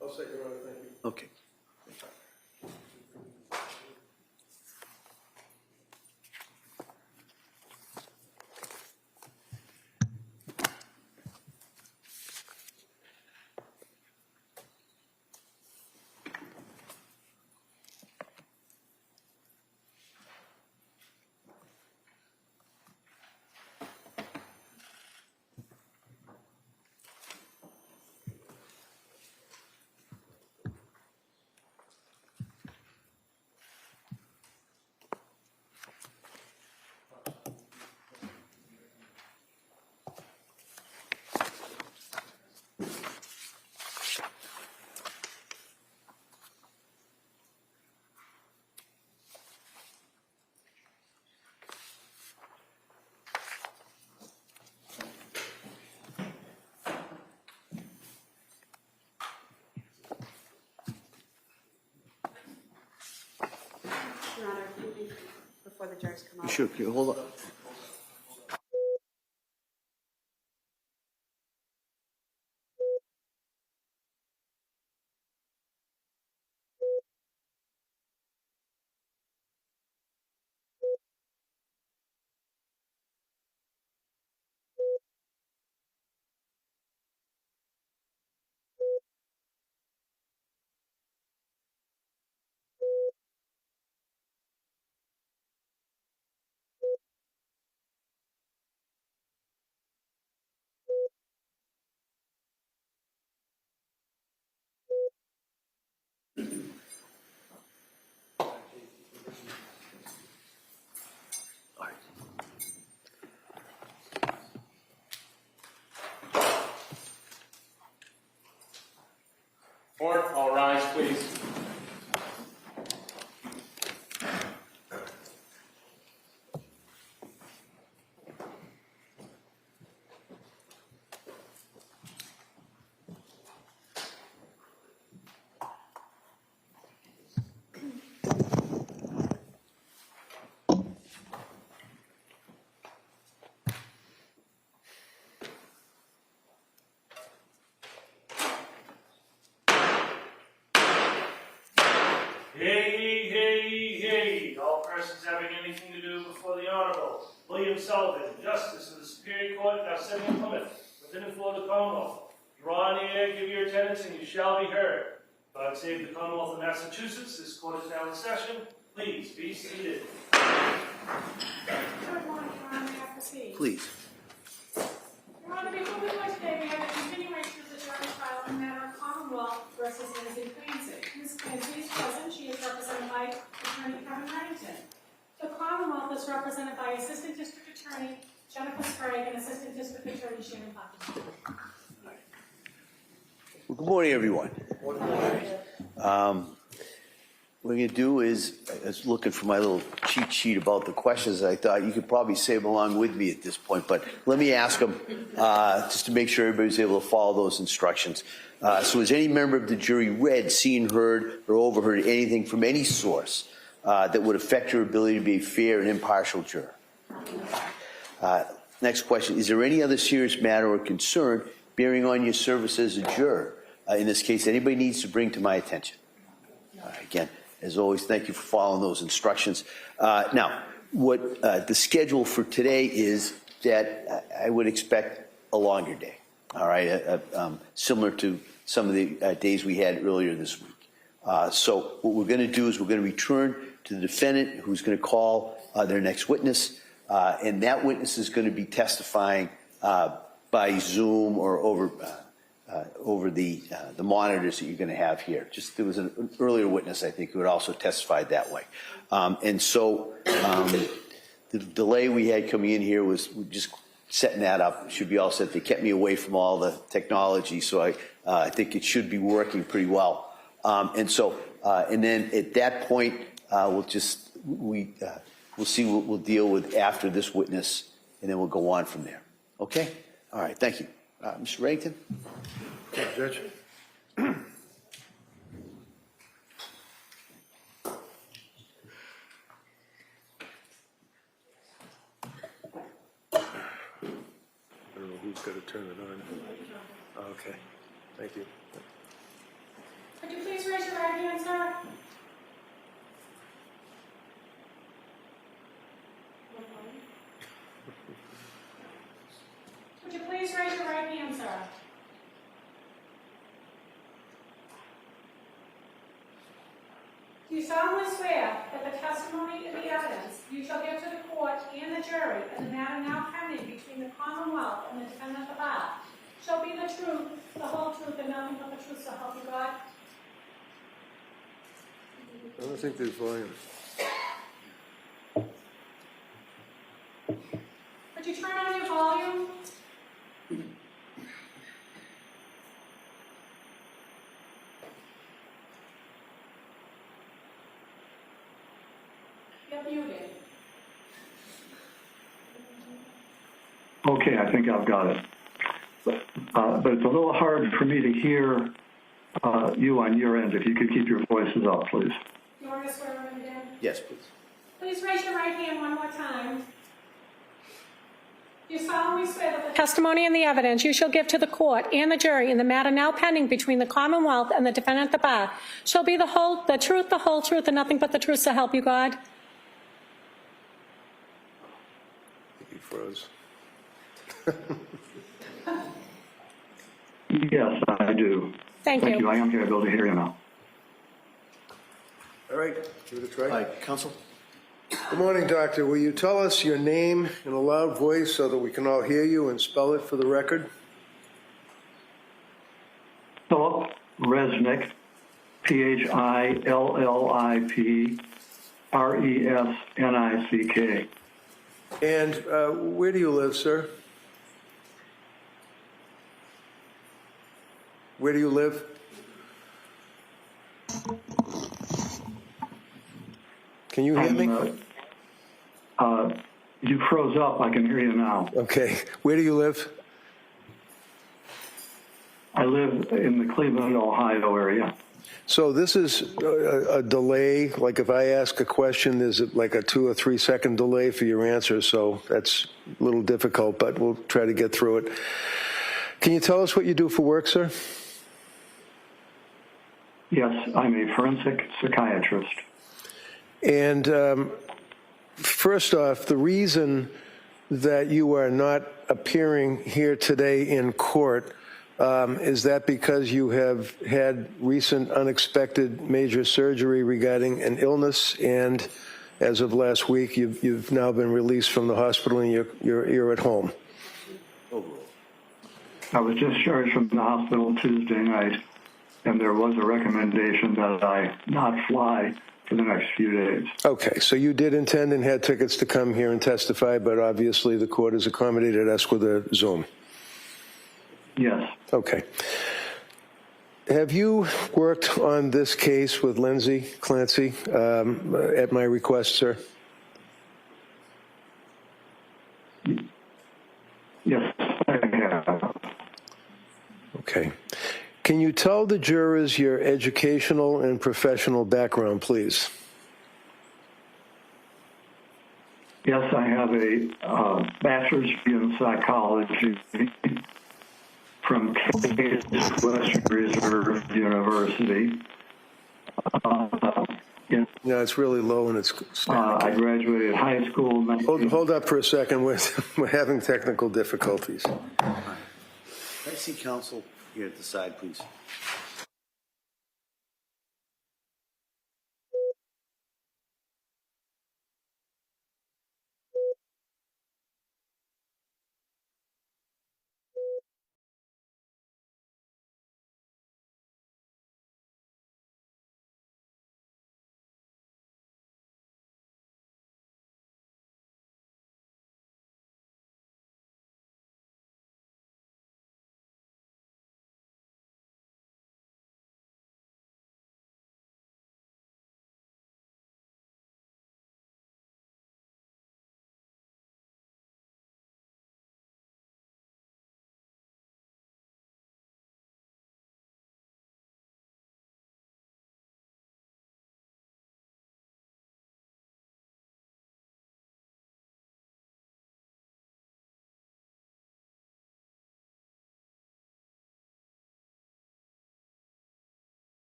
I'll second, Your Honor, thank you. Okay. Your Honor, before the jurors come up. Sure, hold on. All right. Court, all rise, please. Hey, hey, hey, all persons having anything to do before the Honorable William Sullivan, Justice of the Superior Court, now sitting in Plymouth, within and for the Commonwealth. Draw near, give your attendance, and you shall be heard. God save the Commonwealth of Massachusetts. This court is now in session. Please be seated. Good morning, Your Honor, may I proceed? Please. Your Honor, before we go today, we have a continuation of the jury trial in the matter of Commonwealth versus Lindsay Clancy. Ms. Clancy is present. She is represented by Attorney Kevin Harrington. The Commonwealth is represented by Assistant District Attorney Jennifer Sprague and Assistant District Attorney Shannon Hopkins. Well, good morning, everyone. What I'm going to do is, I was looking for my little cheat sheet about the questions. I thought you could probably say them along with me at this point, but let me ask them just to make sure everybody's able to follow those instructions. So has any member of the jury read, seen, heard, or overheard anything from any source that would affect your ability to be a fair and impartial juror? Next question, is there any other serious matter or concern bearing on your service as a juror? In this case, anybody needs to bring to my attention? Again, as always, thank you for following those instructions. Now, what the schedule for today is that I would expect a longer day, all right, similar to some of the days we had earlier this week. So what we're going to do is we're going to return to the defendant who's going to call their next witness, and that witness is going to be testifying by Zoom or over the monitors that you're going to have here. Just there was an earlier witness, I think, who had also testified that way. And so the delay we had coming in here was just setting that up. Should be all set. They kept me away from all the technology, so I think it should be working pretty well. And then at that point, we'll see what we'll deal with after this witness, and then we'll go on from there. Okay? All right. Thank you. Mr. Reddington? Thank you, Judge. I don't know who's got to turn it on. Okay, thank you. Could you please raise your right hand, sir? Would you please raise your right hand, sir? Do you solemnly swear that the testimony and the evidence you shall give to the court and the jury in the matter now pending between the Commonwealth and the defendant at the bar shall be the truth, the whole truth, and nothing but the truth, so help you God? I don't think there's volume. Could you turn on your volume? You're muted. Okay, I think I've got it. But it's a little hard for me to hear you on your end. If you could keep your voices up, please. You want me to swear him again? Yes, please. Please raise your right hand one more time. You solemnly swear that the testimony and the evidence you shall give to the court and the jury in the matter now pending between the Commonwealth and the defendant at the bar shall be the truth, the whole truth, and nothing but the truth, so help you God? He froze. Yes, I do. Thank you. I am able to hear you now. All right, give it a try. Counsel? Good morning, doctor. Will you tell us your name in a loud voice so that we can all hear you and spell it for the record? Philip Resnick, Philip Resnick. And where do you live, sir? Where do you live? Can you hear me? You froze up. I can hear you now. Okay. Where do you live? I live in the Cleveland, Ohio area. So this is a delay. Like if I ask a question, there's like a 2 or 3 second delay for your answer. So that's a little difficult, but we'll try to get through it. Can you tell us what you do for work, sir? Yes, I'm a forensic psychiatrist. And first off, the reason that you are not appearing here today in court, is that because you have had recent unexpected major surgery regarding an illness, and as of last week, you've now been released from the hospital and you're at home? I was discharged from the hospital Tuesday night, and there was a recommendation that I not fly for the next few days. Okay, so you did intend and had tickets to come here and testify, but obviously the court has accommodated us with a Zoom. Yes. Okay. Have you worked on this case with Lindsay Clancy at my request, sir? Yes, I have. Okay. Can you tell the jurors your educational and professional background, please? Yes, I have a bachelor's degree in psychology from Case Western Reserve University. No, it's really low and it's I graduated high school. Hold up for a second. We're having technical difficulties. Can I see counsel here at the side, please?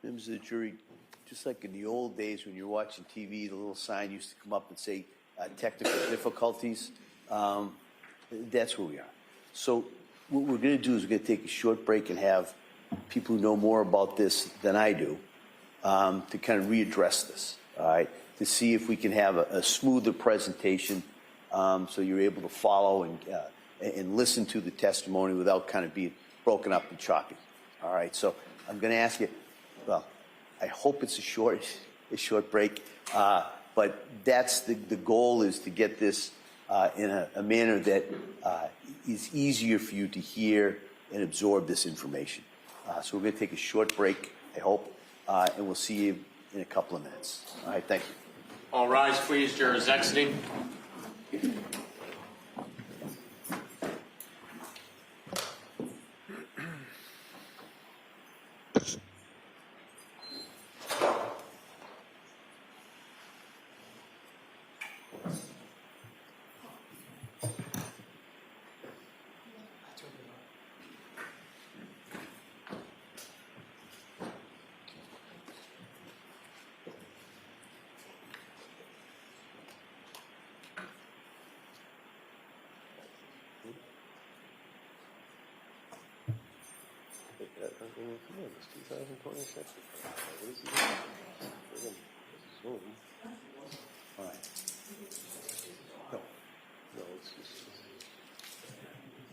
Members of the jury, just like in the old days when you're watching TV, the little sign used to come up and say technical difficulties. That's where we are. So what we're going to do is we're going to take a short break and have people who know more about this than I do to kind of readdress this, all right, to see if we can have a smoother presentation so you're able to follow and listen to the testimony without kind of being broken up and choppy. All right, so I'm going to ask you, well, I hope it's a short break, but that's the goal, is to get this in a manner that is easier for you to hear and absorb this information. So we're going to take a short break, I hope, and we'll see you in a couple of minutes. All right, thank you. All rise, please. Jurors exiting. All right.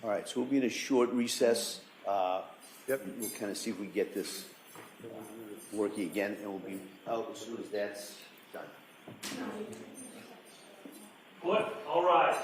All right, so we'll be in a short recess. We'll kind of see if we get this working again, and we'll be out as soon as that's done. Court, all rise.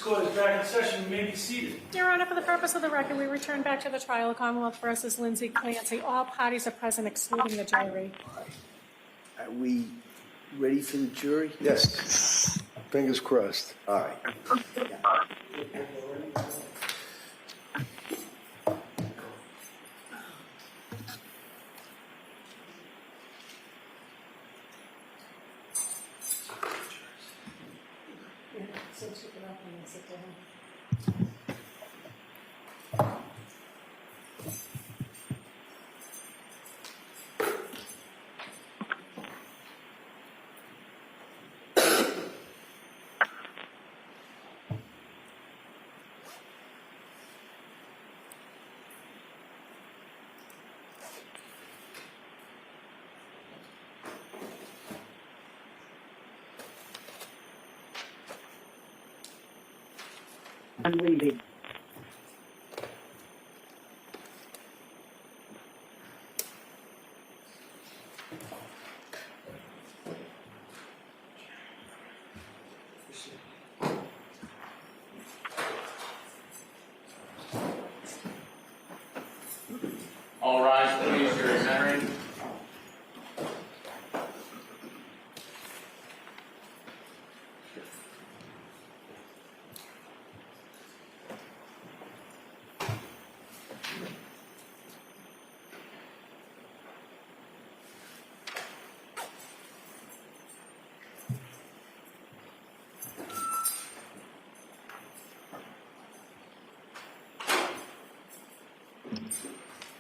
court is back in session. You may be seated. Your Honor, for the purpose of the record, we return back to the trial of Commonwealth versus Lindsay Clancy. All parties are present excluding the jury. Are we ready for the jury? Yes. Fingers crossed. All right. I'm leaving. All rise, please. Jury's entering.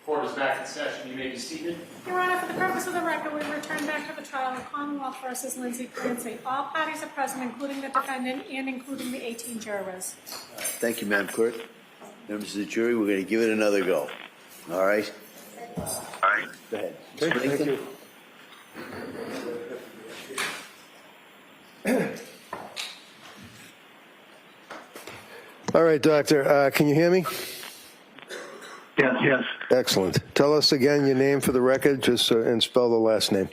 Court is back in session. You may be seated. Your Honor, for the purpose of the record, we return back to the trial of Commonwealth versus Lindsay Clancy. All parties are present, including the defendant and including the 18 jurors. Thank you, Madam Clerk. Members of the jury, we're going to give it another go. All right? All right. Go ahead. Okay, thank you. All right, Doctor, can you hear me? Yes, yes. Excellent. Tell us again your name for the record, just and spell the last name.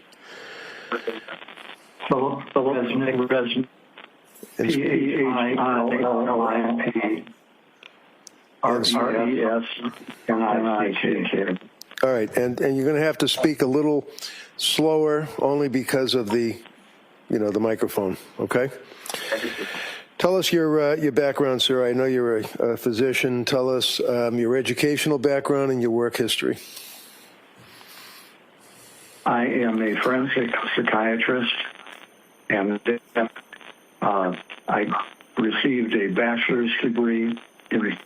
So, President, P-A-I-L-L-I-N-P-R-E-S-N-I-C-K. All right, and you're going to have to speak a little slower, only because of the, the microphone. Okay. Tell us your background, sir. I know you're a physician. Tell us your educational background and your work history. I am a forensic psychiatrist, and I received a bachelor's degree in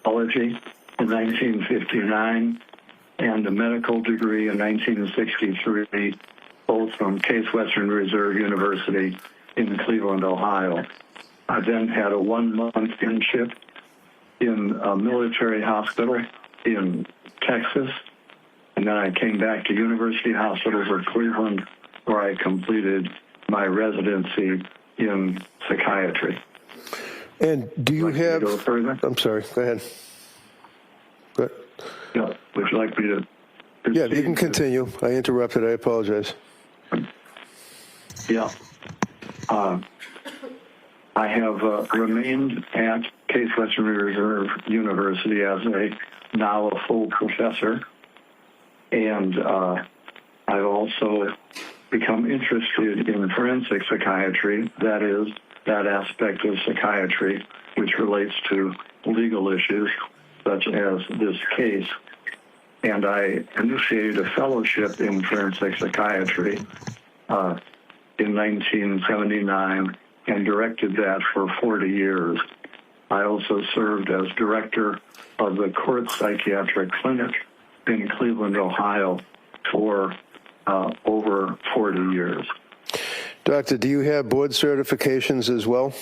psychology in 1959 and a medical degree in 1963, both from Case Western Reserve University in Cleveland, Ohio. I then had a 1-month internship in a military hospital in Texas, and then I came back to University Hospitals of Cleveland, where I completed my residency in psychiatry. And do you have? Go further? I'm sorry. Go ahead. Go ahead. Yeah. Would you like me to? Yeah, you can continue. I interrupted. I apologize. Yeah. I have remained at Case Western Reserve University as now a full professor, and I've also become interested in forensic psychiatry, that is, that aspect of psychiatry which relates to legal issues such as this case. And I initiated a fellowship in forensic psychiatry in 1979 and directed that for 40 years. I also served as director of the Court Psychiatric Clinic in Cleveland, Ohio for over 40 years. Doctor, do you have board certifications as well?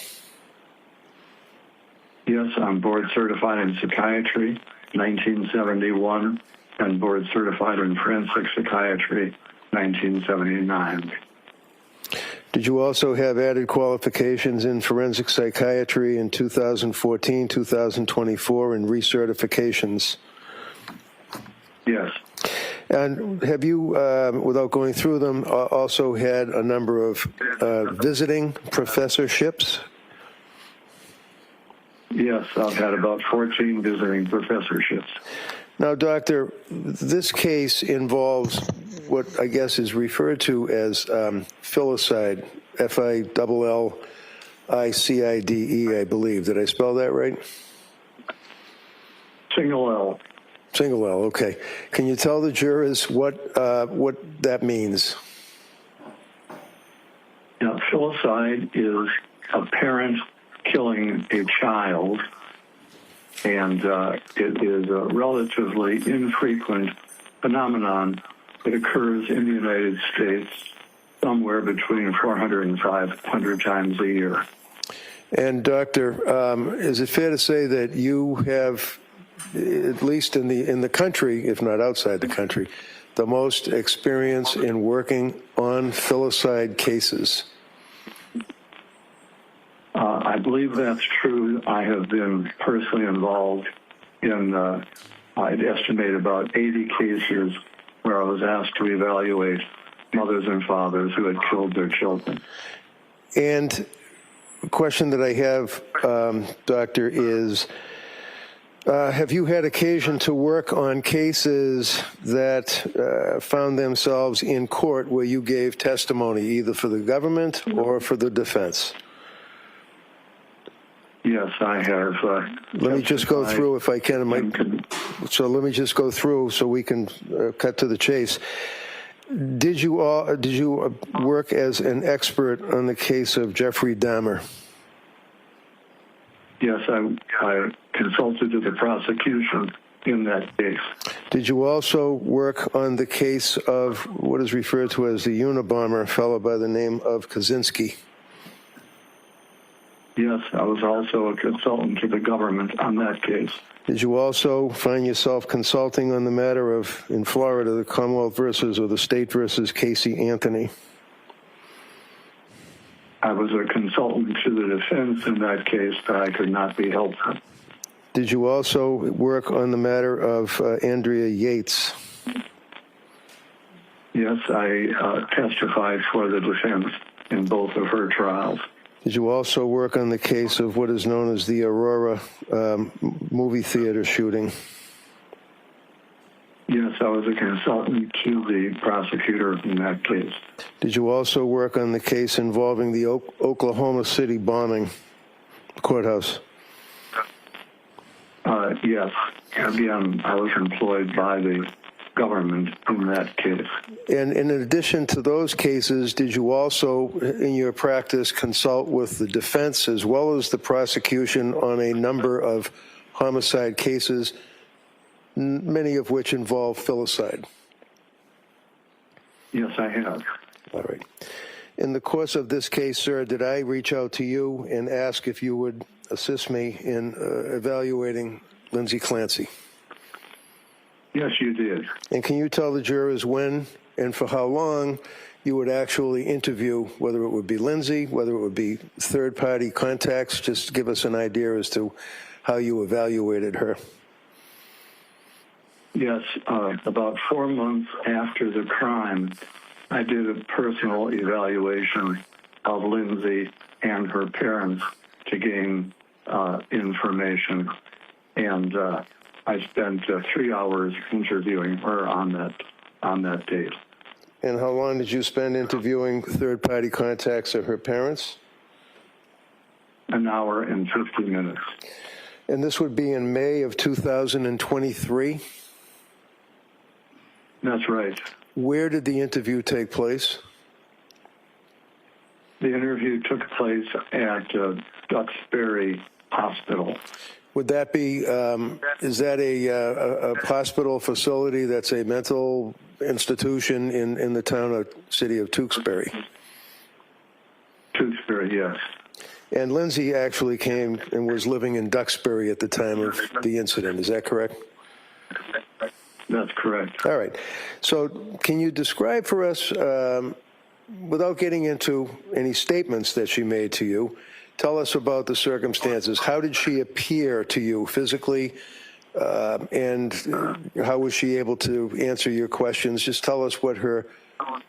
Yes, I'm board certified in psychiatry, 1971, and board certified in forensic psychiatry, 1979. Did you also have added qualifications in forensic psychiatry in 2014, 2024, and recertifications? Yes. And have you, without going through them, also had a number of visiting professorships? Yes, I've had about 14 visiting professorships. Now, Doctor, this case involves what I guess is referred to as filicide, F-I-L-L-I-C-I-D-E, I believe. Did I spell that right? Single L. Single L, okay. Can you tell the jurors what that means? Now, filicide is a parent killing a child, and it is a relatively infrequent phenomenon. It occurs in the United States somewhere between 400 and 500 times a year. And Doctor, is it fair to say that you have, at least in the country, if not outside the country, the most experience in working on filicide cases? I believe that's true. I have been personally involved in, I'd estimate about 80 cases where I was asked to evaluate mothers and fathers who had killed their children. And the question that I have, Doctor, is have you had occasion to work on cases that found themselves in court where you gave testimony either for the government or for the defense? Yes, I have. Let me just go through, if I can. So let me just go through so we can cut to the chase. Did you work as an expert on the case of Jeffrey Dahmer? Yes, I consulted to the prosecution in that case. Did you also work on the case of what is referred to as the Unabomber, a fellow by the name of Kaczynski? Yes, I was also a consultant to the government on that case. Did you also find yourself consulting on the matter of, in Florida, the Commonwealth versus or the state versus Casey Anthony? I was a consultant to the defense in that case, but I could not be helpful. Did you also work on the matter of Andrea Yates? Yes, I testified for the defense in both of her trials. Did you also work on the case of what is known as the Aurora movie theater shooting? Yes, I was a consultant to the prosecutor in that case. Did you also work on the case involving the Oklahoma City bombing courthouse? Yes. Again, I was employed by the government in that case. And in addition to those cases, did you also, in your practice, consult with the defense as well as the prosecution on a number of homicide cases, many of which involve filicide? Yes, I have. All right. In the course of this case, sir, did I reach out to you and ask if you would assist me in evaluating Lindsay Clancy? Yes, you did. And can you tell the jurors when and for how long you would actually interview, whether it would be Lindsay, whether it would be third-party contacts? Just give us an idea as to how you evaluated her. Yes, about 4 months after the crime, I did a personal evaluation of Lindsay and her parents to gain information, and I spent 3 hours interviewing her on that date. And how long did you spend interviewing third-party contacts of her parents? An hour and 50 minutes. And this would be in May of 2023? That's right. Where did the interview take place? The interview took place at Duxbury Hospital. Would that be, is that a hospital facility that's a mental institution in the city of Tewksbury? Tewksbury, yes. And Lindsay actually came and was living in Duxbury at the time of the incident. Is that correct? That's correct. All right. So can you describe for us, without getting into any statements that she made to you, tell us about the circumstances. How did she appear to you physically, and how was she able to answer your questions? Just tell us what her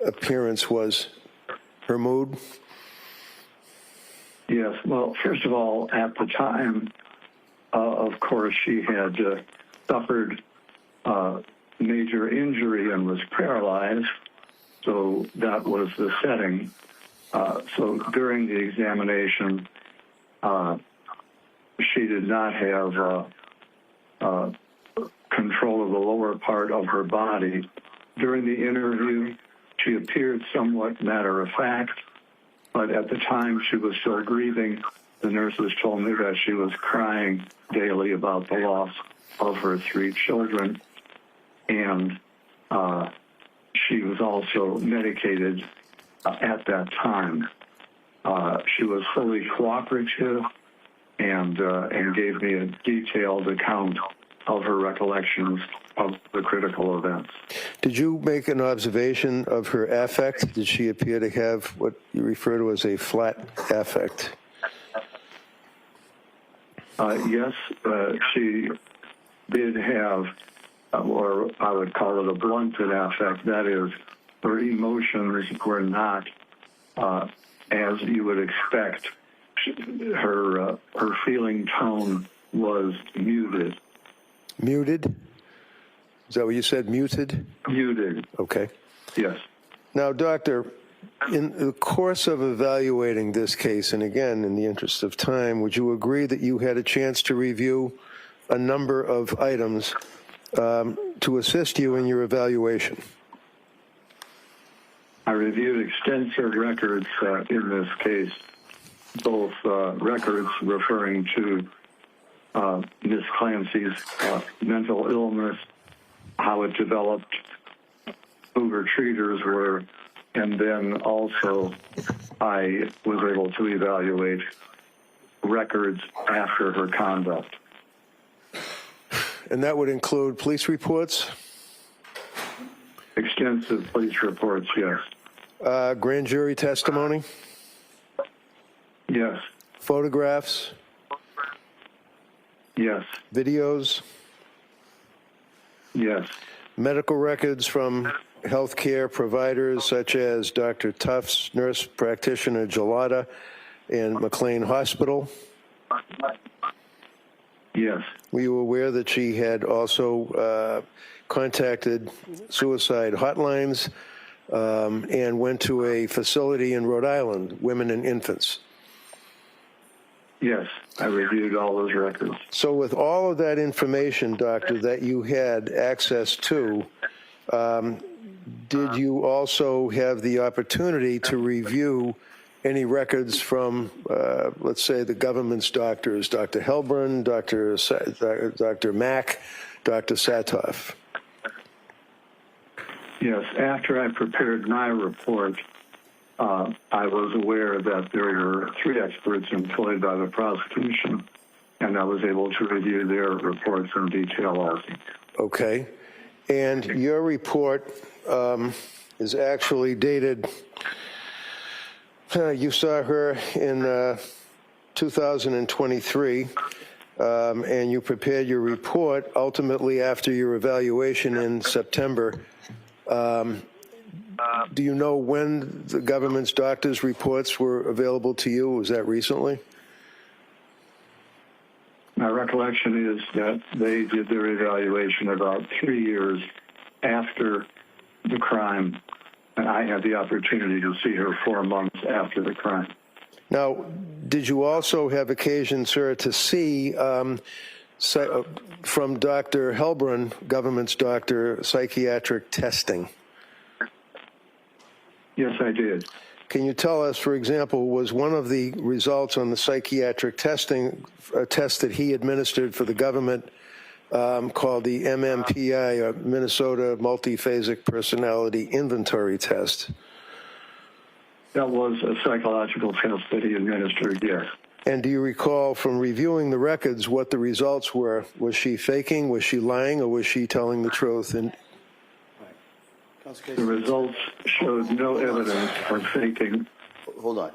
appearance was, her mood. Yes. Well, first of all, at the time of course, she had suffered major injury and was paralyzed, so that was the setting. So during the examination, she did not have control of the lower part of her body. During the interview, she appeared somewhat matter-of-fact, but at the time she was still grieving. The nurses told me that she was crying daily about the loss of her 3 children, and she was also medicated at that time. She was fully cooperative and gave me a detailed account of her recollections of the critical events. Did you make an observation of her affect? Did she appear to have what you refer to as a flat affect? Yes, she did have, or I would call it a blunted affect. That is, her emotions were not as you would expect. Her feeling tone was muted. Muted? Is that what you said, muted? Muted, Okay. yes. Now, Doctor, in the course of evaluating this case, and again, in the interest of time, would you agree that you had a chance to review a number of items to assist you in your evaluation? I reviewed extensive records in this case, both records referring to Ms. Clancy's mental illness, how it developed, who her treaters were, and then also I was able to evaluate records after her conduct. And that would include police reports, Extensive police reports, yes. grand jury testimony, Yes, photographs, yes, videos, yes, medical records from healthcare providers such as Dr. Tufts, nurse practitioner Gelada, and McLean Hospital. yes, Were you aware that she had also contacted suicide hotlines and went to a facility in Rhode Island, Women and Infants? yes. I reviewed all those records. So with all of that information, Doctor, that you had access to, did you also have the opportunity to review any records from, let's say, the government's doctors, Dr. Helbrun, Dr. Mack, Dr. Satoff? Yes, after I prepared my report, I was aware that there were 3 experts employed by the prosecution, and I was able to review their reports in detail also. Okay. And your report is actually dated, you saw her in 2023, and you prepared your report ultimately after your evaluation in September. Do you know when the government's doctors' reports were available to you? Was that recently? My recollection is that they did their evaluation about 3 years after the crime, and I had the opportunity to see her 4 months after the crime. Now, did you also have occasion, sir, to see from Dr. Helbrun, government's doctor, psychiatric testing? Yes, I did. Can you tell us, for example, was one of the results on the psychiatric testing a test that he administered for the government called the MMPI, or Minnesota Multiphasic Personality Inventory Test? That was a psychological test that he administered, yes. And do you recall from reviewing the records what the results were? Was she faking, was she lying, or was she telling the truth? And the results showed no evidence of faking. Hold on.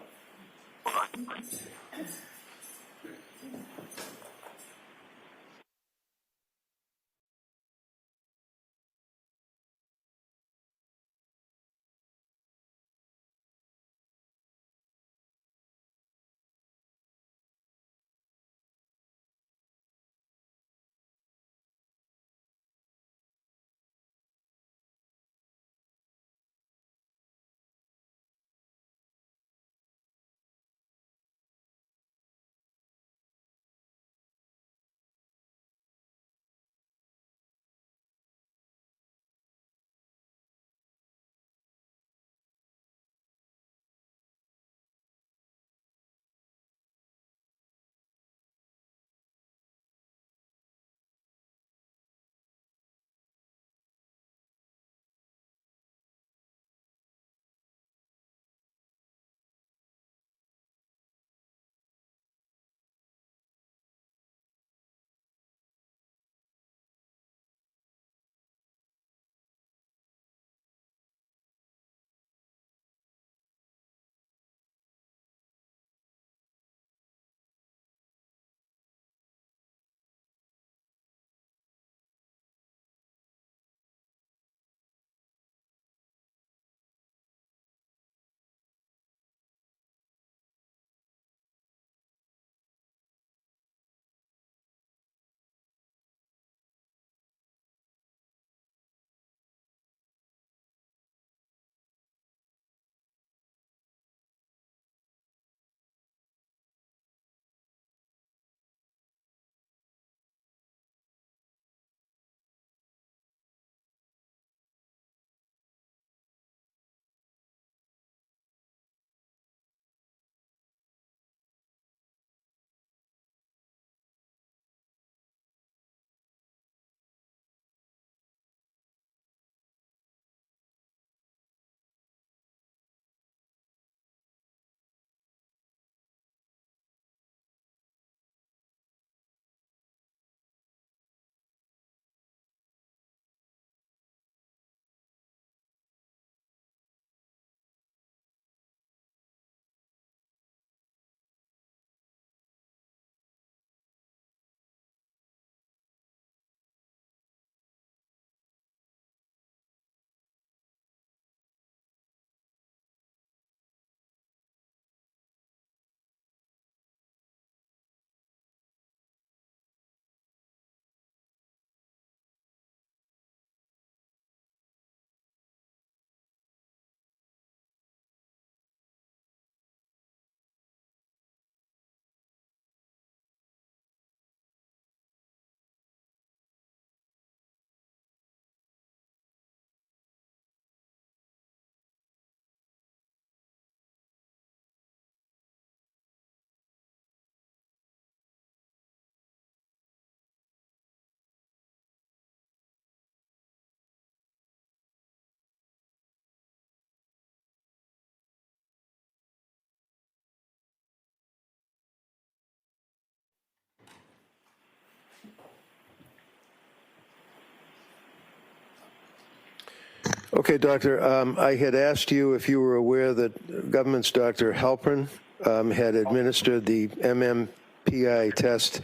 Okay, Doctor, I had asked you if you were aware that government's Dr. Halpern had administered the MMPI test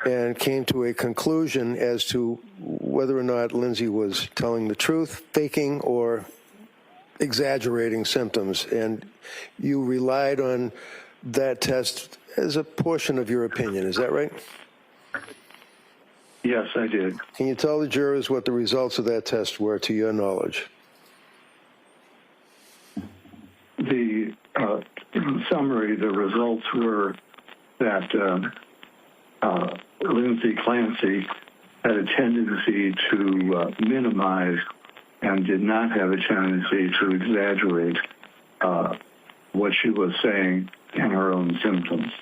and came to a conclusion as to whether or not Lindsay was telling the truth, faking, or exaggerating symptoms. And you relied on that test as a portion of your opinion. Is that right? Yes, I did. Can you tell the jurors what the results of that test were, to your knowledge? The summary, the results were that Lindsay Clancy had a tendency to minimize and did not have a tendency to exaggerate what she was saying in her own symptoms.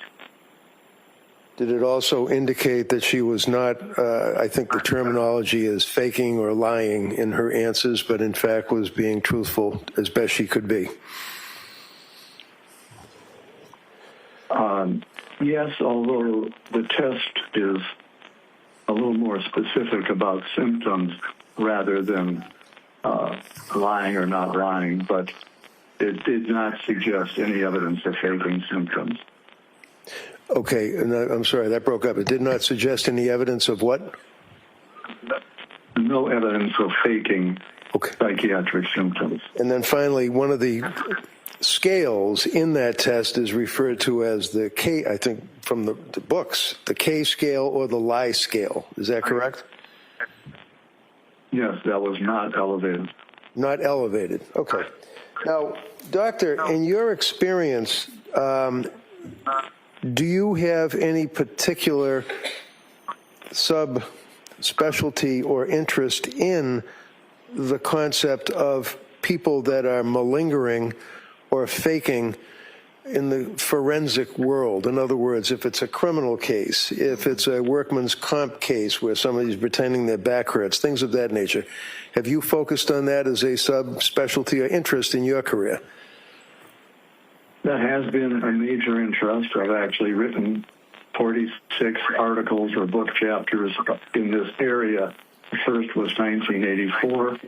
Did it also indicate that she was not, I think the terminology is faking or lying in her answers, but in fact was being truthful as best she could be? Yes, although the test is a little more specific about symptoms rather than lying or not lying, but it did not suggest any evidence of faking symptoms. Okay, and I'm sorry, that broke up. It did not suggest any evidence of what? No evidence of faking psychiatric symptoms. And then finally, one of the scales in that test is referred to as the K, I think from the books, the K scale or the lie scale. Is that correct? Yes, that was not elevated. Not elevated. Okay. Now, doctor, in your experience, do you have any particular subspecialty or interest in the concept of people that are malingering or faking in the forensic world? In other words, if it's a criminal case, if it's a workman's comp case where somebody's pretending their back hurts, things of that nature, have you focused on that as a subspecialty or interest in your career? That has been a major interest. I've actually written 46 articles or book chapters in this area. The first was 1984,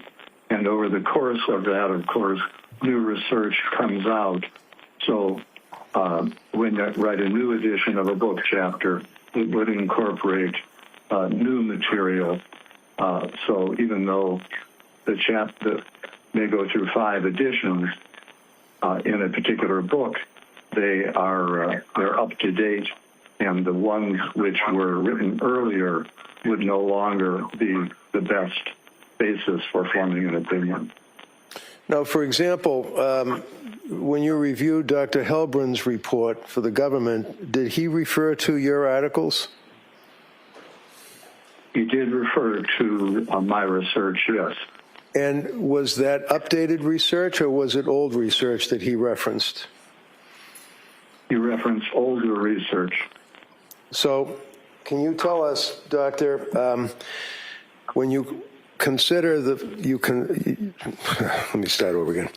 and over the course of that, of course, new research comes out. So when you write a new edition of a book chapter, it would incorporate new material. So even though the chapter may go through 5 editions in a particular book, they're up to date, and the ones which were written earlier would no longer be the best basis for forming an opinion. Now, for example, when you reviewed Dr. Helbrin's report for the government, did he refer to your articles? He did refer to my research, yes. And was that updated research or was it old research that he referenced? He referenced older research. So can you tell us, Doctor, when you consider let me start over again.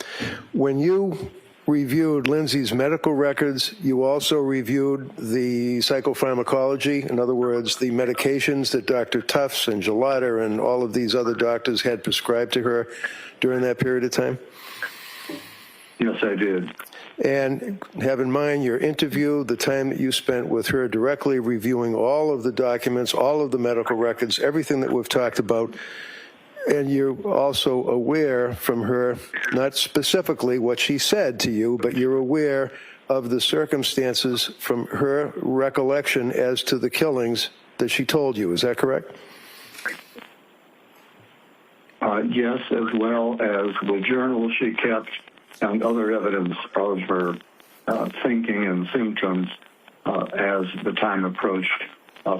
When you reviewed Lindsay's medical records, you also reviewed the psychopharmacology, in other words, the medications that Dr. Tufts and Gelada and all of these other doctors had prescribed to her during that period of time? Yes, I did. And have in mind your interview, the time that you spent with her directly reviewing all of the documents, all of the medical records, everything that we've talked about. And you're also aware from her, not specifically what she said to you, but you're aware of the circumstances from her recollection as to the killings that she told you. Is that correct? Yes, as well as the journal she kept and other evidence of her thinking and symptoms as the time approached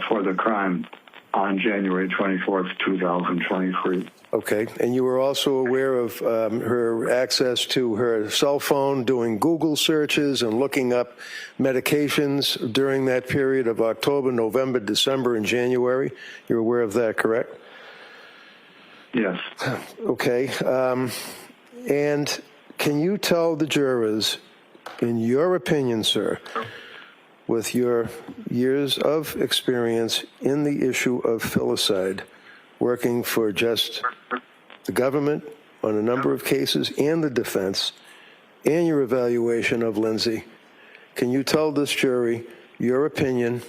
for the crime on January 24th, 2023. Okay, and you were also aware of her access to her cell phone, doing Google searches and looking up medications during that period of October, November, December, and January. You're aware of that, correct? Yes. Okay, and can you tell the jurors, in your opinion, sir, with your years of experience in the issue of filicide, working for just the government on a number of cases and the defense and your evaluation of Lindsay. Can you tell this jury your opinion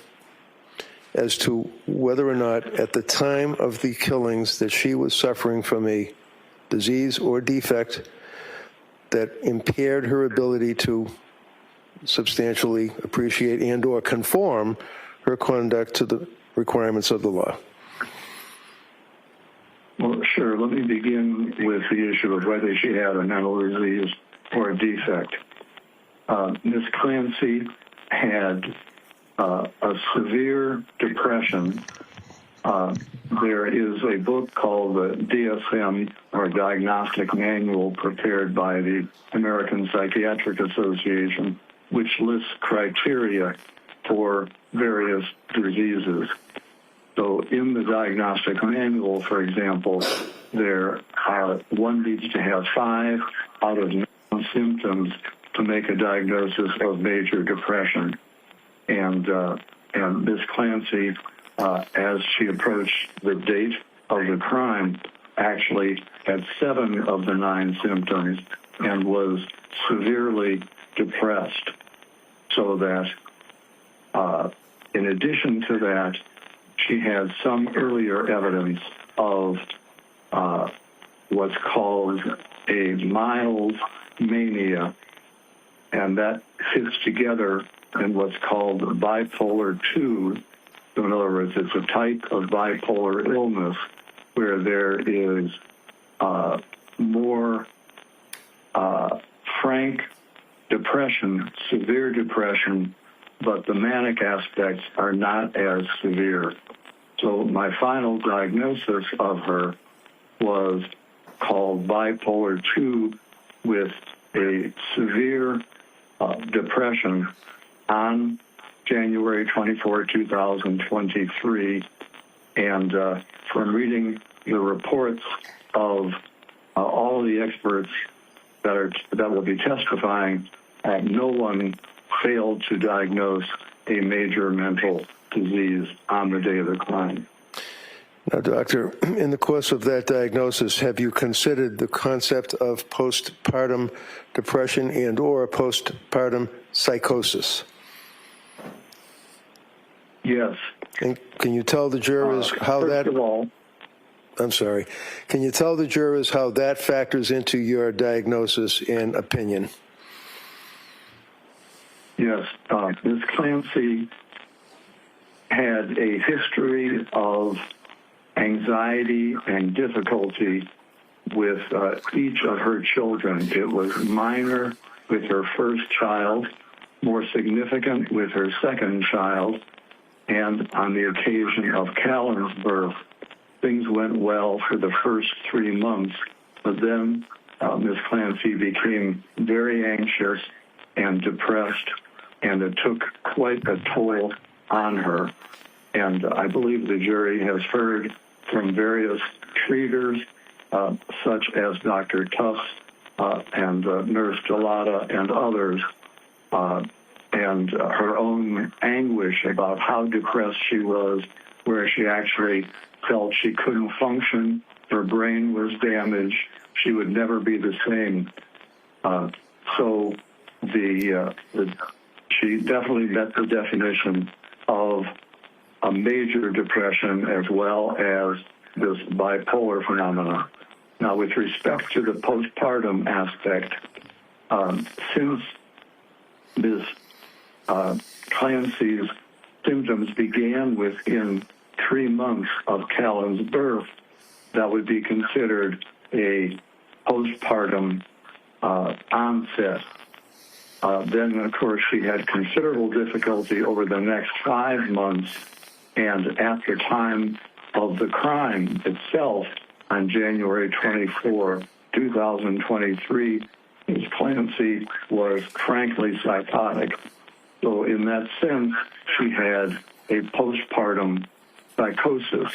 as to whether or not at the time of the killings that she was suffering from a disease or defect that impaired her ability to substantially appreciate and or conform her conduct to the requirements of the law? Well, sure. Let me begin with the issue of whether she had a mental disease or a defect. Ms. Clancy had a severe depression. There is a book called the DSM, or Diagnostic Manual, prepared by the American Psychiatric Association, which lists criteria for various diseases. So in the diagnostic manual, for example, one needs to have 5 out of 9 symptoms to make a diagnosis of major depression. And Ms. Clancy, as she approached the date of the crime, actually had 7 of the 9 symptoms and was severely depressed. So that in addition to that, she had some earlier evidence of what's called a mild mania, and that fits together in what's called bipolar 2. So in other words, it's a type of bipolar illness where there is more frank depression, severe depression, but the manic aspects are not as severe. So my final diagnosis of her was called bipolar 2 with a severe depression on January 24, 2023. And from reading the reports of all the experts that will be testifying, no one failed to diagnose a major mental disease on the day of the crime. Now, Doctor, in the course of that diagnosis, have you considered the concept of postpartum depression and or postpartum psychosis? Yes. And can you tell the jurors how first of all, I'm sorry. Can you tell the jurors how that factors into your diagnosis and opinion? Yes. Ms. Clancy had a history of anxiety and difficulty with each of her children. It was minor with her first child, more significant with her second child, and on the occasion of Callan's birth, things went well for the first 3 months, but then Ms. Clancy became very anxious and depressed, and it took quite a toll on her. And I believe the jury has heard from various treaters, such as Dr. Tufts and Nurse Delata and others, and her own anguish about how depressed she was, where she actually felt she couldn't function, her brain was damaged, she would never be the same. So she definitely met the definition of a major depression as well as this bipolar phenomena. Now, with respect to the postpartum aspect, since Ms. Clancy's symptoms began within 3 months of Callan's birth, that would be considered a postpartum onset. Then, of course, she had considerable difficulty over the next 5 months, and at the time of the crime itself, on January 24, 2023, Ms. Clancy was frankly psychotic. So in that sense, she had a postpartum psychosis.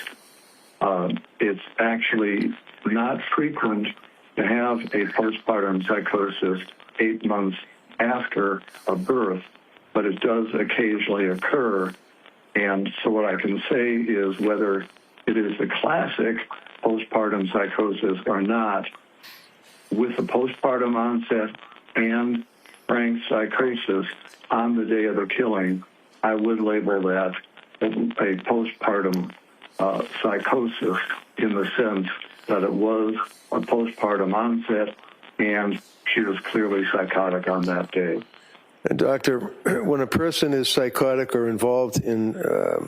It's actually not frequent to have a postpartum psychosis 8 months after a birth, but it does occasionally occur. And so what I can say is whether it is the classic postpartum psychosis or not, with a postpartum onset and frank psychosis on the day of the killing, I would label that a postpartum psychosis in the sense that it was a postpartum onset and she was clearly psychotic on that day. And Doctor, when a person is psychotic or involved in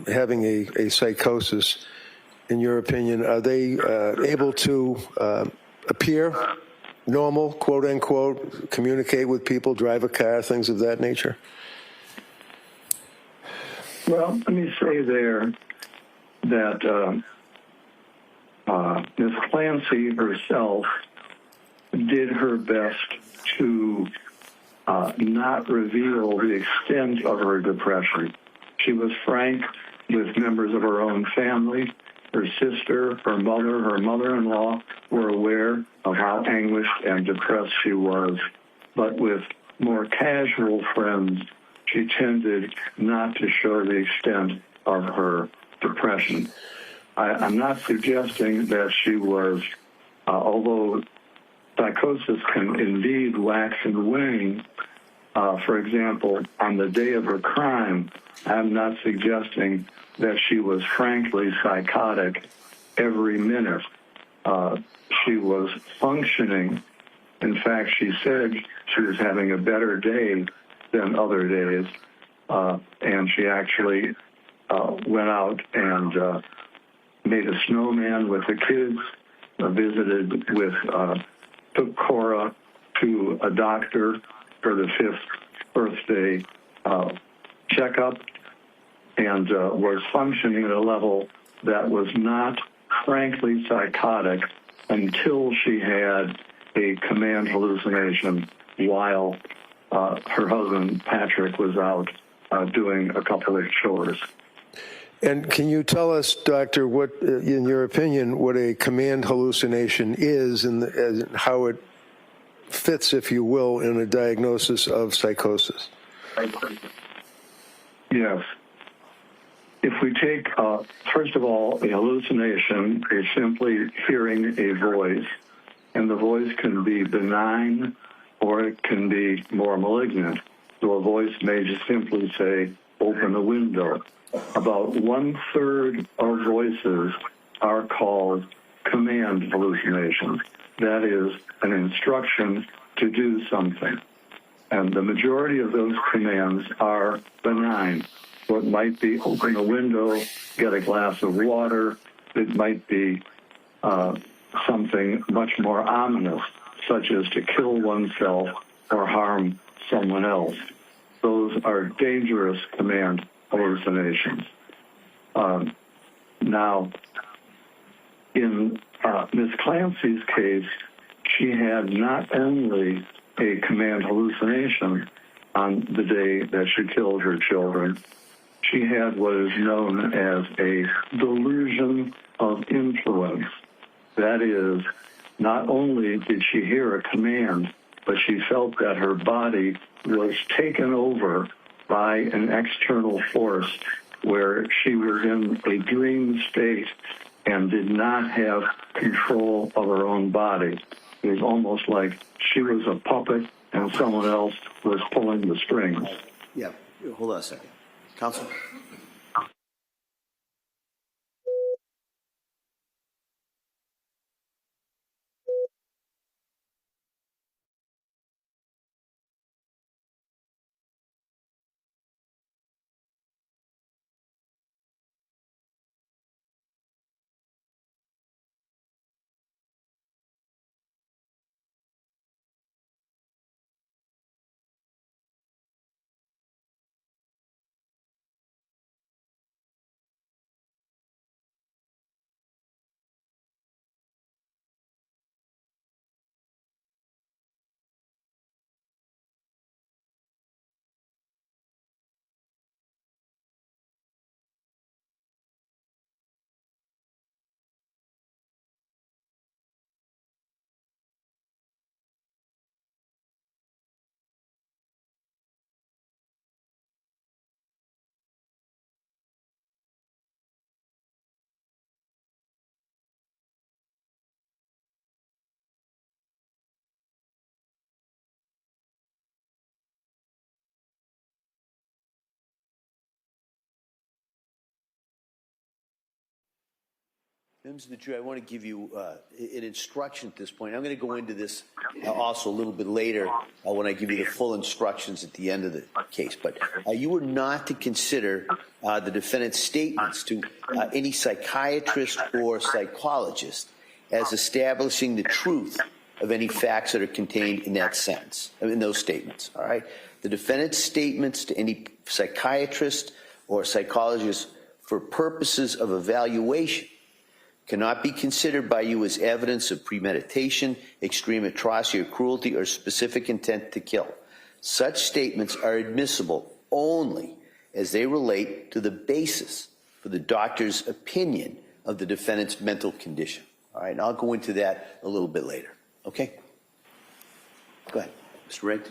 having a psychosis, in your opinion, are they able to appear normal, quote unquote, communicate with people, drive a car, things of that nature? Well, let me say there that Ms. Clancy herself did her best to not reveal the extent of her depression. She was frank with members of her own family. Her sister, her mother-in-law were aware of how anguished and depressed she was. But with more casual friends, she tended not to show the extent of her depression. I'm not suggesting that she was, although psychosis can indeed wax and wane. For example, on the day of her crime, I'm not suggesting that she was frankly psychotic every minute. She was functioning. In fact, she said she was having a better day than other days, and she actually went out and made a snowman with the kids, took Cora to a doctor for the 5th birthday checkup, and was functioning at a level that was not frankly psychotic until she had a command hallucination while her husband, Patrick, was out doing a couple of chores. And can you tell us, Doctor, what, in your opinion, what a command hallucination is and how it fits, if you will, in a diagnosis of psychosis? Yes. If we take, first of all, a hallucination is simply hearing a voice, and the voice can be benign or it can be more malignant. So a voice may just simply say, open a window. About 1/3 of voices are called command hallucinations. That is an instruction to do something. And the majority of those commands are benign. So it might be open a window, get a glass of water. It might be something much more ominous, such as to kill oneself or harm someone else. Those are dangerous command hallucinations. Now, in Ms. Clancy's case, she had not only a command hallucination on the day that she killed her children, she had what is known as a delusion of influence. That is, not only did she hear a command, but she felt that her body was taken over by an external force where she was in a dream state and did not have control of her own body. It was almost like she was a puppet and someone else was pulling the strings. Yeah, hold on a second. Counsel? Members of the jury, I want to give you an instruction at this point. I'm going to go into this also a little bit later when I give you the full instructions at the end of the case. But you are not to consider the defendant's statements to any psychiatrist or psychologist as establishing the truth of any facts that are contained in that sentence, in those statements. All right. The defendant's statements to any psychiatrist or psychologist for purposes of evaluation cannot be considered by you as evidence of premeditation, extreme atrocity or cruelty, or specific intent to kill. Such statements are admissible only as they relate to the basis for the doctor's opinion of the defendant's mental condition. All right, and I'll go into that a little bit later. Okay? Go ahead, Mr. Rigg.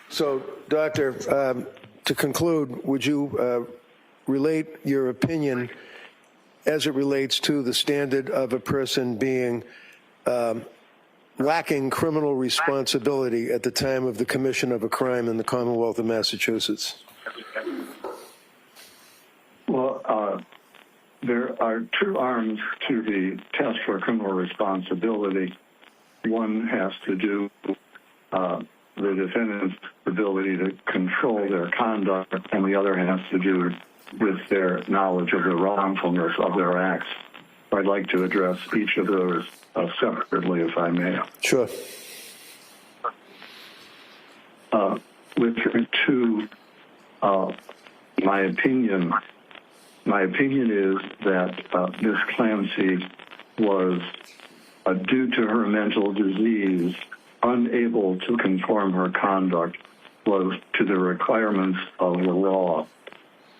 So, Doctor, to conclude, would you relate your opinion as it relates to the standard of a person being lacking criminal responsibility at the time of the commission of a crime in the Commonwealth of Massachusetts? Well, there are two arms to the test for criminal responsibility. One has to do the defendant's ability to control their conduct, and the other has to do with their knowledge of the wrongfulness of their acts. I'd like to address each of those separately, if I may. Sure. With regard to my opinion is that Ms. Clancy was, due to her mental disease, unable to conform her conduct was to the requirements of the law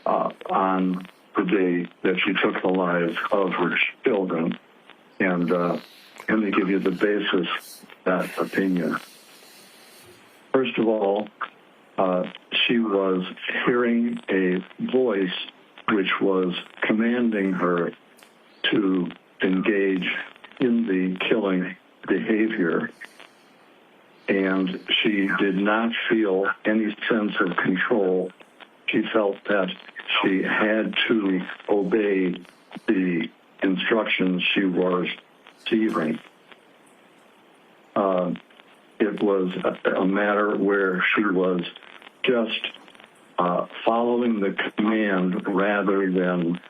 on the day that she took the lives of her children. And let me give you the basis of that opinion. First of all, she was hearing a voice which was commanding her to engage in the killing behavior, and she did not feel any sense of control. She felt that she had to obey the instructions she was receiving. It was a matter where she was just following the command rather than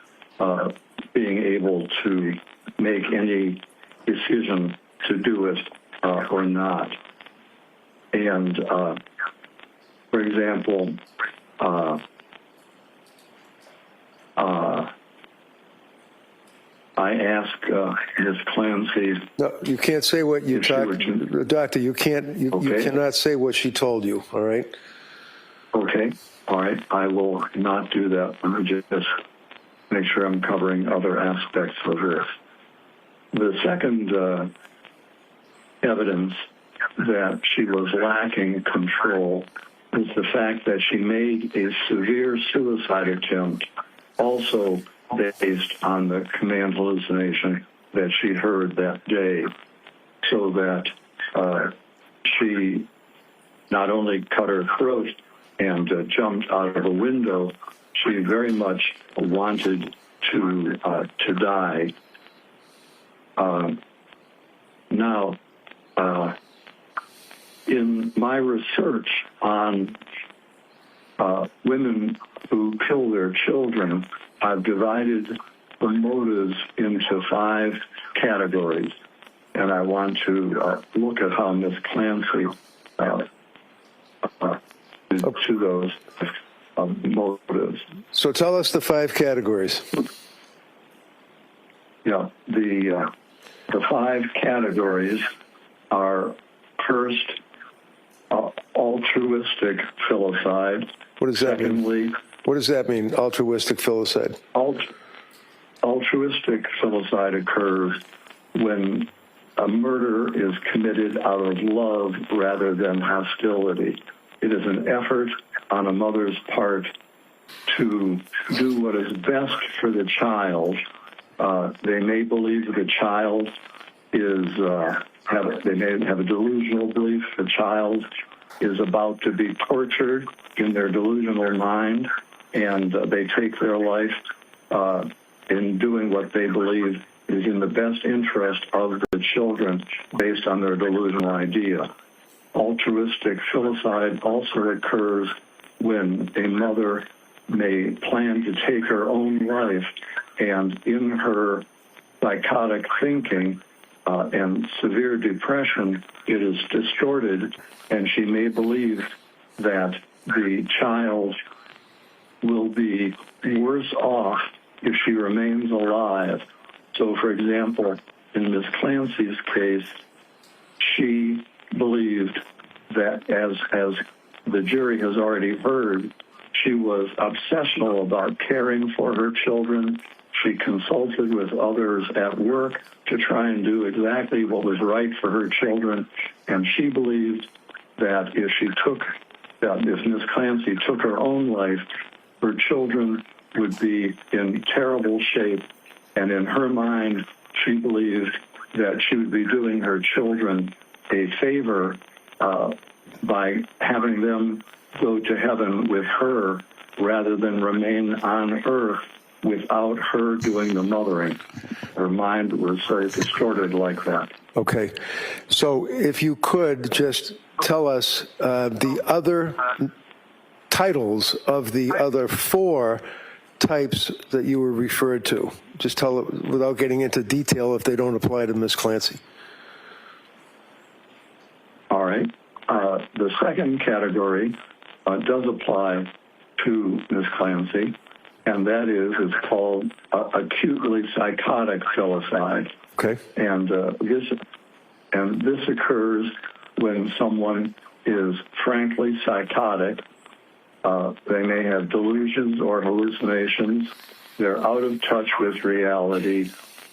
being able to make any decision to do it or not. And, for example, I asked Ms. Clancy. No, you can't say what you talked, Doctor. You can't. You cannot say what she told you. All right. Okay. All right. I will not do that. Let me just make sure I'm covering other aspects of this. The second evidence that she was lacking control is the fact that she made a severe suicide attempt, also based on the command hallucination that she heard that day, so that she not only cut her throat and jumped out of a window, she very much wanted to die. Now, in my research on women who kill their children, I've divided the motives into 5 categories, and I want to look at how Ms. Clancy to those motives. So tell us the 5 categories. Yeah, the 5 categories are: first, altruistic filicide. What does that mean? What does that mean, altruistic filicide? Altruistic filicide occurs when a murder is committed out of love rather than hostility. It is an effort on a mother's part to do what is best for the child. They may believe that the child is, they may have a delusional belief the child is about to be tortured in their delusional mind, and they take their life in doing what they believe is in the best interest of the children based on their delusional idea. Altruistic filicide also occurs when a mother may plan to take her own life, and in her psychotic thinking and severe depression, it is distorted, and she may believe that the child will be worse off if she remains alive. So, for example, in Miss Clancy's case, she believed that, as the jury has already heard, she was obsessional about caring for her children. She consulted with others at work to try and do exactly what was right for her children, and she believed that if Miss Clancy took her own life, her children would be in terrible shape, and in her mind, she believed that she would be doing her children a favor by having them go to heaven with her rather than remain on earth without her doing the mothering. Her mind was very distorted like that. Okay. So if you could just tell us the other titles of the other 4 types that you were referred to. Just tell it without getting into detail if they don't apply to Ms. Clancy. All right. The second category does apply to Ms. Clancy, and that is it's called acutely psychotic filicide. Okay. And this occurs when someone is frankly psychotic. They may have delusions or hallucinations. They're out of touch with reality,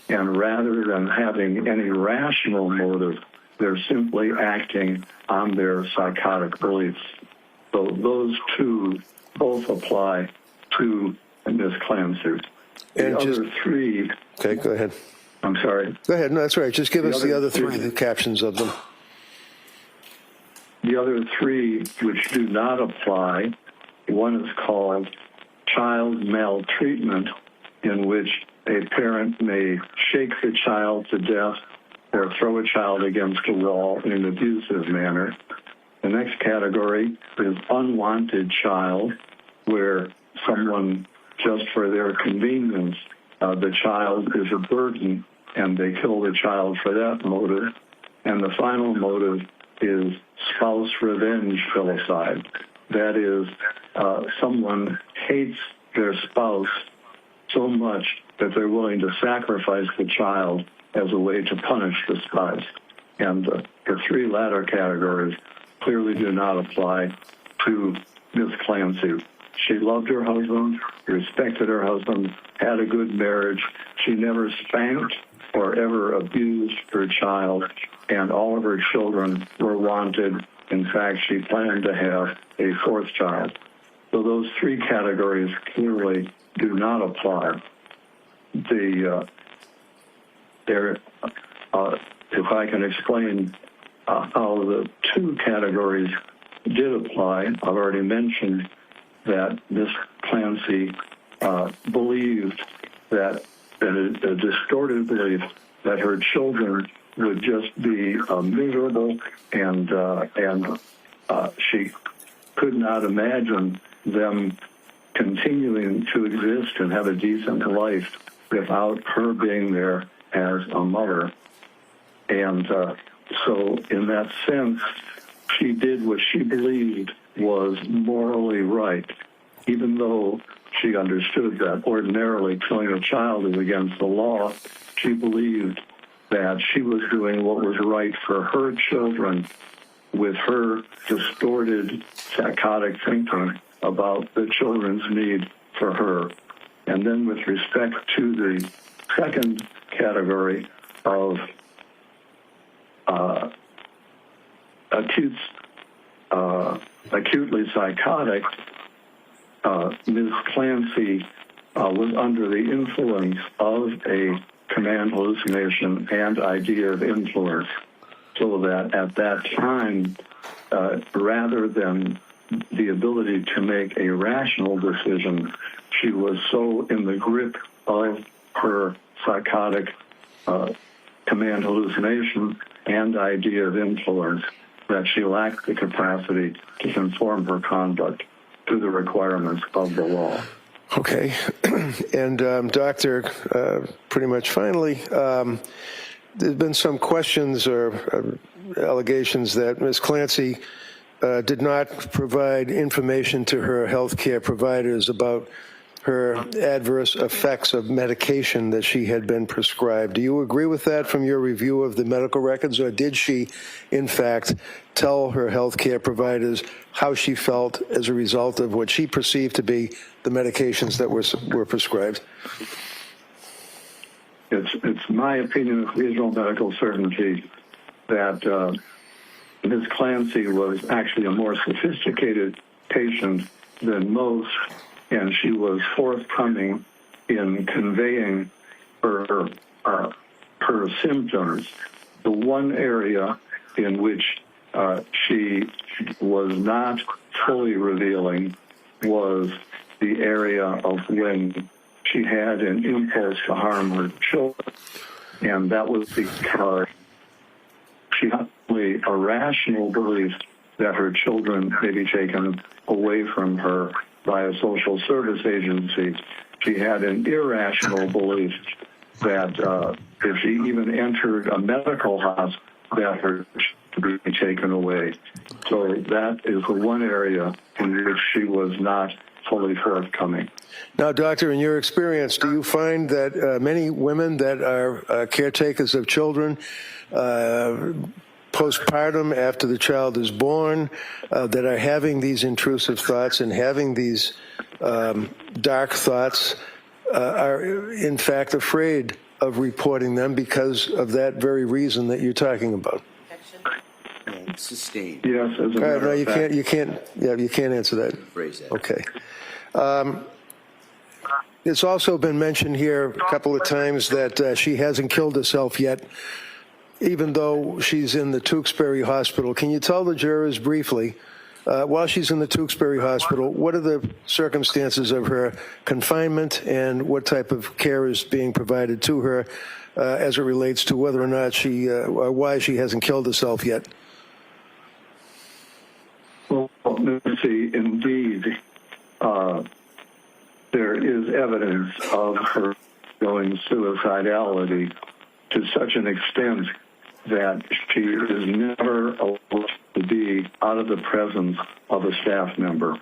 and rather than having any rational motive, they're simply acting on their psychotic beliefs. So those 2 both apply to Ms. Clancy. The other 3... Okay, go ahead. I'm sorry. Go ahead. No, that's right. Just give us the other 3, the 3 captions of them. The other 3 which do not apply, one is called child maltreatment, in which a parent may shake the child to death or throw a child against a wall in an abusive manner. The next category is unwanted child, where someone, just for their convenience, the child is a burden, and they kill the child for that motive. And the final motive is spouse revenge filicide. That is, someone hates their spouse so much that they're willing to sacrifice the child as a way to punish the spouse. And the 3 latter categories clearly do not apply to Ms. Clancy. She loved her husband, respected her husband, had a good marriage. She never spanked or ever abused her child, and all of her children were wanted. In fact, she planned to have a 4th child. So those 3 categories clearly do not apply. If I can explain how the 2 categories did apply, I've already mentioned that Miss Clancy believed that a distorted belief that her children would just be miserable, and she could not imagine them continuing to exist and have a decent life without her being there as a mother. And so in that sense, she did what she believed was morally right, even though she understood that ordinarily killing a child is against the law. She believed that she was doing what was right for her children with her distorted psychotic thinking about the children's need for her. And then with respect to the second category of acutely psychotic, Ms. Clancy was under the influence of a command hallucination and idea of influence. so that at that time, rather than the ability to make a rational decision, she was so in the grip of her psychotic command hallucination and idea of influence that she lacked the capacity to conform her conduct to the requirements of the law. Okay. And, Doctor, pretty much finally, there's been some questions or allegations that Ms. Clancy did not provide information to her health care providers about her adverse effects of medication that she had been prescribed. Do you agree with that from your review of the medical records, or did she, in fact, tell her health care providers how she felt as a result of what she perceived to be the medications that were prescribed? It's my opinion with reasonable medical certainty that Ms. Clancy was actually a more sophisticated patient than most, and she was forthcoming in conveying her symptoms. The one area in which she was not fully revealing was the area of when she had an impulse to harm her children, and that was because she had only a rational belief that her children may be taken away from her by a social service agency. She had an irrational belief that if she even entered a medical hospital, that her children would be taken away. So that is the one area in which she was not fully forthcoming. Now, Doctor, in your experience, do you find that many women that are caretakers of children postpartum, after the child is born, that are having these intrusive thoughts and having these dark thoughts, are in fact afraid of reporting them because of that very reason that you're talking about? And sustained. Yes, as a All matter right, no, of fact. you can't answer that. Phrase that. Okay. It's also been mentioned here a couple of times that she hasn't killed herself yet, even though she's in the Tewksbury Hospital. Can you tell the jurors briefly, while she's in the Tewksbury Hospital, what are the circumstances of her confinement and what type of care is being provided to her as it relates to whether or not she, or why she hasn't killed herself yet? Well, Nancy, indeed, there is evidence of her going suicidality to such an extent that she is never allowed to be out of the presence of a staff member.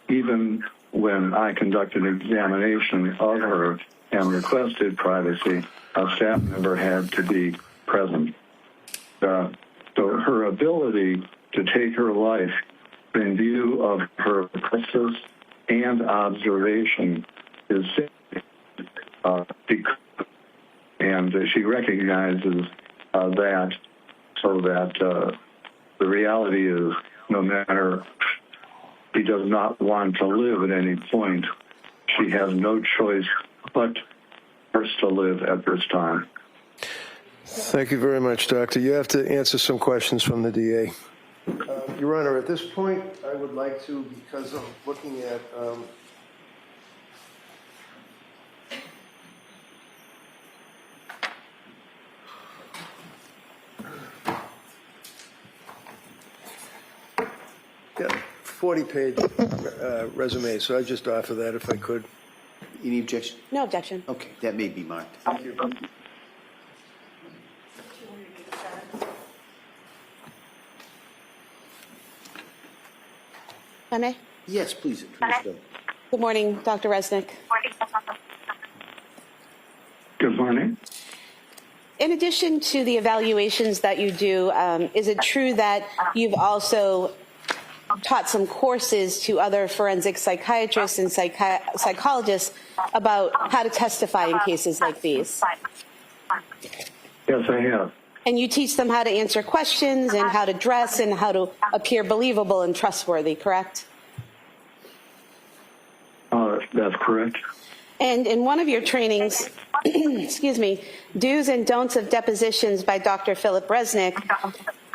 Even when I conducted an examination of her and requested privacy, a staff member had to be present. So her ability to take her life in view of her process and observation is and she recognizes that, so that the reality is, no matter she does not want to live at any point, she has no choice but first to live at this time. Thank you very much, Doctor. You have to answer some questions from the DA. Your Honor, at this point, I would like to, because I'm looking at got a 40-page resume, so I just offer that if I could. Any objection? No objection. Okay, that may be marked. Thank you. If I may? Yes, please. Go. Good morning, Dr. Resnick. Good morning. In addition to the evaluations that you do, is it true that you've also taught some courses to other forensic psychiatrists and psychologists about how to testify in cases like these? Yes, I have. And you teach them how to answer questions and how to dress and how to appear believable and trustworthy, correct? That's correct. And in one of your trainings, excuse me, Do's and Don'ts of Depositions by Dr. Philip Resnick,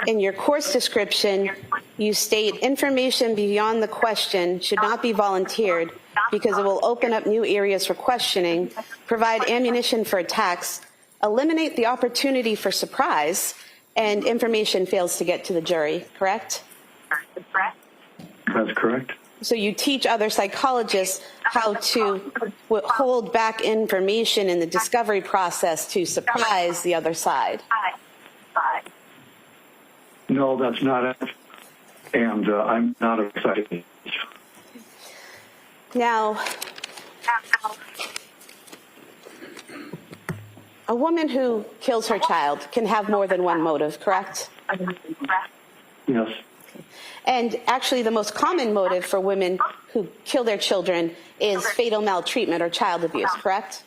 in your course description, you state information beyond the question should not be volunteered because it will open up new areas for questioning, provide ammunition for attacks, eliminate the opportunity for surprise, and information fails to get to the jury, correct? That's correct. So you teach other psychologists how to hold back information in the discovery process to surprise the other side. No, that's not it. And I'm not excited. Now, a woman who kills her child can have more than one motive, correct? Yes. And actually, the most common motive for women who kill their children is fatal maltreatment or child abuse, correct?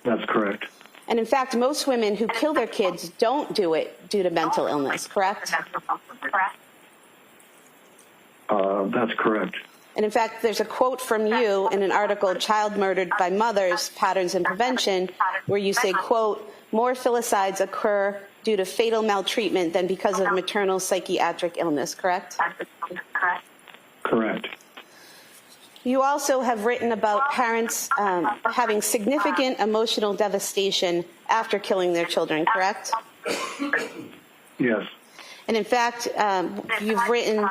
That's correct. And in fact, most women who kill their kids don't do it due to mental illness, correct? That's correct. And in fact, there's a quote from you in an article, Child Murdered by Mothers, Patterns and Prevention, where you say, quote, more filicides occur due to fatal maltreatment than because of maternal psychiatric illness, correct? Correct. You also have written about parents having significant emotional devastation after killing their children, correct? Yes. And in fact, you've written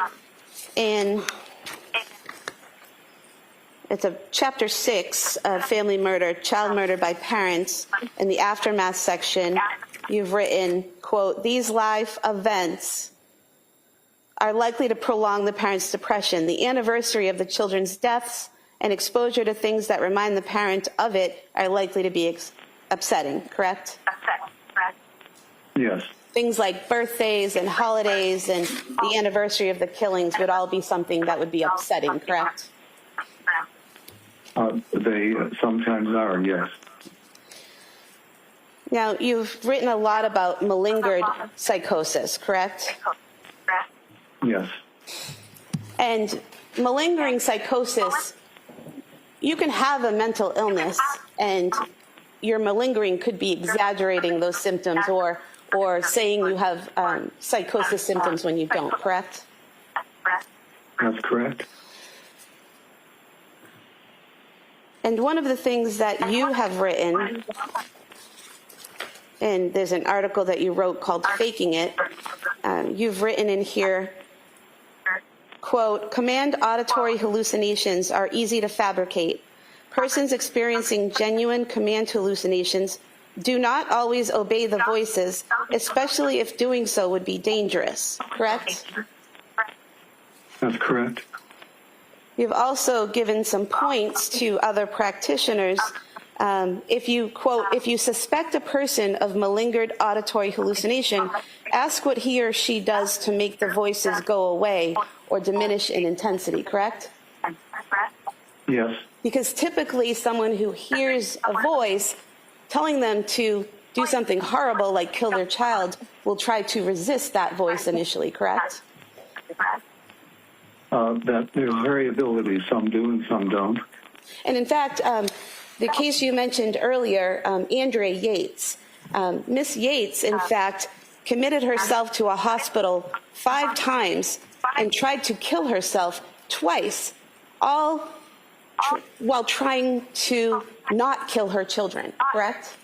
in, it's a chapter 6 of Family Murder, Child Murder by Parents, in the aftermath section, you've written, quote, these life events are likely to prolong the parent's depression. The anniversary of the children's deaths and exposure to things that remind the parent of it are likely to be upsetting, correct? Yes. Things like birthdays and holidays and the anniversary of the killings would all be something that would be upsetting, correct? They sometimes are, yes. Now, you've written a lot about malingered psychosis, correct? Yes. And malingering psychosis, you can have a mental illness and your malingering could be exaggerating those symptoms or saying you have psychosis symptoms when you don't, correct? That's correct. And one of the things that you have written, and there's an article that you wrote called Faking It, you've written in here, quote, command auditory hallucinations are easy to fabricate. Persons experiencing genuine command hallucinations do not always obey the voices, especially if doing so would be dangerous, correct? That's correct. You've also given some points to other practitioners. If you, quote, if you suspect a person of malingered auditory hallucination, ask what he or she does to make the voices go away or diminish in intensity, correct? Yes. Because typically someone who hears a voice telling them to do something horrible like kill their child will try to resist that voice initially, correct? That there's variability. Some do and some don't. And in fact, the case you mentioned earlier, Andrea Yates, Miss Yates, in fact, committed herself to a hospital 5 times and tried to kill herself twice, all while trying to not kill her children, correct?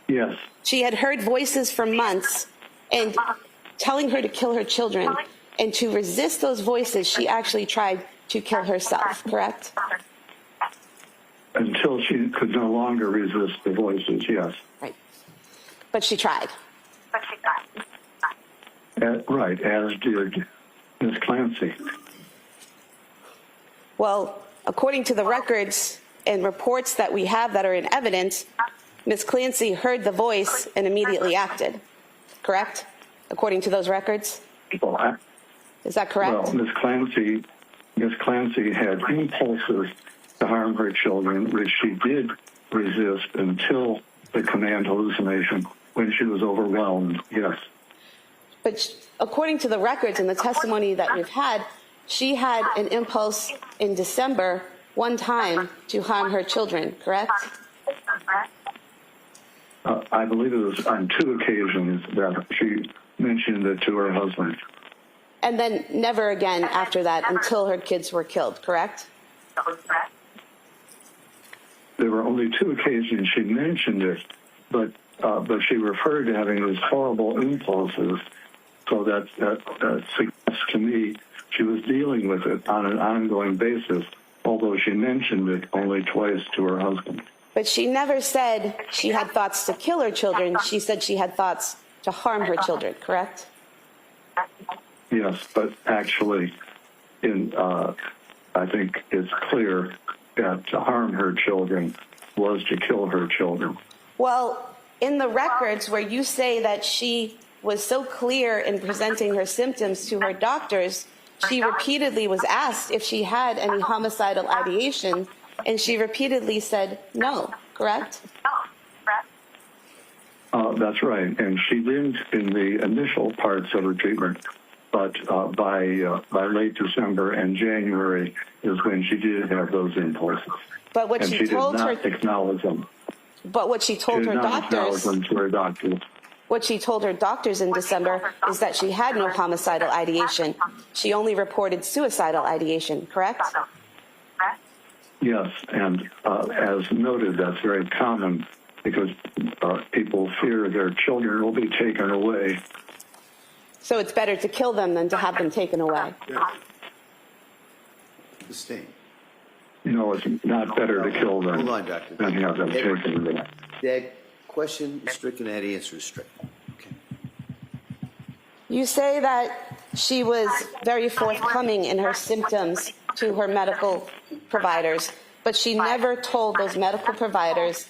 Yes. She had heard voices for months and telling her to kill her children, and to resist those voices, she actually tried to kill herself, correct? Until she could no longer resist the voices, yes. Right. But she tried. Right, as did Ms. Clancy. Well, according to the records and reports that we have that are in evidence, Ms. Clancy heard the voice and immediately acted, correct? According to those records? Well, Is that correct? Well, Ms. Clancy had impulses to harm her children, which she did resist until the command hallucination when she was overwhelmed, yes. But according to the records and the testimony that we've had, she had an impulse in December one time to harm her children, correct? I believe it was on 2 occasions that she mentioned it to her husband. And then never again after that until her kids were killed, correct? There were only 2 occasions she mentioned it, but she referred to having these horrible impulses. So that suggests to me she was dealing with it on an ongoing basis, although she mentioned it only twice to her husband. But she never said she had thoughts to kill her children. She said she had thoughts to harm her children, correct? Yes, but actually, I think it's clear that to harm her children was to kill her children. Well, in the records where you say that she was so clear in presenting her symptoms to her doctors, she repeatedly was asked if she had any homicidal ideation, and she repeatedly said no, correct? That's right, and she did in the initial parts of her treatment, but by late December and January is when she did have those impulses. But what and she did told not her, acknowledge them. but what she told She her did not acknowledge doctors, them to her doctors. what she told her doctors in December is that she had no homicidal ideation. She only reported suicidal ideation, correct? Yes, and as noted, that's very common because people fear their children will be taken away. So it's better to kill them than to have them taken away. Sustained. No, it's not better to kill them Hold on, Doctor. than have them taken away. That question is stricken, that answer is stricken. Okay. You say that she was very forthcoming in her symptoms to her medical providers, but she never told those medical providers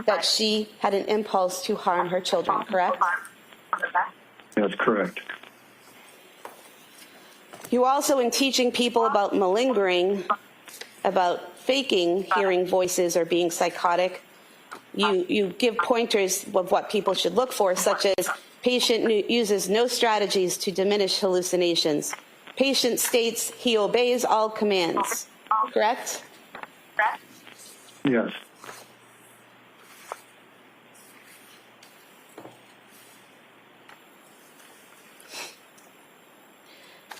that she had an impulse to harm her children, correct? That's correct. You also, in teaching people about malingering, about faking hearing voices or being psychotic, you give pointers of what people should look for, such as patient uses no strategies to diminish hallucinations. Patient states he obeys all commands, correct? Yes.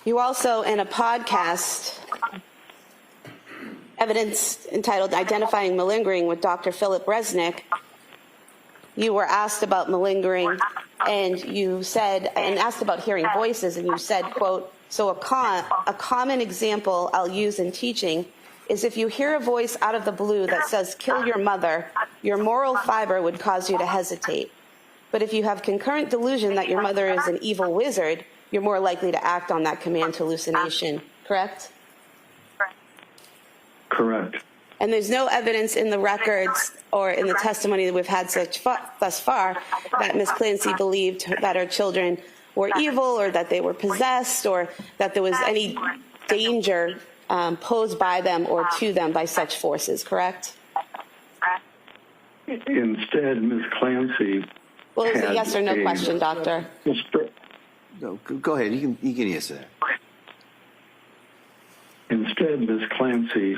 You also, in a podcast, evidence entitled Identifying Malingering with Dr. Philip Resnick, you were asked about malingering, and you said, and asked about hearing voices, and you said, quote, so a common example I'll use in teaching is if you hear a voice out of the blue that says, kill your mother, your moral fiber would cause you to hesitate. But if you have concurrent delusion that your mother is an evil wizard, you're more likely to act on that command hallucination, correct? Correct. And there's no evidence in the records or in the testimony that we've had thus far that Ms. Clancy believed that her children were evil or that they were possessed or that there was any danger posed by them or to them by such forces, correct? Instead, Ms. Clancy Well, it was a had yes or no a- question, doctor. No, go ahead. You can answer that. Instead, Ms. Clancy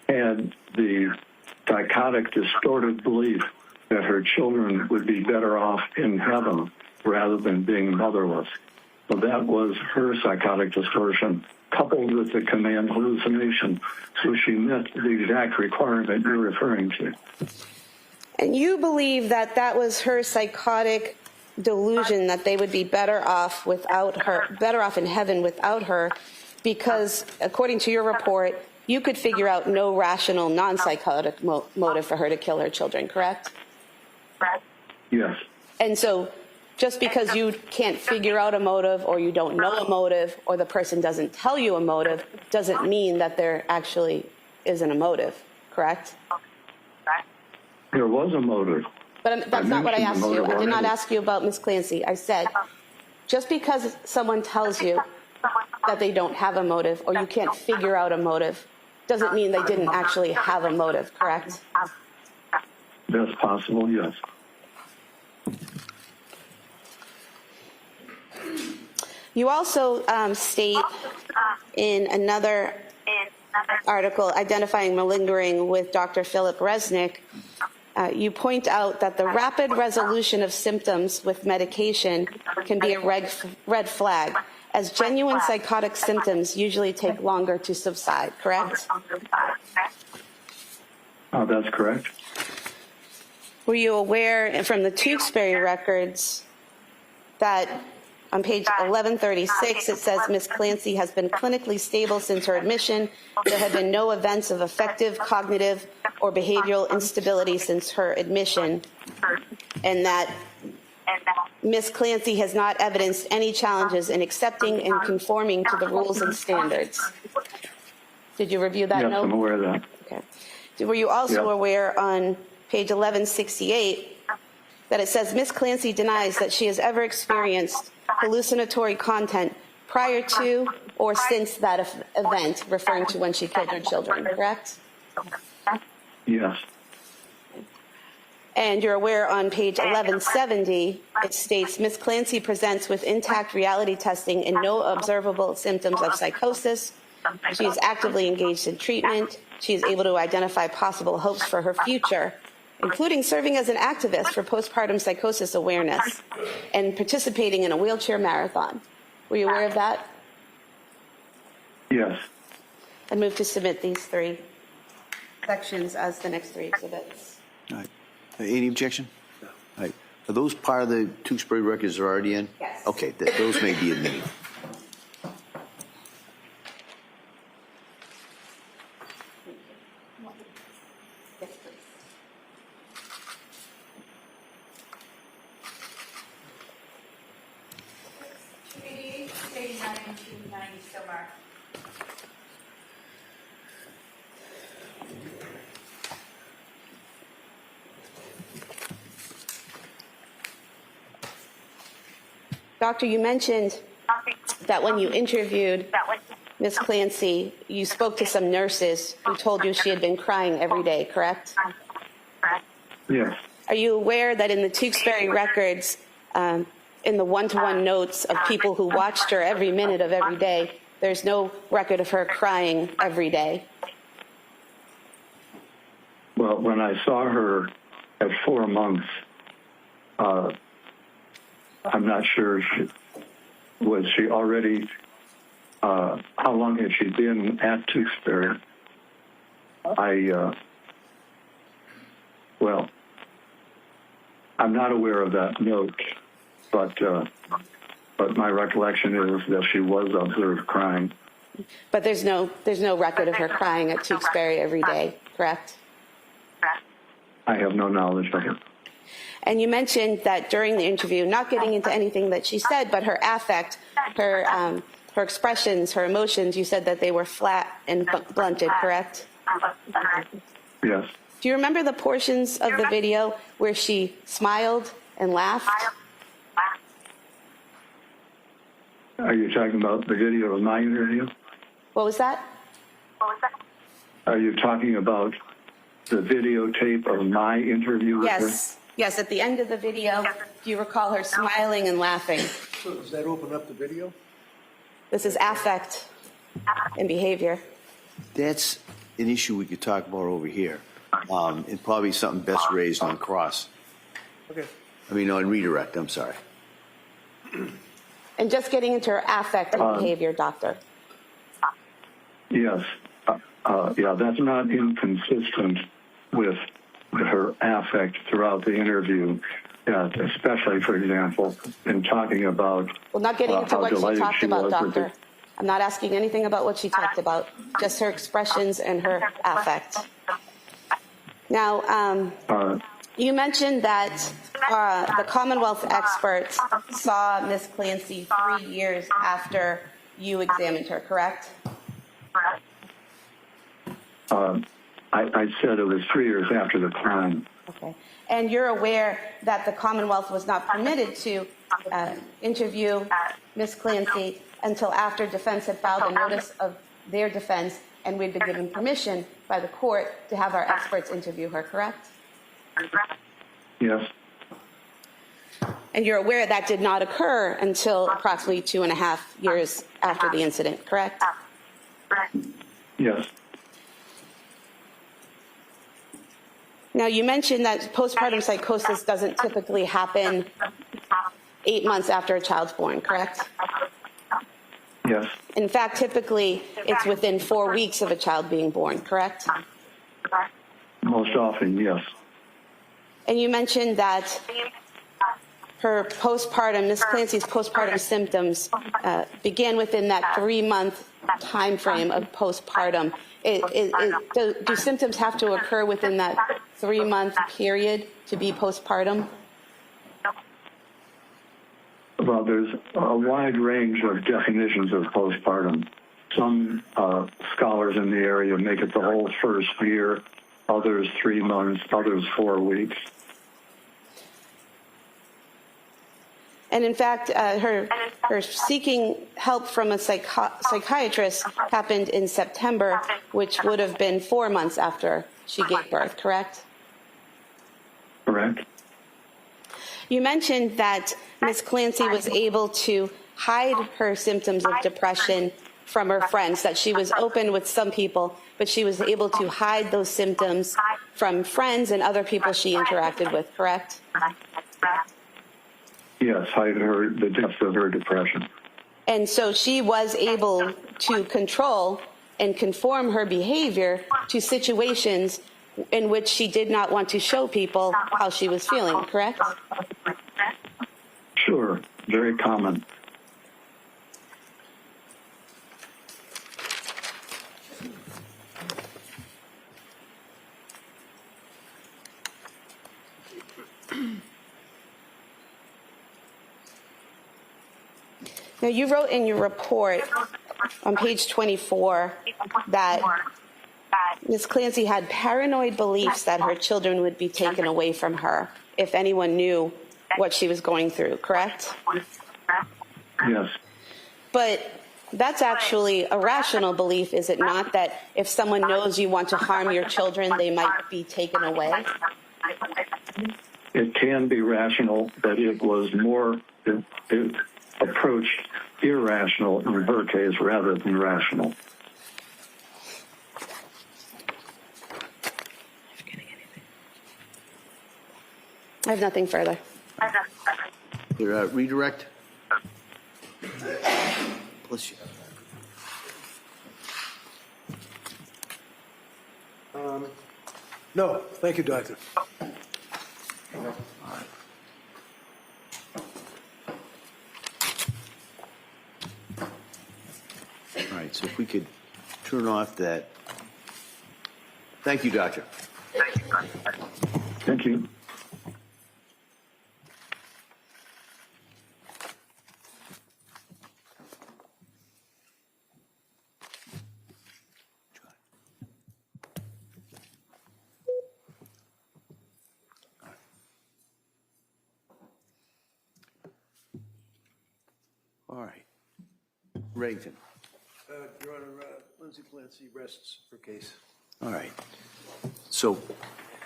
had the psychotic, distorted belief that her children would be better off in heaven rather than being motherless. So that was her psychotic distortion, coupled with the command hallucination. So she met the exact requirement you're referring to. And you believe that that was her psychotic delusion that they would be better off without her, better off in heaven without her, because according to your report, you could figure out no rational, non-psychotic motive for her to kill her children, correct? Yes. And so just because you can't figure out a motive or you don't know a motive or the person doesn't tell you a motive doesn't mean that there actually isn't a motive, correct? There was a motive. But that's not what I asked mentioned the you. I motive did not already. ask you about Ms. Clancy. I said, just because someone tells you that they don't have a motive or you can't figure out a motive doesn't mean they didn't actually have a motive, correct? That's possible, yes. You also state in another article, Identifying Malingering with Dr. Philip Resnick, you point out that the rapid resolution of symptoms with medication can be a red flag, as genuine psychotic symptoms usually take longer to subside, correct? That's correct. Were you aware from the Tewksbury records that on page 1136 it says Ms. Clancy has been clinically stable since her admission. There have been no events of affective, cognitive, or behavioral instability since her admission, and that Ms. Clancy has not evidenced any challenges in accepting and conforming to the rules and standards. Did you review that Yes, note? I'm aware of that. Okay. Were you also Yep. aware on page 1168 that it says Ms. Clancy denies that she has ever experienced hallucinatory content prior to or since that event, referring to when she killed her children, correct? Yes. And you're aware on page 1170, it states Ms. Clancy presents with intact reality testing and no observable symptoms of psychosis. She is actively engaged in treatment. She is able to identify possible hopes for her future, including serving as an activist for postpartum psychosis awareness and participating in a wheelchair marathon. Were you aware of that? Yes. I move to submit these three sections as the next three exhibits. All right. Any objection? No. All right. Are those part of the Tewksbury records that are already in? Yes. Okay, those may be admitted. Yes, please. Doctor, you mentioned that when you interviewed Ms. Clancy, you spoke to some nurses who told you she had been crying every day, correct? Yes. Are you aware that in the Tewksbury records, in the one-to-one notes of people who watched her every minute of every day, there's no record of her crying every day? Well, when I saw her at 4 months, I'm not sure, was she already, how long had she been at Tewksbury? Well, I'm not aware of that note, but my recollection is that she was observed crying. But there's no record of her crying at Tewksbury every day, correct? I have no knowledge of it. And you mentioned that during the interview, not getting into anything that she said, but her affect, her expressions, her emotions, you said that they were flat and blunted, correct? Yes. Do you remember the portions of the video where she smiled and laughed? Are you talking about the video of my interview? What was that? Are you talking about the videotape of my interview with her? Yes. Yes, at the end of the video, do you recall her smiling and laughing? So does that open up the video? This is affect and behavior. That's an issue we could talk about over here, and probably something best raised on cross. Okay. On redirect, I'm sorry. And just getting into her affect and behavior, doctor. Yes. Yeah, that's not inconsistent with her affect throughout the interview, especially, for example, in talking about Well, not getting into how what she delighted talked she about, was with doctor. I'm not asking anything about what she talked about, just her expressions and her affect. Now, you mentioned that the Commonwealth experts saw Ms. Clancy 3 years after you examined her, correct? I said it was 3 years after the crime. Okay. And you're aware that the Commonwealth was not permitted to interview Ms. Clancy until after defense had filed a notice of their defense and we'd been given permission by the court to have our experts interview her, correct? Yes. And you're aware that did not occur until approximately 2.5 years after the incident, correct? Yes. Now, you mentioned that postpartum psychosis doesn't typically happen 8 months after a child's born, correct? Yes, In fact, typically, it's within 4 weeks of a child being born, correct? most often, yes. And you mentioned that her postpartum, Ms. Clancy's postpartum symptoms began within that 3-month time frame of postpartum. Do symptoms have to occur within that 3-month period to be postpartum? Well, there's a wide range of definitions of postpartum. Some scholars in the area make it the whole first year, others 3 months, others 4 weeks. And in fact, her seeking help from a psychiatrist happened in September, which would have been 4 months after she gave birth, correct? Correct? You mentioned that Ms. Clancy was able to hide her symptoms of depression from her friends, that she was open with some people, but she was able to hide those symptoms from friends and other people she interacted with, correct? Yes, hide the depth of her depression. And so she was able to control and conform her behavior to situations in which she did not want to show people how she was feeling, correct? Sure, very common. Now, you wrote in your report on page 24 that Ms. Clancy had paranoid beliefs that her children would be taken away from her if anyone knew what she was going through, correct? Yes, But that's actually a rational belief, is it not? That if someone knows you want to harm your children, they might be taken away? it can be rational, but it was more, it approached irrational in her case rather than rational. I have nothing further. Your redirect? Bless you. No, thank you, Doctor. All right, so if we could turn off that. Thank you, Doctor. Thank you. All right. Reddington. Your Honor, Lindsay Clancy rests her case. All right. So,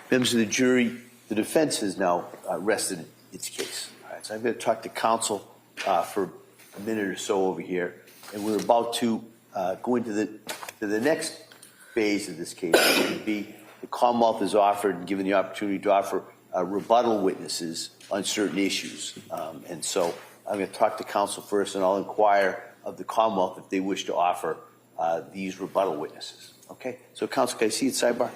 members of the jury, the defense has now rested its case. All right, so I'm going to talk to counsel for a minute or so over here, and we're about to go into the next phase of this case, which would be the Commonwealth has offered and given the opportunity to offer rebuttal witnesses on certain issues. And so I'm going to talk to counsel first, and I'll inquire of the Commonwealth if they wish to offer these rebuttal witnesses. Okay? So, counsel, can I see you at sidebar?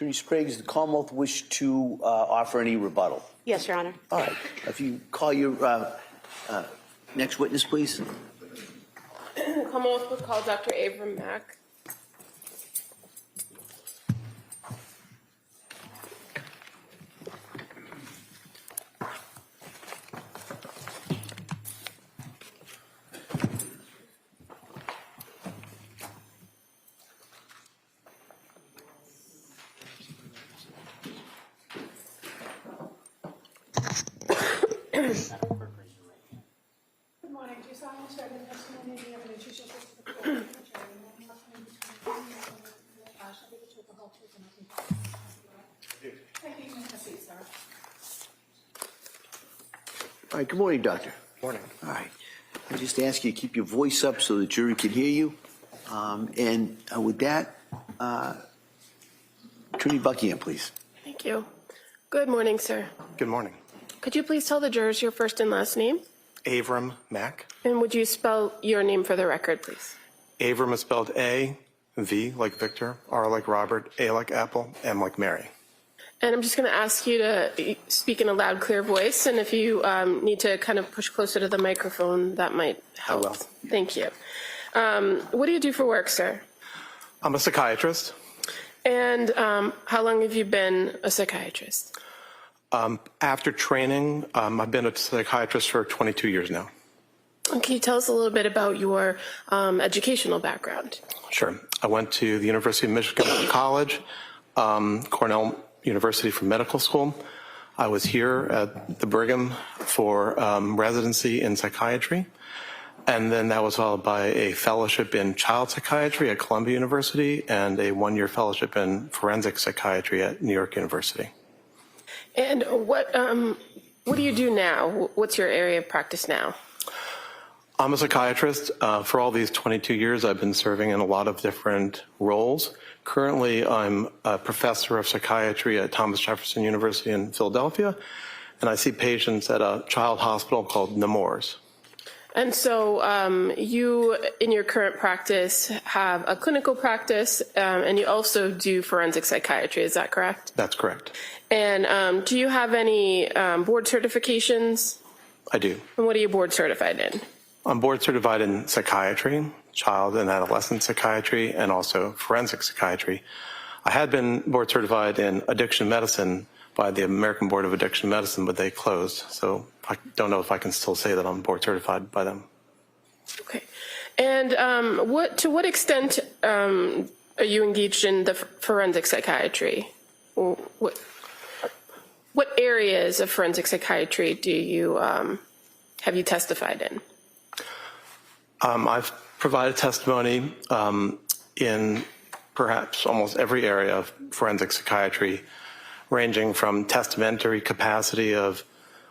Attorney Sprague, does the Commonwealth wish to offer any rebuttal? Yes, Your Honor. All right. If you call your next witness, please. The Commonwealth would call Dr. Avram Mack. Good morning. Do you solemnly swear that the testimony you give in the truth shall be the truth and the truth, and nothing less than the truth, shall be the truth, the whole truth, and nothing but the truth? Thank you. You may proceed, sir. All right. Good morning, Doctor. Morning. All right. I just ask you to keep your voice up so the jury can hear you. And with that, Attorney Buckingham, please. Thank you. Good morning, sir. Good morning. Could you please tell the jurors your first and last name? Avram Mack. And would you spell your name for the record, please? Avram is spelled A, V like Victor, R like Robert, A like Apple, M like Mary. And I'm just going to ask you to speak in a loud, clear voice. And if you need to kind of push closer to the microphone, that might help. I will. Thank you. What do you do for work, sir? I'm a psychiatrist. And how long have you been a psychiatrist? After training, I've been a psychiatrist for 22 years now. And can you tell us a little bit about your educational background? Sure. I went to the University of Michigan College, Cornell University for medical school. I was here at the Brigham for residency in psychiatry. And then that was followed by a fellowship in child psychiatry at Columbia University and a one-year fellowship in forensic psychiatry at New York University. And what do you do now? What's your area of practice now? I'm a psychiatrist. For all these 22 years, I've been serving in a lot of different roles. Currently, I'm a professor of psychiatry at Thomas Jefferson University in Philadelphia, and I see patients at a child hospital called Nemours. And so you, in your current practice, have a clinical practice, and you also do forensic psychiatry. Is that correct? That's correct. And do you have any board certifications? I do. And what are you board certified in? I'm board certified in psychiatry, child and adolescent psychiatry, and also forensic psychiatry. I had been board certified in addiction medicine by the American Board of Addiction Medicine, but they closed. So I don't know if I can still say that I'm board certified by them. Okay. And to what extent are you engaged in the forensic psychiatry? What areas of forensic psychiatry do you have you testified in? I've provided testimony in perhaps almost every area of forensic psychiatry, ranging from testamentary capacity of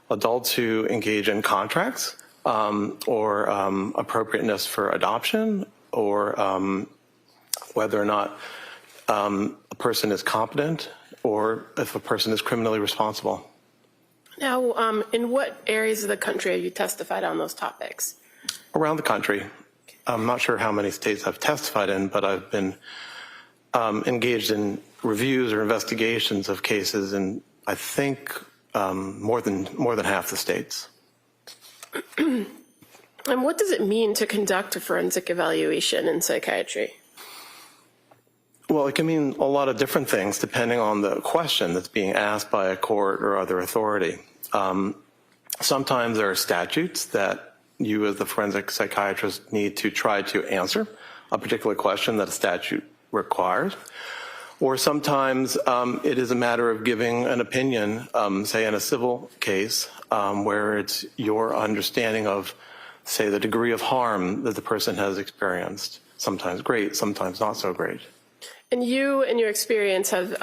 adults who engage in contracts or appropriateness for adoption, or whether or not a person is competent, or if a person is criminally responsible. Now, in what areas of the country have you testified on those topics? Around the country. I'm not sure how many states I've testified in, but I've been engaged in reviews or investigations of cases in, I think, more than half the states. And what does it mean to conduct a forensic evaluation in psychiatry? Well, it can mean a lot of different things depending on the question that's being asked by a court or other authority. Sometimes there are statutes that you as the forensic psychiatrist need to try to answer a particular question that a statute requires. Or sometimes it is a matter of giving an opinion, say in a civil case, where it's your understanding of, say, the degree of harm that the person has experienced. Sometimes great, sometimes not so great. And you, in your experience, have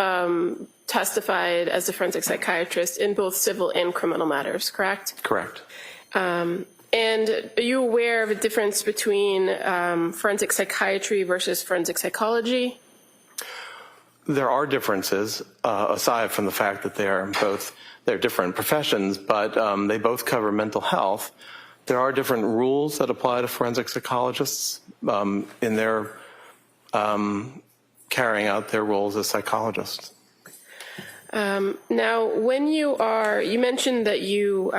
testified as a forensic psychiatrist in both civil and criminal matters, correct? Correct. And are you aware of a difference between forensic psychiatry versus forensic psychology? There are differences, aside from the fact that they're different professions, but they both cover mental health. There are different rules that apply to forensic psychologists in their carrying out their roles as psychologists. Now, when you mentioned that you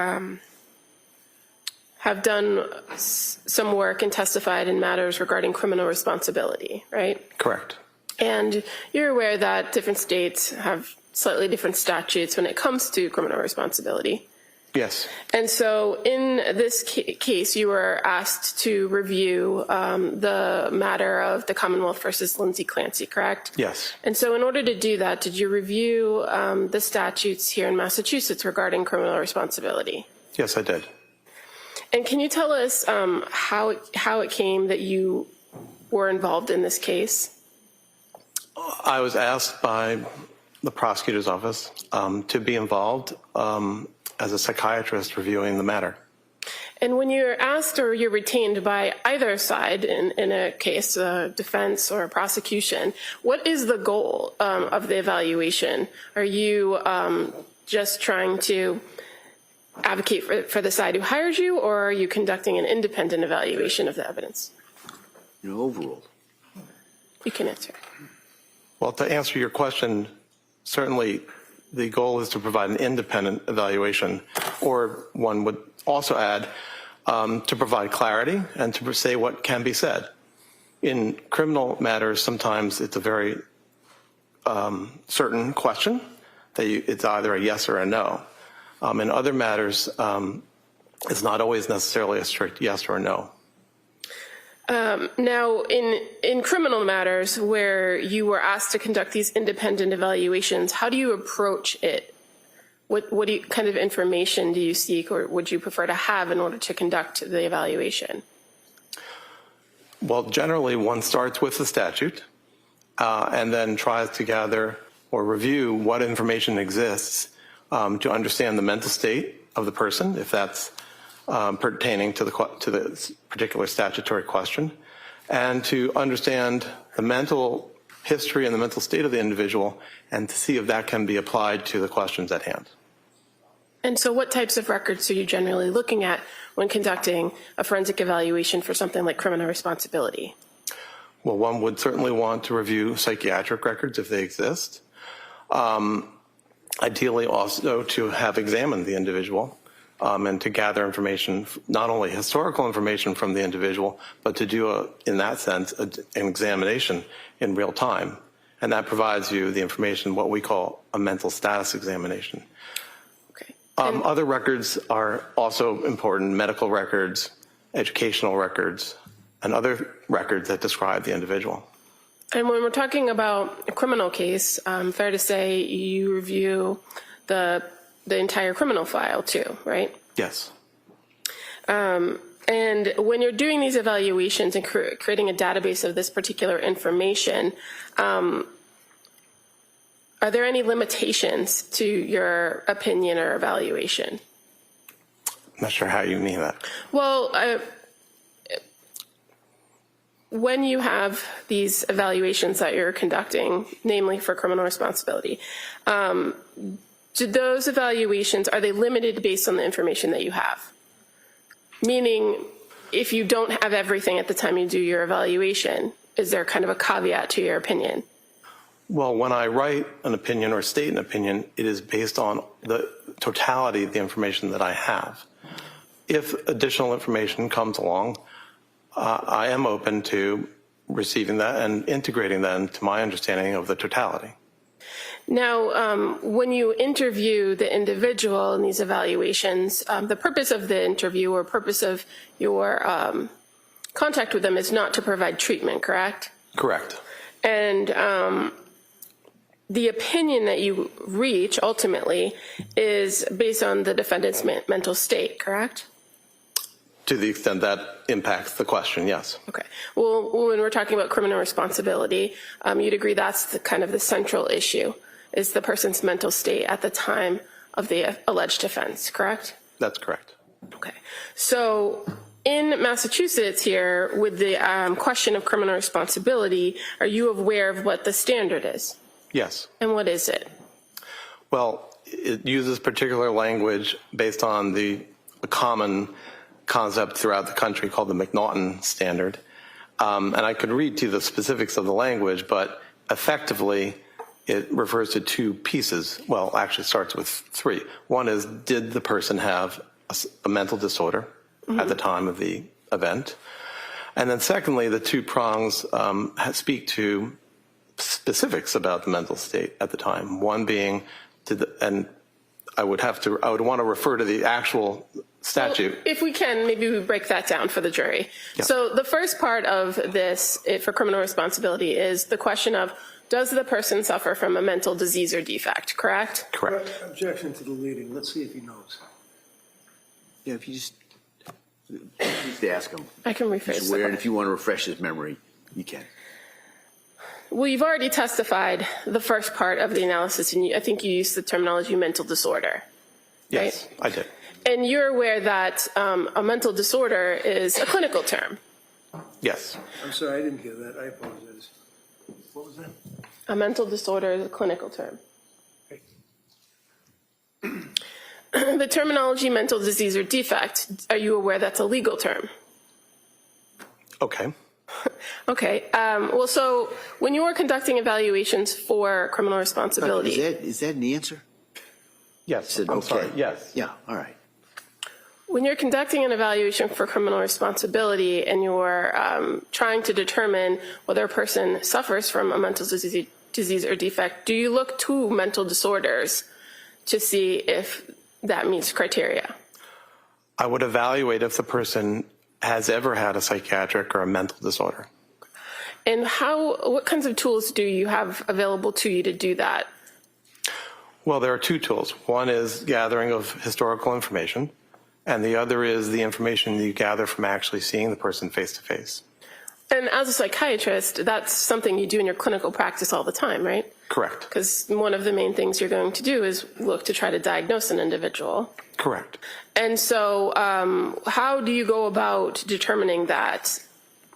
have done some work and testified in matters regarding criminal responsibility, right? Correct. And you're aware that different states have slightly different statutes when it comes to criminal responsibility. Yes. And so in this case, you were asked to review the matter of the Commonwealth versus Lindsay Clancy, correct? Yes. And so in order to do that, did you review the statutes here in Massachusetts regarding criminal responsibility? Yes, I did. And can you tell us how it came that you were involved in this case? I was asked by the prosecutor's office to be involved as a psychiatrist reviewing the matter. And when you're asked or you're retained by either side in a case, a defense or a prosecution, what is the goal of the evaluation? Are you just trying to advocate for the side who hired you, or are you conducting an independent evaluation of the evidence? Overall. You can answer. Well, to answer your question, certainly the goal is to provide an independent evaluation, or one would also add to provide clarity and to say what can be said. In criminal matters, sometimes it's a very certain question that it's either a yes or a no. In other matters, it's not always necessarily a strict yes or a no. Now, in criminal matters where you were asked to conduct these independent evaluations, how do you approach it? What kind of information do you seek, or would you prefer to have in order to conduct the evaluation? Well, generally, one starts with the statute and then tries to gather or review what information exists to understand the mental state of the person, if that's pertaining to the particular statutory question, and to understand the mental history and the mental state of the individual, and to see if that can be applied to the questions at hand. And so what types of records are you generally looking at when conducting a forensic evaluation for something like criminal responsibility? Well, one would certainly want to review psychiatric records if they exist. Ideally also to have examined the individual and to gather information, not only historical information from the individual, but to do, in that sense, an examination in real time. And that provides you the information, what we call a mental status examination. Okay. Other records are also important: medical records, educational records, and other records that describe the individual. And when we're talking about a criminal case, fair to say you review the entire criminal file too, right? Yes. And when you're doing these evaluations and creating a database of this particular information, are there any limitations to your opinion or evaluation? I'm not sure how you mean that. Well, when you have these evaluations that you're conducting, namely for criminal responsibility, do those evaluations, are they limited based on the information that you have? Meaning, if you don't have everything at the time you do your evaluation, is there kind of a caveat to your opinion? Well, when I write an opinion or state an opinion, it is based on the totality of the information that I have. If additional information comes along, I am open to receiving that and integrating that into my understanding of the totality. Now, when you interview the individual in these evaluations, the purpose of the interview or purpose of your contact with them is not to provide treatment, correct? Correct. And the opinion that you reach ultimately is based on the defendant's mental state, correct? To the extent that impacts the question, yes. Okay. Well, when we're talking about criminal responsibility, you'd agree that's the kind of the central issue, is the person's mental state at the time of the alleged offense, correct? That's correct. Okay. So in Massachusetts here, with the question of criminal responsibility, are you aware of what the standard is? Yes. And what is it? Well, it uses particular language based on the common concept throughout the country called the McNaughton standard. And I could read to you the specifics of the language, but effectively it refers to two pieces. Well, actually starts with three. One is, did the person have a mental disorder at the time of the event? And then secondly, the two prongs speak to specifics about the mental state at the time. One being, and I would want to refer to the actual statute. Well, if we can, maybe we break that down for the jury. Yeah. So the first part of this for criminal responsibility is the question of, does the person suffer from a mental disease or defect, correct? Correct. Objection to the leading. Let's see if he knows. Yeah, if you just ask him. I can rephrase He's the aware, and question. if you want to refresh his memory, you can. Well, you've already testified the first part of the analysis, and I think you used the terminology mental disorder. Yes, I did. And you're aware that a mental disorder is a clinical term. Yes. I'm sorry, I didn't hear that. I apologize. What was that? A mental disorder is a clinical term. The terminology mental disease or defect, are you aware that's a legal term? Okay. Okay. Well, so when you were conducting evaluations for criminal responsibility, Is that an answer? Yes. Said, I'm okay. sorry. Yes. Yeah, all right. when you're conducting an evaluation for criminal responsibility and you're trying to determine whether a person suffers from a mental disease or defect, do you look to mental disorders to see if that meets criteria? I would evaluate if the person has ever had a psychiatric or a mental disorder. And what kinds of tools do you have available to you to do that? Well, there are two tools. One is gathering of historical information, and the other is the information that you gather from actually seeing the person face to face. And as a psychiatrist, that's something you do in your clinical practice all the time, right? Correct. Because one of the main things you're going to do is look to try to diagnose an individual. Correct. And so how do you go about determining that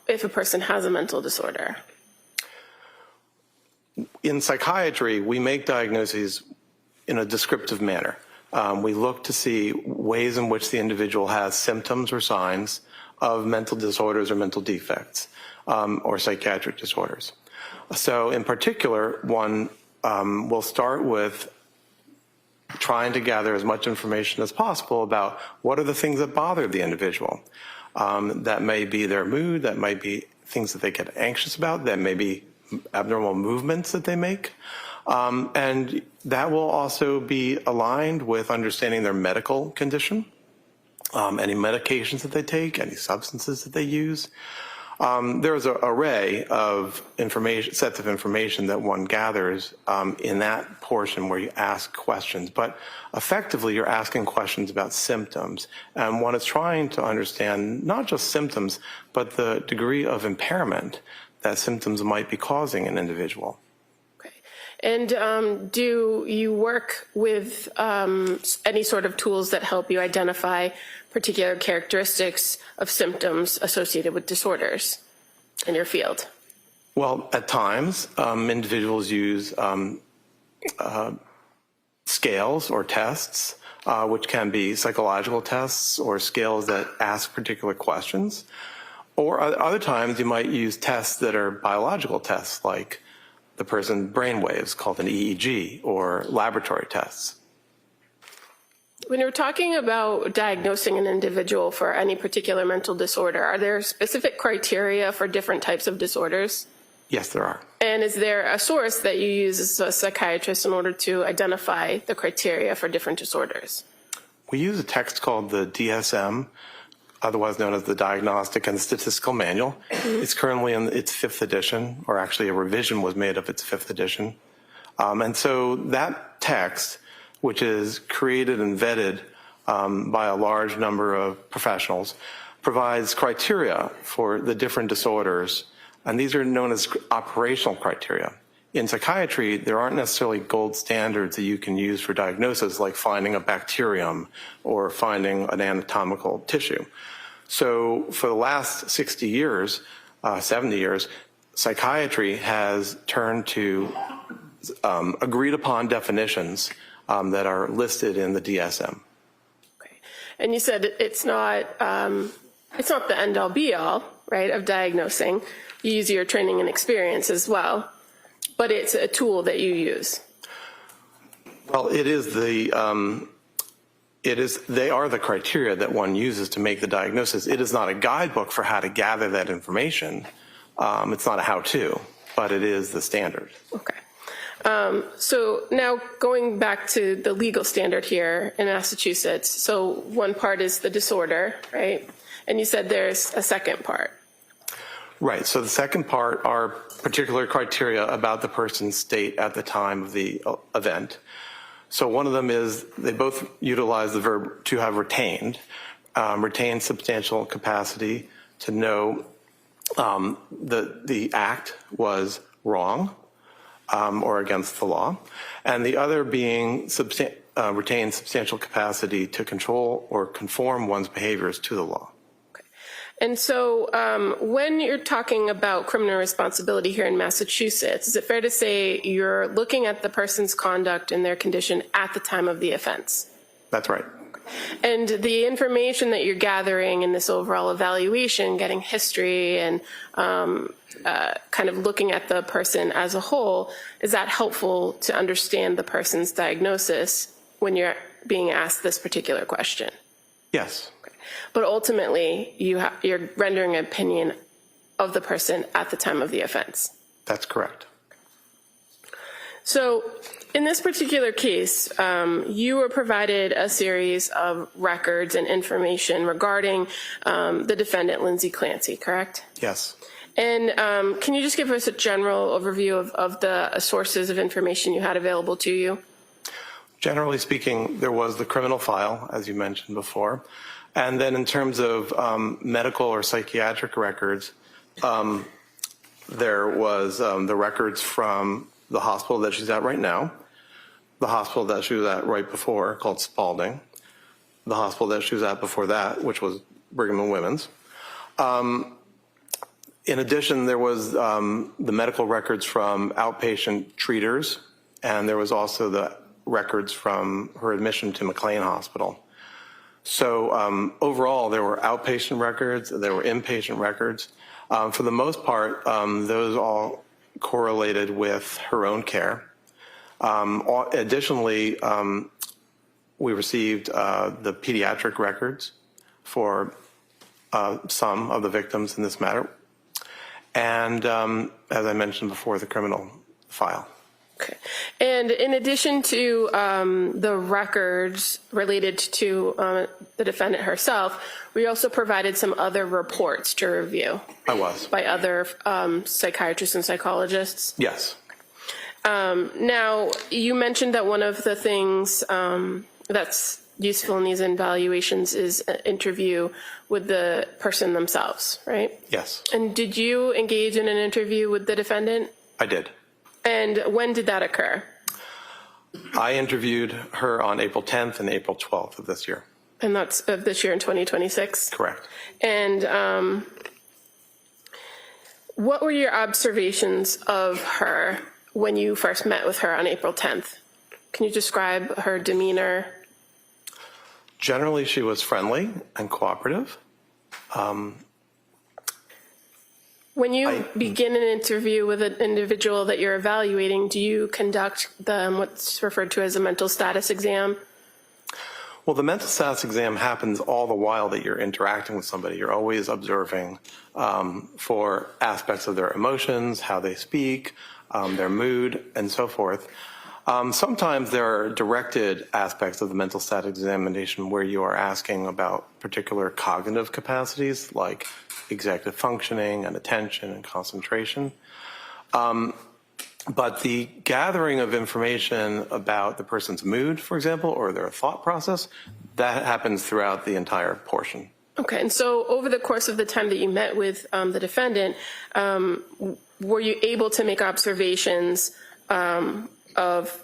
if a person has a mental disorder? In psychiatry, we make diagnoses in a descriptive manner. We look to see ways in which the individual has symptoms or signs of mental disorders or mental defects or psychiatric disorders. So in particular, one will start with trying to gather as much information as possible about what are the things that bother the individual. That may be their mood, that might be things that they get anxious about, that may be abnormal movements that they make. And that will also be aligned with understanding their medical condition, any medications that they take, any substances that they use. There's an array of information, sets of information that one gathers in that portion where you ask questions. But effectively, you're asking questions about symptoms. And one is trying to understand not just symptoms, but the degree of impairment that symptoms might be causing an individual. And do you work with any sort of tools that help you identify particular characteristics of symptoms associated with disorders in your field? Well, at times, individuals use scales or tests, which can be psychological tests or scales that ask particular questions. Or other times, you might use tests that are biological tests, like the person's brain waves, called an EEG, or laboratory tests. When you're talking about diagnosing an individual for any particular mental disorder, are there specific criteria for different types of disorders? Yes, there are. And is there a source that you use as a psychiatrist in order to identify the criteria for different disorders? We use a text called the DSM, otherwise known as the Diagnostic and Statistical Manual. It's currently in its 5th edition, or actually a revision was made of its 5th edition. And so that text, which is created and vetted by a large number of professionals, provides criteria for the different disorders, and these are known as operational criteria. In psychiatry, there aren't necessarily gold standards that you can use for diagnosis, like finding a bacterium or finding an anatomical tissue. So for the last 60 years, 70 years, psychiatry has turned to agreed upon definitions that are listed in the DSM. Okay. And you said it's not the end-all be-all, right, of diagnosing. You use your training and experience as well. but it's a tool that you use. Well, they are the criteria that one uses to make the diagnosis. It is not a guidebook for how to gather that information. It's not a how-to, but it is the standard. Okay. So now going back to the legal standard here in Massachusetts. So one part is the disorder, right? And you said there's a second part. Right. So the second part are particular criteria about the person's state at the time of the event. So one of them is they both utilize the verb to have retained, retained substantial capacity to know the act was wrong or against the law, and the other being retained substantial capacity to control or conform one's behaviors to the law. And so when you're talking about criminal responsibility here in Massachusetts, is it fair to say you're looking at the person's conduct and their condition at the time of the offense? That's right. And the information that you're gathering in this overall evaluation, getting history and kind of looking at the person as a whole, is that helpful to understand the person's diagnosis when you're being asked this particular question? Yes. But ultimately, you're rendering an opinion of the person at the time of the offense. That's correct. So in this particular case, you were provided a series of records and information regarding the defendant, Lindsay Clancy, correct? Yes. And can you just give us a general overview of the sources of information you had available to you? Generally speaking, there was the criminal file, as you mentioned before. And then in terms of medical or psychiatric records, there was the records from the hospital that she's at right now, the hospital that she was at right before, called Spalding, the hospital that she was at before that, which was Brigham and Women's. In addition, there was the medical records from outpatient treaters, and there was also the records from her admission to McLean Hospital. So overall, there were outpatient records, there were inpatient records. For the most part, those all correlated with her own care. Additionally, we received the pediatric records for some of the victims in this matter. And as I mentioned before, the criminal file. Okay. And in addition to the records related to the defendant herself, we also provided some other reports to review. I was. By other psychiatrists and psychologists? Yes. Now, you mentioned that one of the things that's useful in these evaluations is an interview with the person themselves, right? Yes. And did you engage in an interview with the defendant? I did. And when did that occur? I interviewed her on April 10th and April 12th of this year. And that's of this year in 2026? Correct. And what were your observations of her when you first met with her on April 10th? Can you describe her demeanor? Generally, she was friendly and cooperative. When you begin an interview with an individual that you're evaluating, do you conduct what's referred to as a mental status exam? Well, the mental status exam happens all the while that you're interacting with somebody. You're always observing for aspects of their emotions, how they speak, their mood, and so forth. Sometimes there are directed aspects of the mental status examination where you are asking about particular cognitive capacities like executive functioning and attention and concentration. But the gathering of information about the person's mood, for example, or their thought process, that happens throughout the entire portion. Okay, and so over the course of the time that you met with the defendant, were you able to make observations of,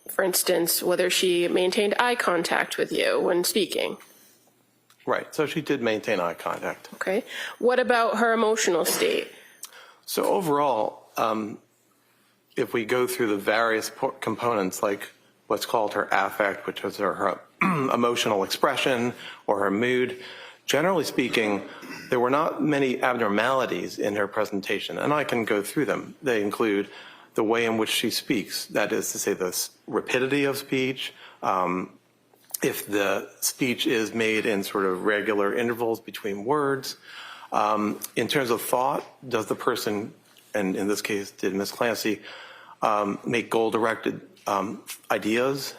for instance, whether she maintained eye contact with you when speaking? Right, so she did maintain eye contact. Okay, what about her emotional state? So overall, if we go through the various components, like what's called her affect, which is her emotional expression or her mood, generally speaking, there were not many abnormalities in her presentation, and I can go through them. They include the way in which she speaks, that is to say the rapidity of speech, if the speech is made in sort of regular intervals between words. In terms of thought, does the person, and in this case did Ms. Clancy, make goal-directed ideas?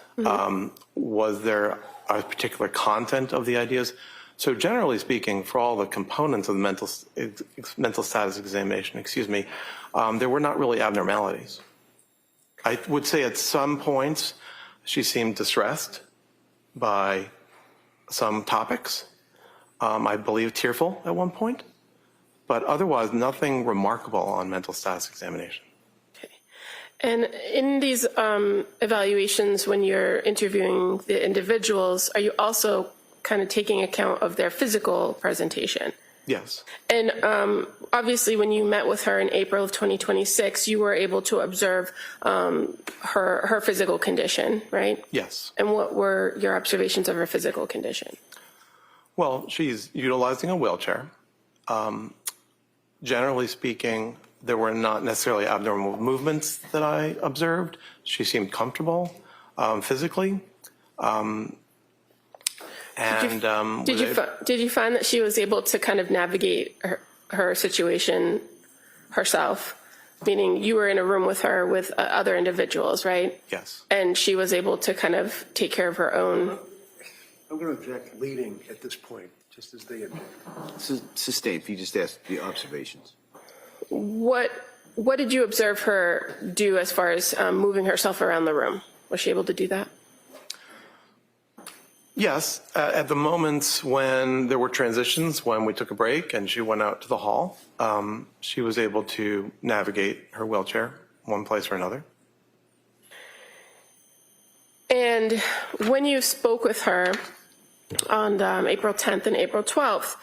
Was there a particular content of the ideas? So generally speaking, for all the components of the mental status examination, there were not really abnormalities. I would say at some points she seemed distressed by some topics. I believe tearful at one point, but otherwise nothing remarkable on mental status examination. Okay. And in these evaluations, when you're interviewing the individuals, are you also kind of taking account of their physical presentation? Yes. And obviously, when you met with her in April of 2026, you were able to observe her physical condition, right? Yes. And what were your observations of her physical condition? Well, she's utilizing a wheelchair. Generally speaking, there were not necessarily abnormal movements that I observed. She seemed comfortable physically. Did you find that she was able to kind of navigate her situation herself? Meaning you were in a room with her with other individuals, right? Yes. And she was able to kind of take care of her own. I'm going to object leading at this point, just as they object. Sustained, if you just ask the observations. What did you observe her do as far as moving herself around the room? Was she able to do that? Yes, at the moments when there were transitions, when we took a break and she went out to the hall, she was able to navigate her wheelchair one place or another. And when you spoke with her on April 10th and April 12th,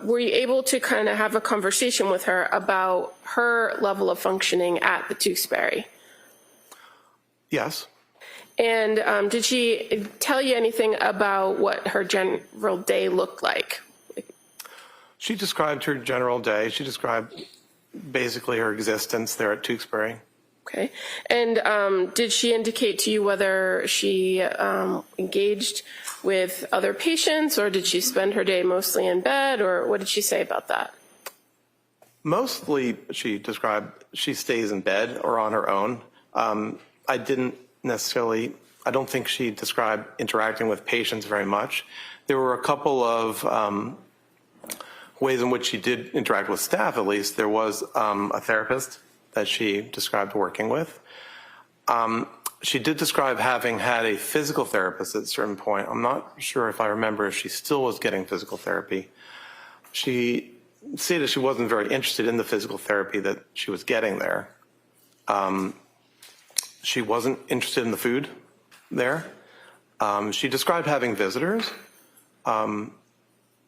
were you able to kind of have a conversation with her about her level of functioning at the Tewksbury? Yes. And did she tell you anything about what her general day looked like? She described her general day. She described basically her existence there at Tewksbury. Okay. And did she indicate to you whether she engaged with other patients, or did she spend her day mostly in bed, or what did she say about that? Mostly she described she stays in bed or on her own. I don't think she described interacting with patients very much. There were a couple of ways in which she did interact with staff, at least. There was a therapist that she described working with. She did describe having had a physical therapist at a certain point. I'm not sure if I remember if she still was getting physical therapy. She stated she wasn't very interested in the physical therapy that she was getting there. She wasn't interested in the food there. She described having visitors at